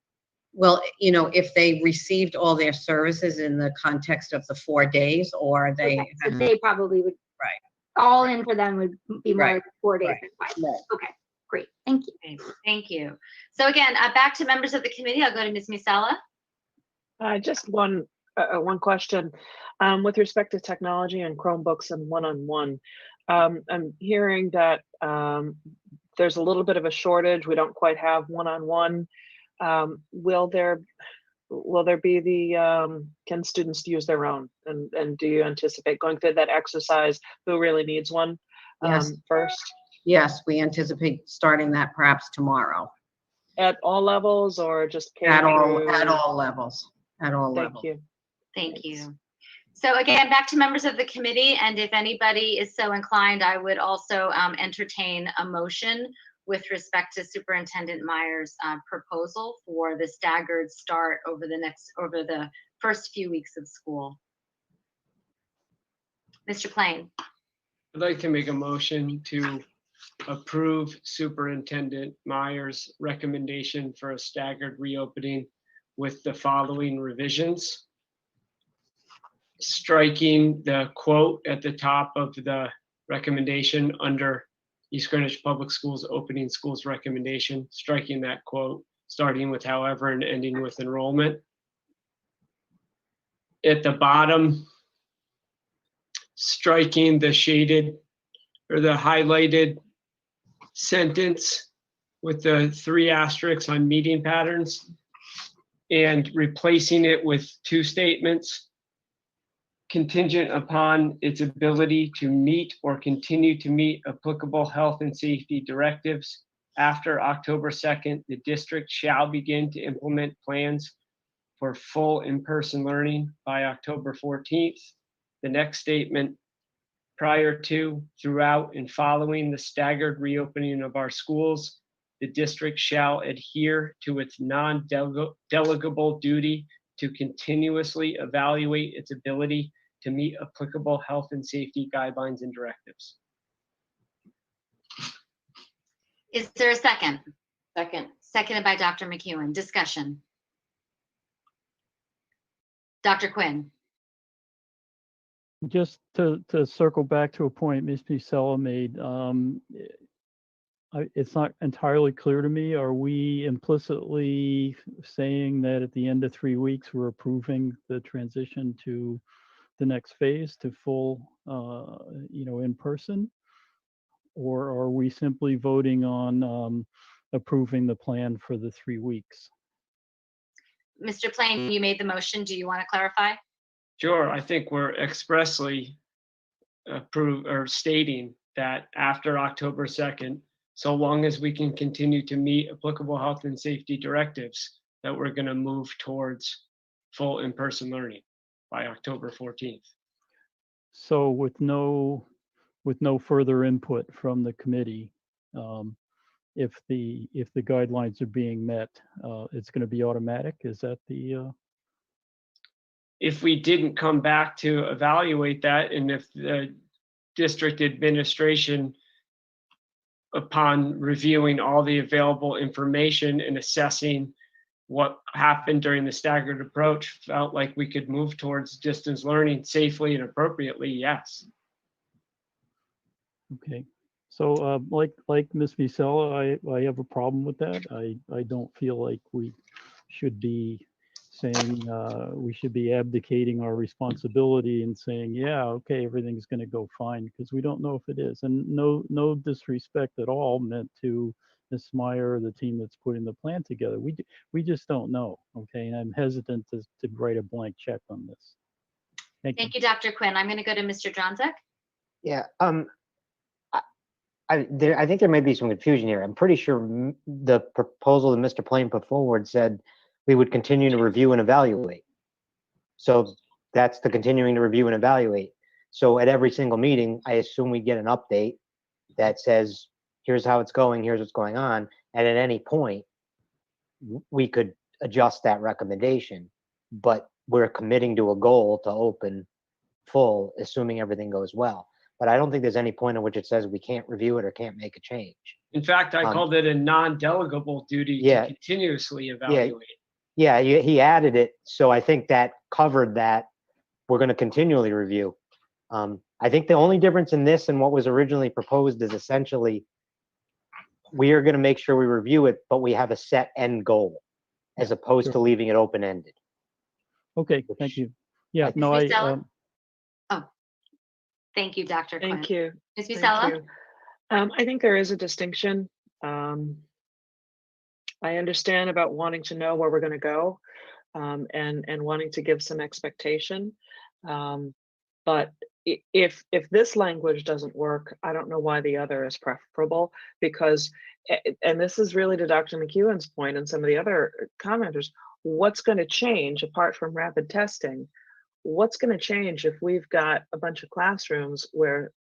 Well, if they received all their services in the context of the 4 days, or they so they probably would. Right. All in for them would be more like 4 days than 5. Right. Okay, great. Thank you. Okay, thank you. So again, back to members of the committee. I'll go to Ms. Musella. Just one question. With respect to technology and Chromebooks and one-on-one, I'm hearing that there's a little bit of a shortage. We don't quite have one-on-one. Will there be can students use their own? And do you anticipate going through that exercise? Who really needs one first? Yes, we anticipate starting that perhaps tomorrow. At all levels or just K at all through? At all levels. At all levels. Thank you. Thank you. So again, back to members of the committee, and if anybody is so inclined, I would also entertain a motion with respect to Superintendent Meyer's proposal for the staggered start over the first few weeks of school. Mr. Plain. I'd like to make a motion to approve Superintendent Meyer's recommendation for a staggered reopening with the following revisions. Striking the quote at the top of the recommendation under East Greenwich Public Schools opening schools recommendation, striking that quote, starting with however and ending with enrollment. At the bottom, striking the shaded or the highlighted sentence with the 3 asterisks on meeting patterns and replacing it with 2 statements. Contingent upon its ability to meet or continue to meet applicable health and safety directives. After October 2nd, the district shall begin to implement plans for full in-person learning by October 14th. The next statement, prior to, throughout, and following the staggered reopening of our schools, the district shall adhere to its non-delegable duty to continuously evaluate its ability to meet applicable health and safety guidelines and directives. Is there a second? Second. Seconded by Dr. McEwen. Discussion. Dr. Quinn. Just to circle back to a point Ms. Bucella made, it's not entirely clear to me. Are we implicitly saying that at the end of 3 weeks, we're approving the transition to the next phase to full, in person? Or are we simply voting on approving the plan for the 3 weeks? Mr. Plain, you made the motion. Do you want to clarify? Sure, I think we're expressly stating that after October 2nd, so long as we can continue to meet applicable health and safety directives, that we're going to move towards full in-person learning by October 14th. So with no further input from the committee, if the guidelines are being met, it's going to be automatic. Is that the? If we didn't come back to evaluate that, and if the district administration, upon reviewing all the available information and assessing what happened during the staggered approach, felt like we could move towards distance learning safely and appropriately, yes. Okay, so like Ms. Bucella, I have a problem with that. I don't feel like we should be saying we should be abdicating our responsibility and saying, yeah, okay, everything's going to go fine, because we don't know if it is. And no disrespect at all meant to Ms. Meyer or the team that's putting the plan together. We just don't know, okay? And I'm hesitant to write a blank check on this. Thank you, Dr. Quinn. I'm going to go to Mr. Johnzek. Yeah, I think there may be some confusion here. I'm pretty sure the proposal that Mr. Plain put forward said we would continue to review and evaluate. So that's the continuing to review and evaluate. So at every single meeting, I assume we get an update that says, here's how it's going, here's what's going on. And at any point, we could adjust that recommendation, but we're committing to a goal to open full, assuming everything goes well. But I don't think there's any point in which it says we can't review it or can't make a change. In fact, I called it a non-delegable duty to continuously evaluate. Yeah, he added it. So I think that covered that. We're going to continually review. I think the only difference in this and what was originally proposed is essentially we are going to make sure we review it, but we have a set end goal as opposed to leaving it open-ended. Okay, thank you. Yeah, no, Thank you, Dr. Quinn. Thank you. Ms. Thank Bucella? you. I think there is a distinction. I understand about wanting to know where we're going to go and wanting to give some expectation. But if this language doesn't work, I don't know why the other is preferable, because, and this is really to Dr. McEwen's point and some of the other commenters, what's going to change apart from rapid testing? what's going to change if we've got a bunch of classrooms where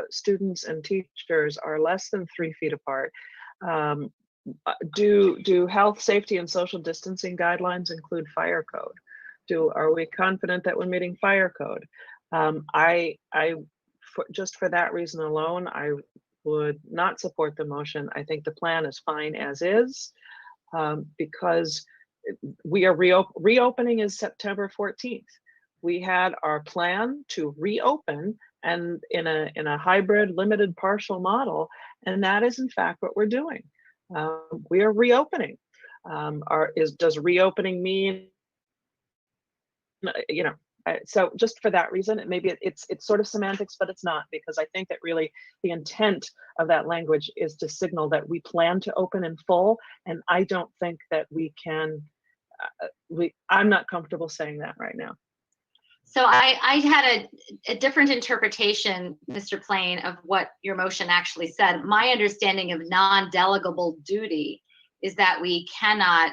students and teachers are less than 3 feet apart? Do health, safety, and social distancing guidelines include fire code? Are we confident that we're meeting fire code? Just for that reason alone, I would not support the motion. I think the plan is fine as is, because we are reopening is September 14th. We had our plan to reopen and in a hybrid limited partial model, and that is in fact what we're doing. We are reopening. Does reopening mean, so just for that reason, maybe it's sort of semantics, but it's not, because I think that really the intent of that language is to signal that we plan to open in full, and I don't think that we can. I'm not comfortable saying that right now. So I had a different interpretation, Mr. Plain, of what your motion actually said. My understanding of non-delegable duty is that we cannot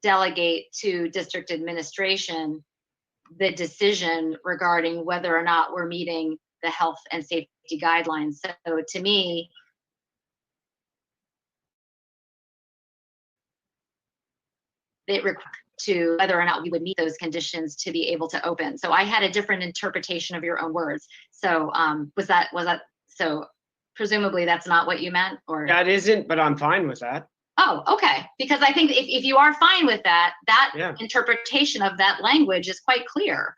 delegate to district administration the decision regarding whether or not we're meeting the health and safety guidelines. So to me, it requires to whether or not we would meet those conditions to be able to open. So I had a different interpretation of your own words. So was that so presumably that's not what you meant, or? That isn't, but I'm fine with that. Oh, okay. Because I think if you are fine with that, interpretation of that language is quite clear.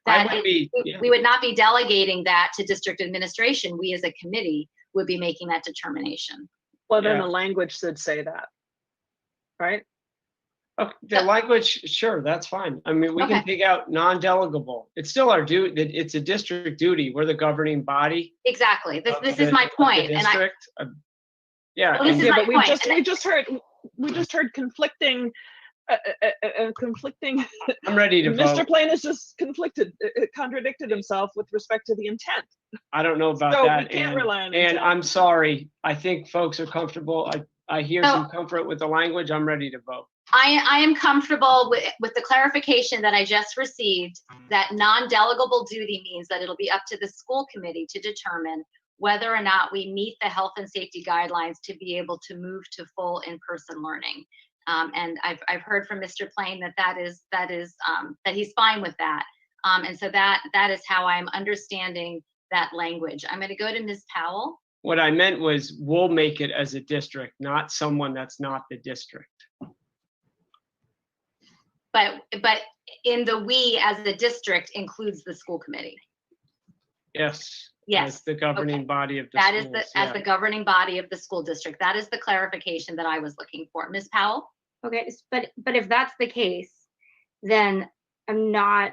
That we would not be delegating that to district administration. We as a committee would be making that determination. Well, then the language should say that, right? Okay, the language, sure, that's fine. I mean, we can take out non-delegable. It's still our duty. It's a district duty. We're the governing body. Exactly. This is my point. And well, this is my but point. we just heard conflicting. Conflicting. I'm ready to vote. Mr. Plain has just contradicted himself with respect to the intent. I don't know about so that. We can't rely on and intent. I'm sorry. I think folks are comfortable. I hear some comfort with the language. I'm ready to vote. I am comfortable with the clarification that I just received, that non-delegable duty means that it'll be up to the school committee to determine whether or not we meet the health and safety guidelines to be able to move to full in-person learning. And I've heard from Mr. Plain that he's fine with that. And so that is how I'm understanding that language. I'm going to go to Ms. Powell. What I meant was we'll make it as a district, not someone that's not the district. But in the we as the district includes the school committee. Yes. Yes. As the governing body of the That schools, is as the governing body of the school district. That is the clarification that I was looking for. Ms. Powell? Okay, but if that's the case, then I'm not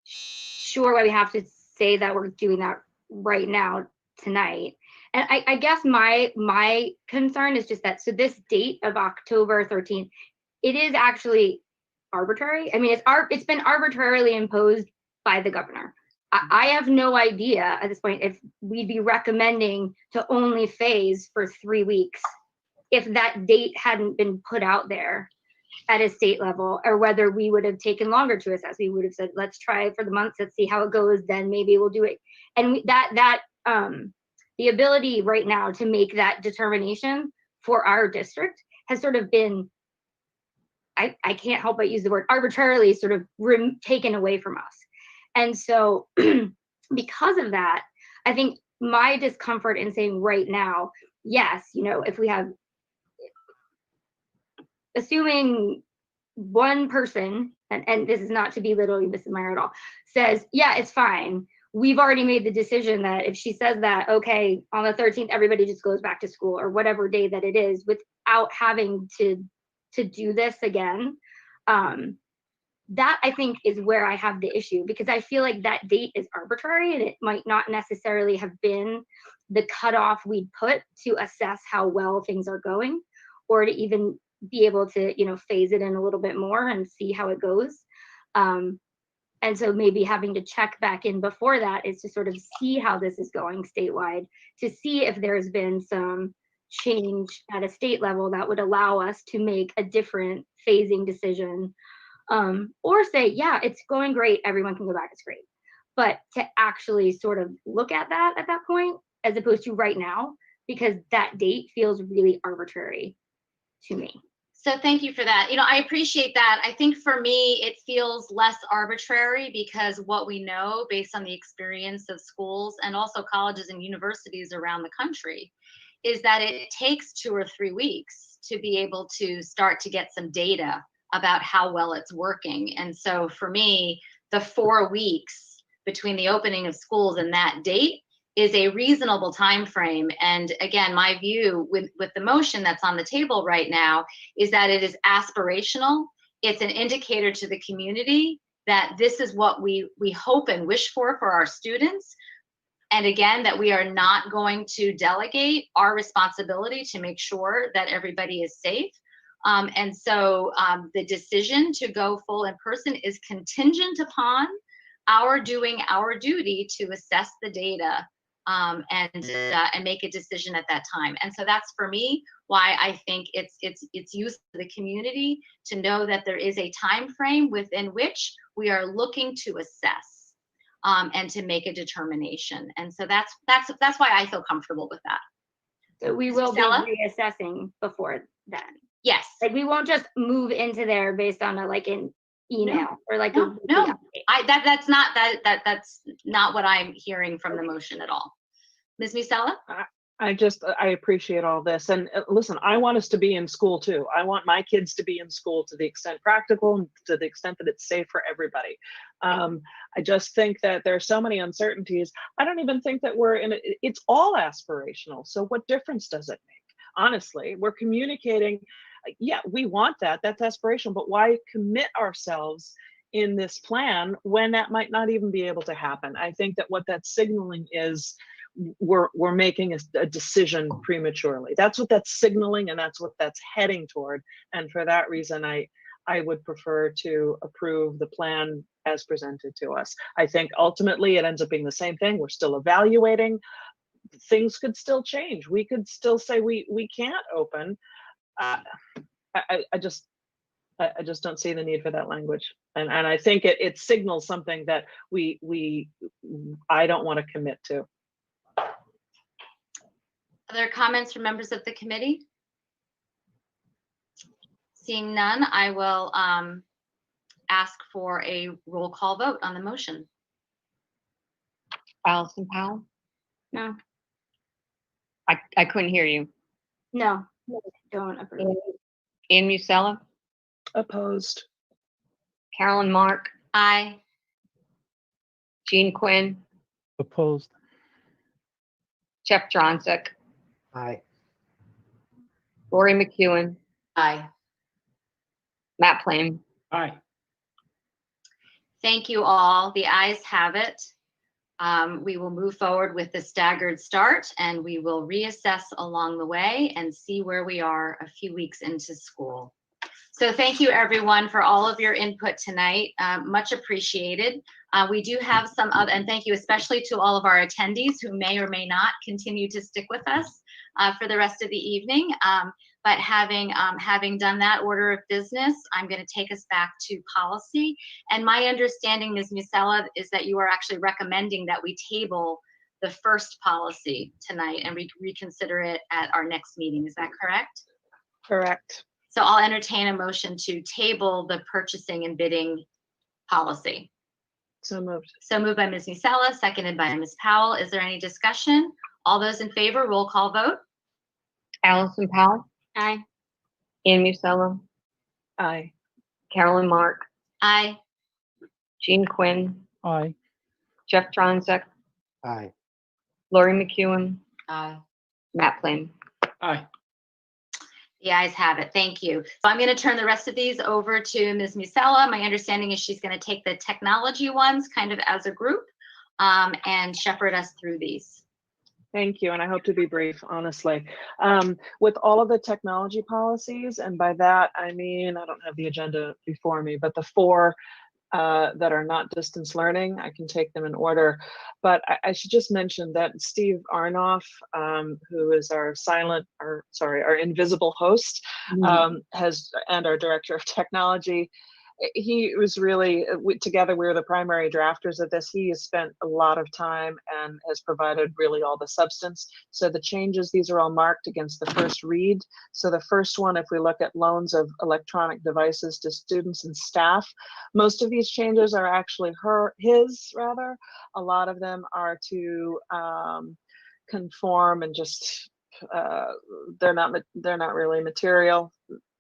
sure why we have to say that we're doing that right now tonight. And I guess my concern is just that, so this date of October 13th, it is actually arbitrary. I mean, it's been arbitrarily imposed by the governor. I have no idea at this point if we'd be recommending to only phase for 3 weeks if that date hadn't been put out there at a state level, or whether we would have taken longer to assess. We would have said, let's try it for the month, let's see how it goes, then maybe we'll do it. And the ability right now to make that determination for our district has sort of been, I can't help but use the word arbitrarily, sort of taken away from us. And so because of that, I think my discomfort in saying right now, yes, if we have, assuming one person, and this is not to belittle Mrs. Meyer at all, says, yeah, it's fine. We've already made the decision that if she says that, okay, on the 13th, everybody just goes back to school, or whatever day that it is, without having to do this again. That I think is where I have the issue, because I feel like that date is arbitrary and it might not necessarily have been the cutoff we'd put to assess how well things are going, or to even be able to, phase it in a little bit more and see how it goes. And so maybe having to check back in before that is to sort of see how this is going statewide, to see if there's been some change at a state level that would allow us to make a different phasing decision Or say, yeah, it's going great, everyone can go back, it's great. But to actually sort of look at that at that point, as opposed to right now, because that date feels really arbitrary to me. So thank you for that. I appreciate that. I think for me, it feels less arbitrary because what we know based on the experience of schools and also colleges and universities around the country is that it takes 2 or 3 weeks to be able to start to get some data about how well it's working. And so for me, the 4 weeks between the opening of schools and that date is a reasonable time frame. And again, my view with the motion that's on the table right now is that it is aspirational. It's an indicator to the community that this is what we hope and wish for our students. And again, that we are not going to delegate our responsibility to make sure that everybody is safe. And so the decision to go full in person is contingent upon our doing our duty to assess the data and make a decision at that time. And so that's for me why I think it's useful to the community to know that there is a time frame within which we are looking to assess and to make a determination. And so that's why I feel comfortable with that. So we will be reassessing before then. Yes. Like we won't just move into there based on an email or like no. That's not what I'm hearing from the motion at all. Ms. Musella? I appreciate all this. And listen, I want us to be in school too. I want my kids to be in school to the extent practical and to the extent that it's safe for everybody. I just think that there are so many uncertainties. I don't even think that it's all aspirational. So what difference does it make? Honestly, we're communicating. Yeah, we want that. That's aspirational, but why commit ourselves in this plan when that might not even be able to happen? I think that what that's signaling is we're making a decision prematurely. That's what that's signaling, and that's what that's heading toward. And for that reason, I would prefer to approve the plan as presented to us. I think ultimately it ends up being the same thing. We're still evaluating. Things could still change. We could still say we can't open. I just don't see the need for that language, and I think it signals something that I don't want to commit to. Other comments from members of the committee? Seeing none, I will ask for a roll call vote on the motion. Allison Powell? No. I couldn't hear you. No, don't approve. Ann Musella? Opposed. Carolyn Mark? Aye. Jean Quinn? Opposed. Jeff Dronzik? Aye. Lori McEwen? Aye. Matt Plain? Aye. Thank you all. The ayes have it. We will move forward with the staggered start, and we will reassess along the way and see where we are a few weeks into school. So thank you everyone for all of your input tonight. Much appreciated. We do have some other, and thank you especially to all of our attendees who may or may not continue to stick with us for the rest of the evening. But having done that order of business, I'm going to take us back to policy. And my understanding, Ms. Musella, is that you are actually recommending that we table the first policy tonight and reconsider it at our next meeting. Is that correct? Correct. So I'll entertain a motion to table the purchasing and bidding policy. So moved. So moved by Ms. Musella, seconded by Ms. Powell. Is there any discussion? All those in favor, roll call vote. Allison Powell? Aye. Ann Musella? Aye. Carolyn Mark? Aye. Jean Quinn? Aye. Jeff Dronzik? Aye. Lori McEwen? Aye. Matt Plain? Aye. The ayes have it. Thank you. So I'm going to turn the rest of these over to Ms. Musella. My understanding is she's going to take the technology ones kind of as a group and shepherd us through these. Thank you, and I hope to be brief, honestly. With all of the technology policies, and by that I mean, I don't have the agenda before me, but the 4 that are not distance learning, I can take them in order. But I should just mention that Steve Arnoff, who is our invisible host, and our director of technology, he was really, together we were the primary drafters of this. He has spent a lot of time and has provided really all the substance. So the changes, these are all marked against the first read. So the first one, if we look at loans of electronic devices to students and staff, most of these changes are actually his. A lot of them are to conform and just, they're not really material.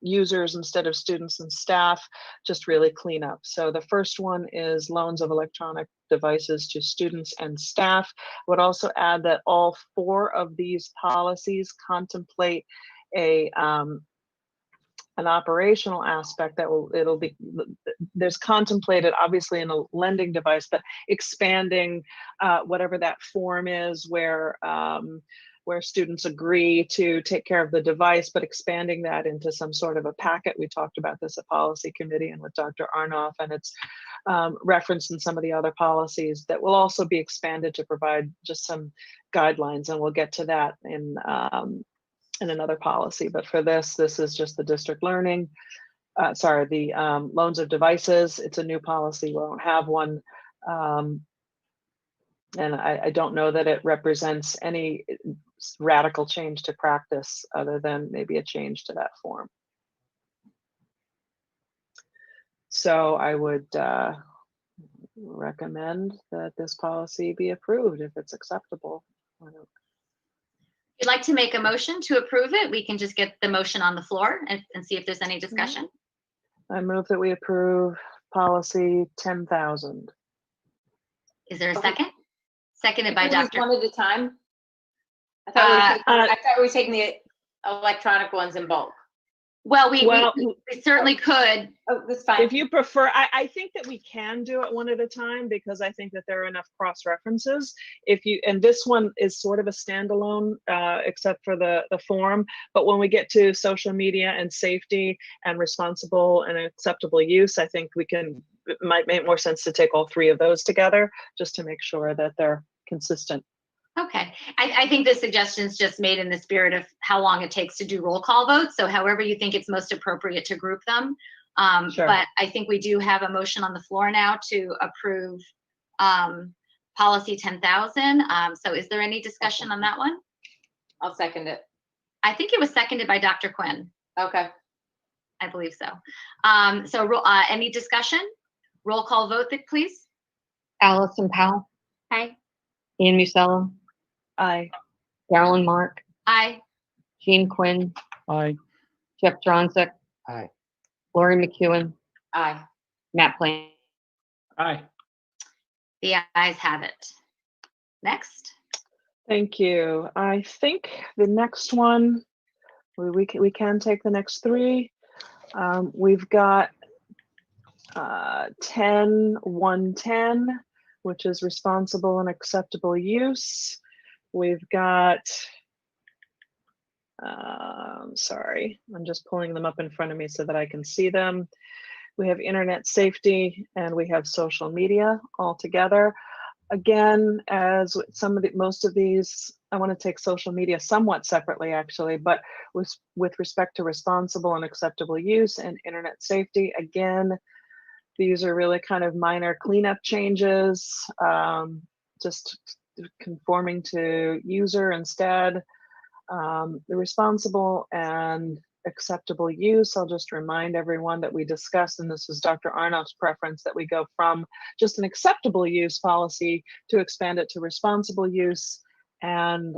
Users instead of students and staff, just really clean up. So the first one is loans of electronic devices to students and staff. I would also add that all 4 of these policies contemplate an operational aspect that there's contemplated obviously in a lending device, but expanding whatever that form is where students agree to take care of the device, but expanding that into some sort of a packet. We talked about this at policy committee and with Dr. Arnoff, and it's referenced in some of the other policies that will also be expanded to provide just some guidelines, and we'll get to that in another policy. But for this is just the district learning, the loans of devices. It's a new policy, we don't have one. And I don't know that it represents any radical change to practice other than maybe a change to that form. So I would recommend that this policy be approved if it's acceptable. If you'd like to make a motion to approve it, we can just get the motion on the floor and see if there's any discussion. I move that we approve policy 10,000. Is there a second? Seconded by Dr. One at a time? I thought we were taking the electronic ones in bulk. Well, we certainly could. Oh, that's fine. If you prefer, I think that we can do it one at a time because I think that there are enough cross references. And this one is sort of a standalone, except for the form. But when we get to social media and safety and responsible and acceptable use, I think it might make more sense to take all 3 of those together just to make sure that they're consistent. Okay, I think the suggestion is just made in the spirit of how long it takes to do roll call votes. So however you think it's most appropriate to group them. Sure. But I think we do have a motion on the floor now to approve policy 10,000. So is there any discussion on that one? I'll second it. I think it was seconded by Dr. Quinn. Okay. I believe so. Any discussion? Roll call vote, please. Allison Powell. Aye. Ian Musella. Aye. Carolyn Mark. Aye. Jean Quinn. Aye. Jeff Dronzek. Aye. Lori McEwen. Aye. Matt Plain. Aye. The ayes have it. Next. Thank you. I think the next one, we can take the next 3. We've got 10.110, which is responsible and acceptable use. We've got, sorry, I'm just pulling them up in front of me so that I can see them. We have internet safety and we have social media all together. Again, as most of these, I want to take social media somewhat separately actually, but with respect to responsible and acceptable use and internet safety, again, these are really kind of minor cleanup changes, just conforming to user instead. The responsible and acceptable use, I'll just remind everyone that we discussed, and this was Dr. Arnoff's preference, that we go from just an acceptable use policy to expand it to responsible use. And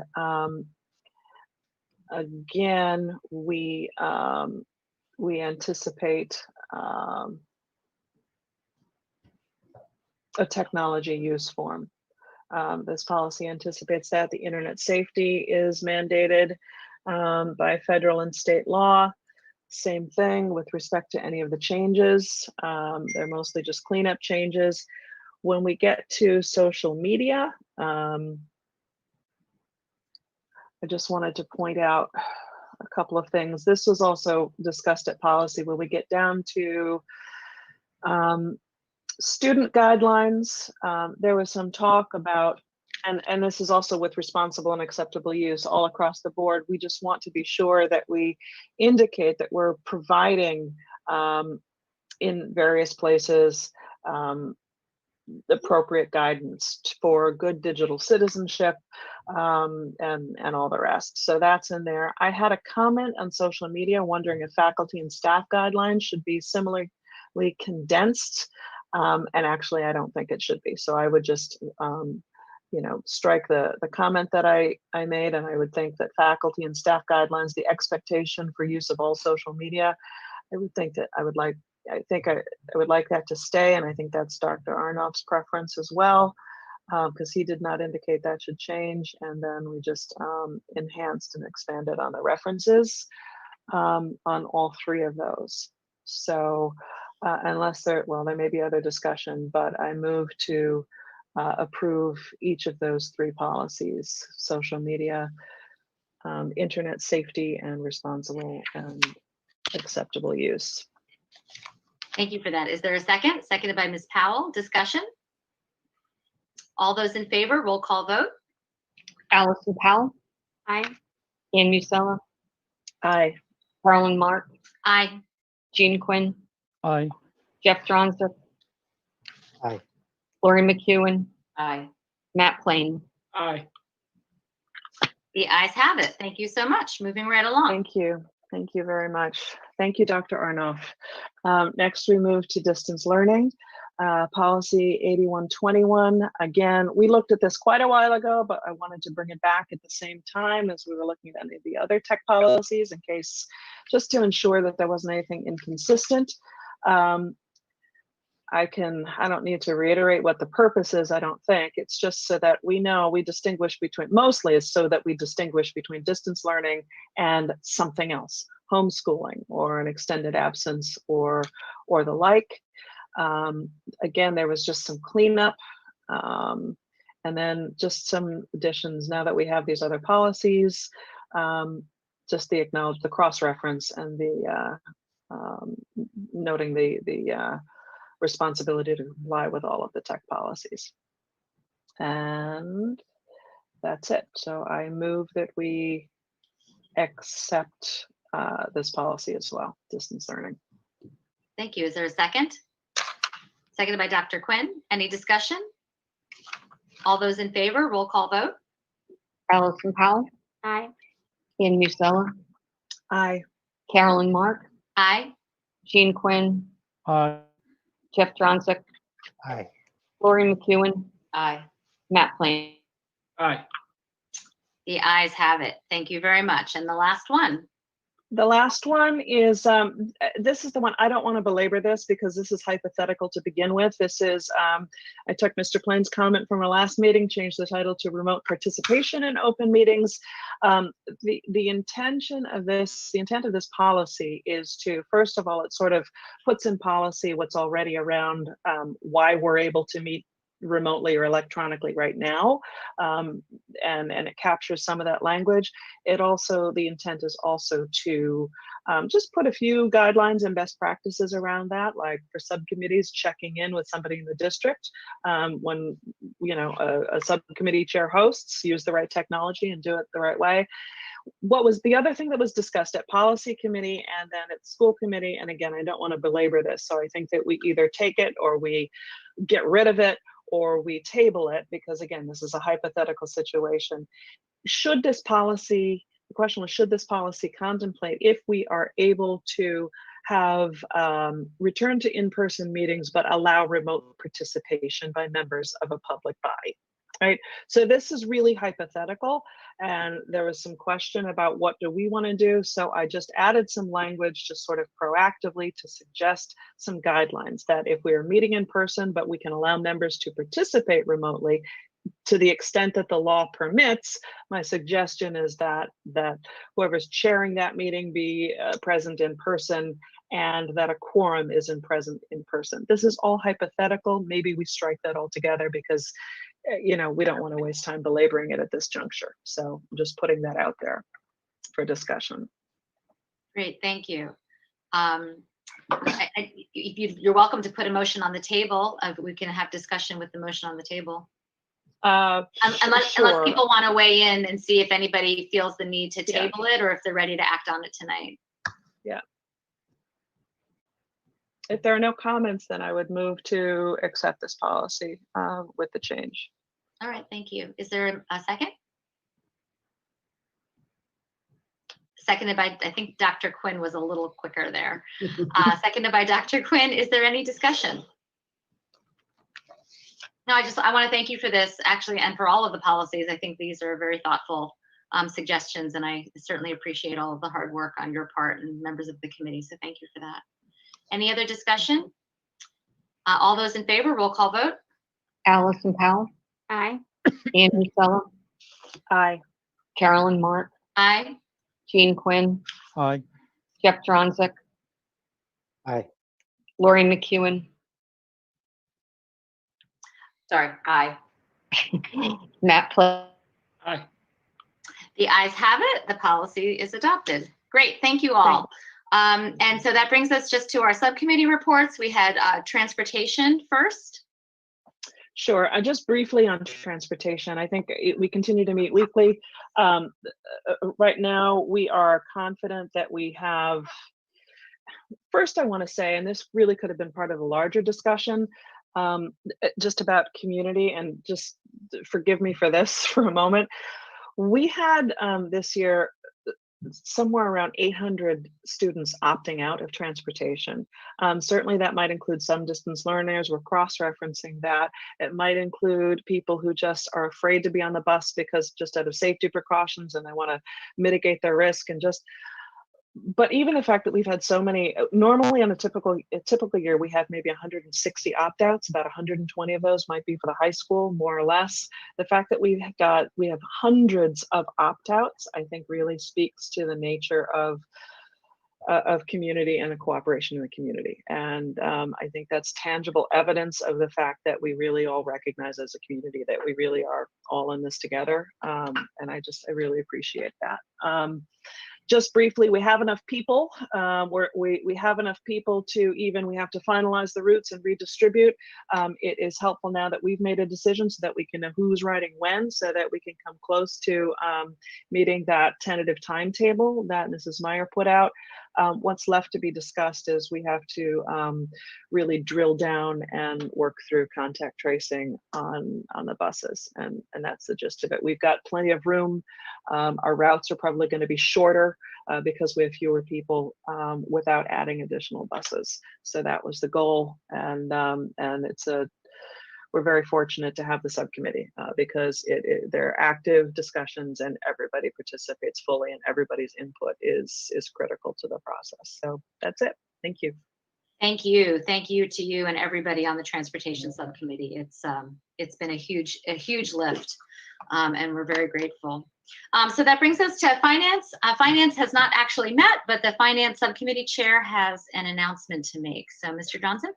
again, we anticipate a technology use form. This policy anticipates that the internet safety is mandated by federal and state law. Same thing with respect to any of the changes. They're mostly just cleanup changes. When we get to social media, I just wanted to point out a couple of things. This was also discussed at policy when we get down to student guidelines. There was some talk about, and this is also with responsible and acceptable use all across the board. We just want to be sure that we indicate that we're providing in various places, appropriate guidance for good digital citizenship, and all the rest. So that's in there. I had a comment on social media wondering if faculty and staff guidelines should be similarly condensed. And actually, I don't think it should be. So I would just, strike the comment that I made, and I would think that faculty and staff guidelines, the expectation for use of all social media, I would think that I would like that to stay, and I think that's Dr. Arnoff's preference as well, because he did not indicate that should change. And then we just enhanced and expanded on the references on all three of those. So unless there may be other discussion, but I move to approve each of those three policies: social media, internet safety, and responsible and acceptable use. Thank you for that. Is there a second? Seconded by Ms. Powell. Discussion? All those in favor, roll call vote. Allison Powell. Aye. Ann Musella. Aye. Carolyn Mark. Aye. Jean Quinn. Aye. Jeff Dronzik. Aye. Lori McEwen. Aye. Matt Plain. Aye. The ayes have it. Thank you so much. Moving right along. Thank you. Thank you very much. Thank you, Dr. Arnoff. Next, we move to distance learning. Policy 8121. Again, we looked at this quite a while ago, but I wanted to bring it back at the same time as we were looking at any of the other tech policies, in case, just to ensure that there wasn't anything inconsistent. I don't need to reiterate what the purpose is, I don't think. It's just so that we know we distinguish between, mostly is so that we distinguish between distance learning and something else, homeschooling or an extended absence or the like. Again, there was just some cleanup, and then just some additions now that we have these other policies, just the cross-reference and the noting the responsibility to comply with all of the tech policies. And that's it. So I move that we accept this policy as well, distance learning. Thank you. Is there a second? Seconded by Dr. Quinn. Any discussion? All those in favor, roll call vote. Allison Powell. Aye. Ann Musella. Aye. Carolyn Mark. Aye. Jean Quinn. Aye. Jeff Dronzik. Aye. Lori McEwen. Aye. Matt Plain. Aye. The ayes have it. Thank you very much. And the last one. The last one is, this is the one, I don't want to belabor this because this is hypothetical to begin with. This is, I took Mr. Plain's comment from our last meeting, changed the title to remote participation in open meetings. The intent of this policy is to, first of all, it sort of puts in policy what's already around why we're able to meet remotely or electronically right now, and it captures some of that language. It also, the intent is also to just put a few guidelines and best practices around that, like for subcommittees checking in with somebody in the district when a subcommittee chair hosts, use the right technology and do it the right way. What was the other thing that was discussed at policy committee and then at school committee, and again, I don't want to belabor this, so I think that we either take it or we get rid of it or we table it, because again, this is a hypothetical situation. Should this policy, the question was, should this policy contemplate if we are able to have return to in-person meetings, but allow remote participation by members of a public body? Right. So this is really hypothetical, and there was some question about what do we want to do. So I just added some language just sort of proactively to suggest some guidelines that if we are meeting in person, but we can allow members to participate remotely to the extent that the law permits, my suggestion is that whoever's chairing that meeting be present in person, and that a quorum isn't present in person. This is all hypothetical. Maybe we strike that altogether because we don't want to waste time belaboring it at this juncture. So I'm just putting that out there for discussion. Great, thank you. You're welcome to put a motion on the table. We can have discussion with the motion on the table. Unless people want to weigh in and see if anybody feels the need to table it or if they're ready to act on it tonight. Yeah. If there are no comments, then I would move to accept this policy with the change. All right, thank you. Is there a second? Seconded by, I think Dr. Quinn was a little quicker there. Seconded by Dr. Quinn. Is there any discussion? No, I want to thank you for this actually, and for all of the policies. I think these are very thoughtful suggestions, and I certainly appreciate all of the hard work on your part and members of the committee. So thank you for that. Any other discussion? All those in favor, roll call vote. Allison Powell. Aye. Annie Sella. Aye. Carolyn Mark. Aye. Jean Quinn. Aye. Jeff Dronzik. Aye. Lori McEwen. Sorry, aye. Matt Play. Aye. The ayes have it. The policy is adopted. Great, thank you all. And so that brings us just to our subcommittee reports. We had transportation first. Sure. Just briefly on transportation, I think we continue to meet weekly. Right now, we are confident that we have, first I want to say, and this really could have been part of a larger discussion, just about community, and just forgive me for this for a moment. We had this year somewhere around 800 students opting out of transportation. Certainly that might include some distance learners. We're cross-referencing that. It might include people who just are afraid to be on the bus because just out of safety precautions and they want to mitigate their risk, and just, but even the fact that we've had so many, normally on a typical year, we have maybe 160 opt-outs. About 120 of those might be for the high school, more or less. The fact that we have hundreds of opt-outs, I think really speaks to the nature of community and the cooperation in the community. And I think that's tangible evidence of the fact that we really all recognize as a community that we really are all in this together. And I really appreciate that. Just briefly, we have enough people. We have enough people to we have to finalize the routes and redistribute. It is helpful now that we've made a decision so that we can know who's riding when, so that we can come close to meeting that tentative timetable that Mrs. Meyer put out. What's left to be discussed is we have to really drill down and work through contact tracing on the buses, and that's the gist of it. We've got plenty of room. Our routes are probably going to be shorter because we have fewer people without adding additional buses. So that was the goal, and we're very fortunate to have the subcommittee because they're active discussions and everybody participates fully, and everybody's input is critical to the process. So that's it. Thank you. Thank you. Thank you to you and everybody on the transportation subcommittee. It's been a huge lift, and we're very grateful. So that brings us to finance. Finance has not actually met, but the finance subcommittee chair has an announcement to make. So Mr. Johnson?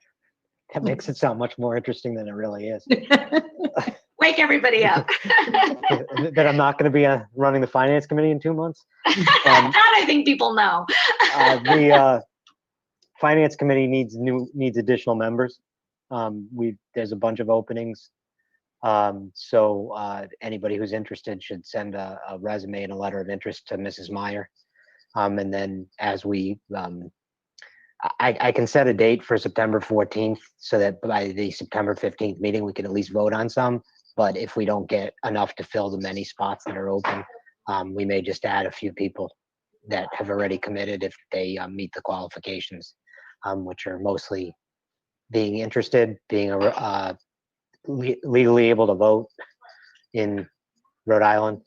That makes it sound much more interesting than it really is. Wake everybody up. That I'm not going to be running the finance committee in 2 months. That I think people know. The finance committee needs additional members. There's a bunch of openings. So anybody who's interested should send a resume and a letter of interest to Mrs. Meyer. And then as I can set a date for September 14th so that by the September 15th meeting, we can at least vote on some. But if we don't get enough to fill the many spots that are open, we may just add a few people that have already committed if they meet the qualifications, which are mostly being interested, being legally able to vote in Rhode Island,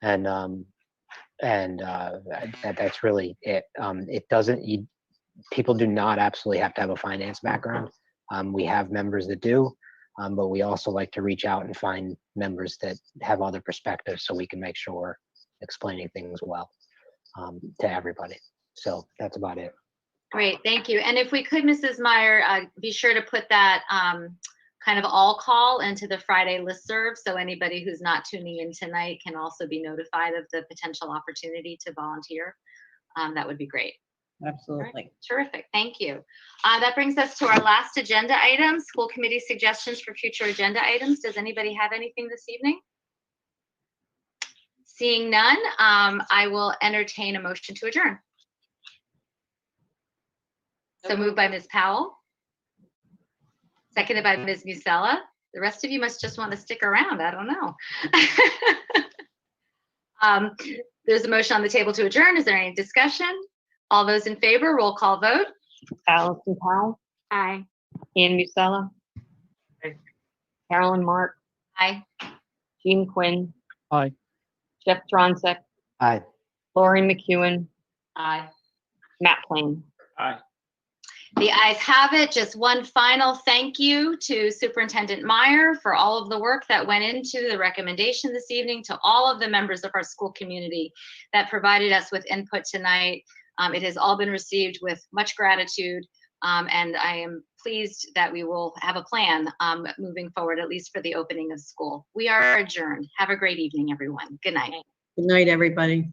and that's really it. People do not absolutely have to have a finance background. We have members that do, but we also like to reach out and find members that have other perspectives so we can make sure we're explaining things well to everybody. So that's about it. Great, thank you. And if we could, Mrs. Meyer, be sure to put that kind of all call into the Friday listserv, so anybody who's not tuning in tonight can also be notified of the potential opportunity to volunteer. That would be great. Absolutely. Right. Terrific, thank you. That brings us to our last agenda item, school committee suggestions for future agenda items. Does anybody have anything this evening? Seeing none, I will entertain a motion to adjourn. So moved by Ms. Powell. Seconded by Ms. Musella. The rest of you must just want to stick around. I don't know. There's a motion on the table to adjourn. Is there any discussion? All those in favor, roll call vote. Allison Powell, Aye. Ann Musella. Carolyn Mark, Aye. Jean Quinn, Aye. Jeff Dronzek, Aye. Lori McEwen, Aye. Matt Plain. Aye. The ayes have it. Just one final thank you to Superintendent Meyer for all of the work that went into the recommendation this evening, to all of the members of our school community that provided us with input tonight. It has all been received with much gratitude, and I am pleased that we will have a plan moving forward, at least for the opening of school. We are adjourned. Have a great evening, everyone. Good night. Good night, everybody.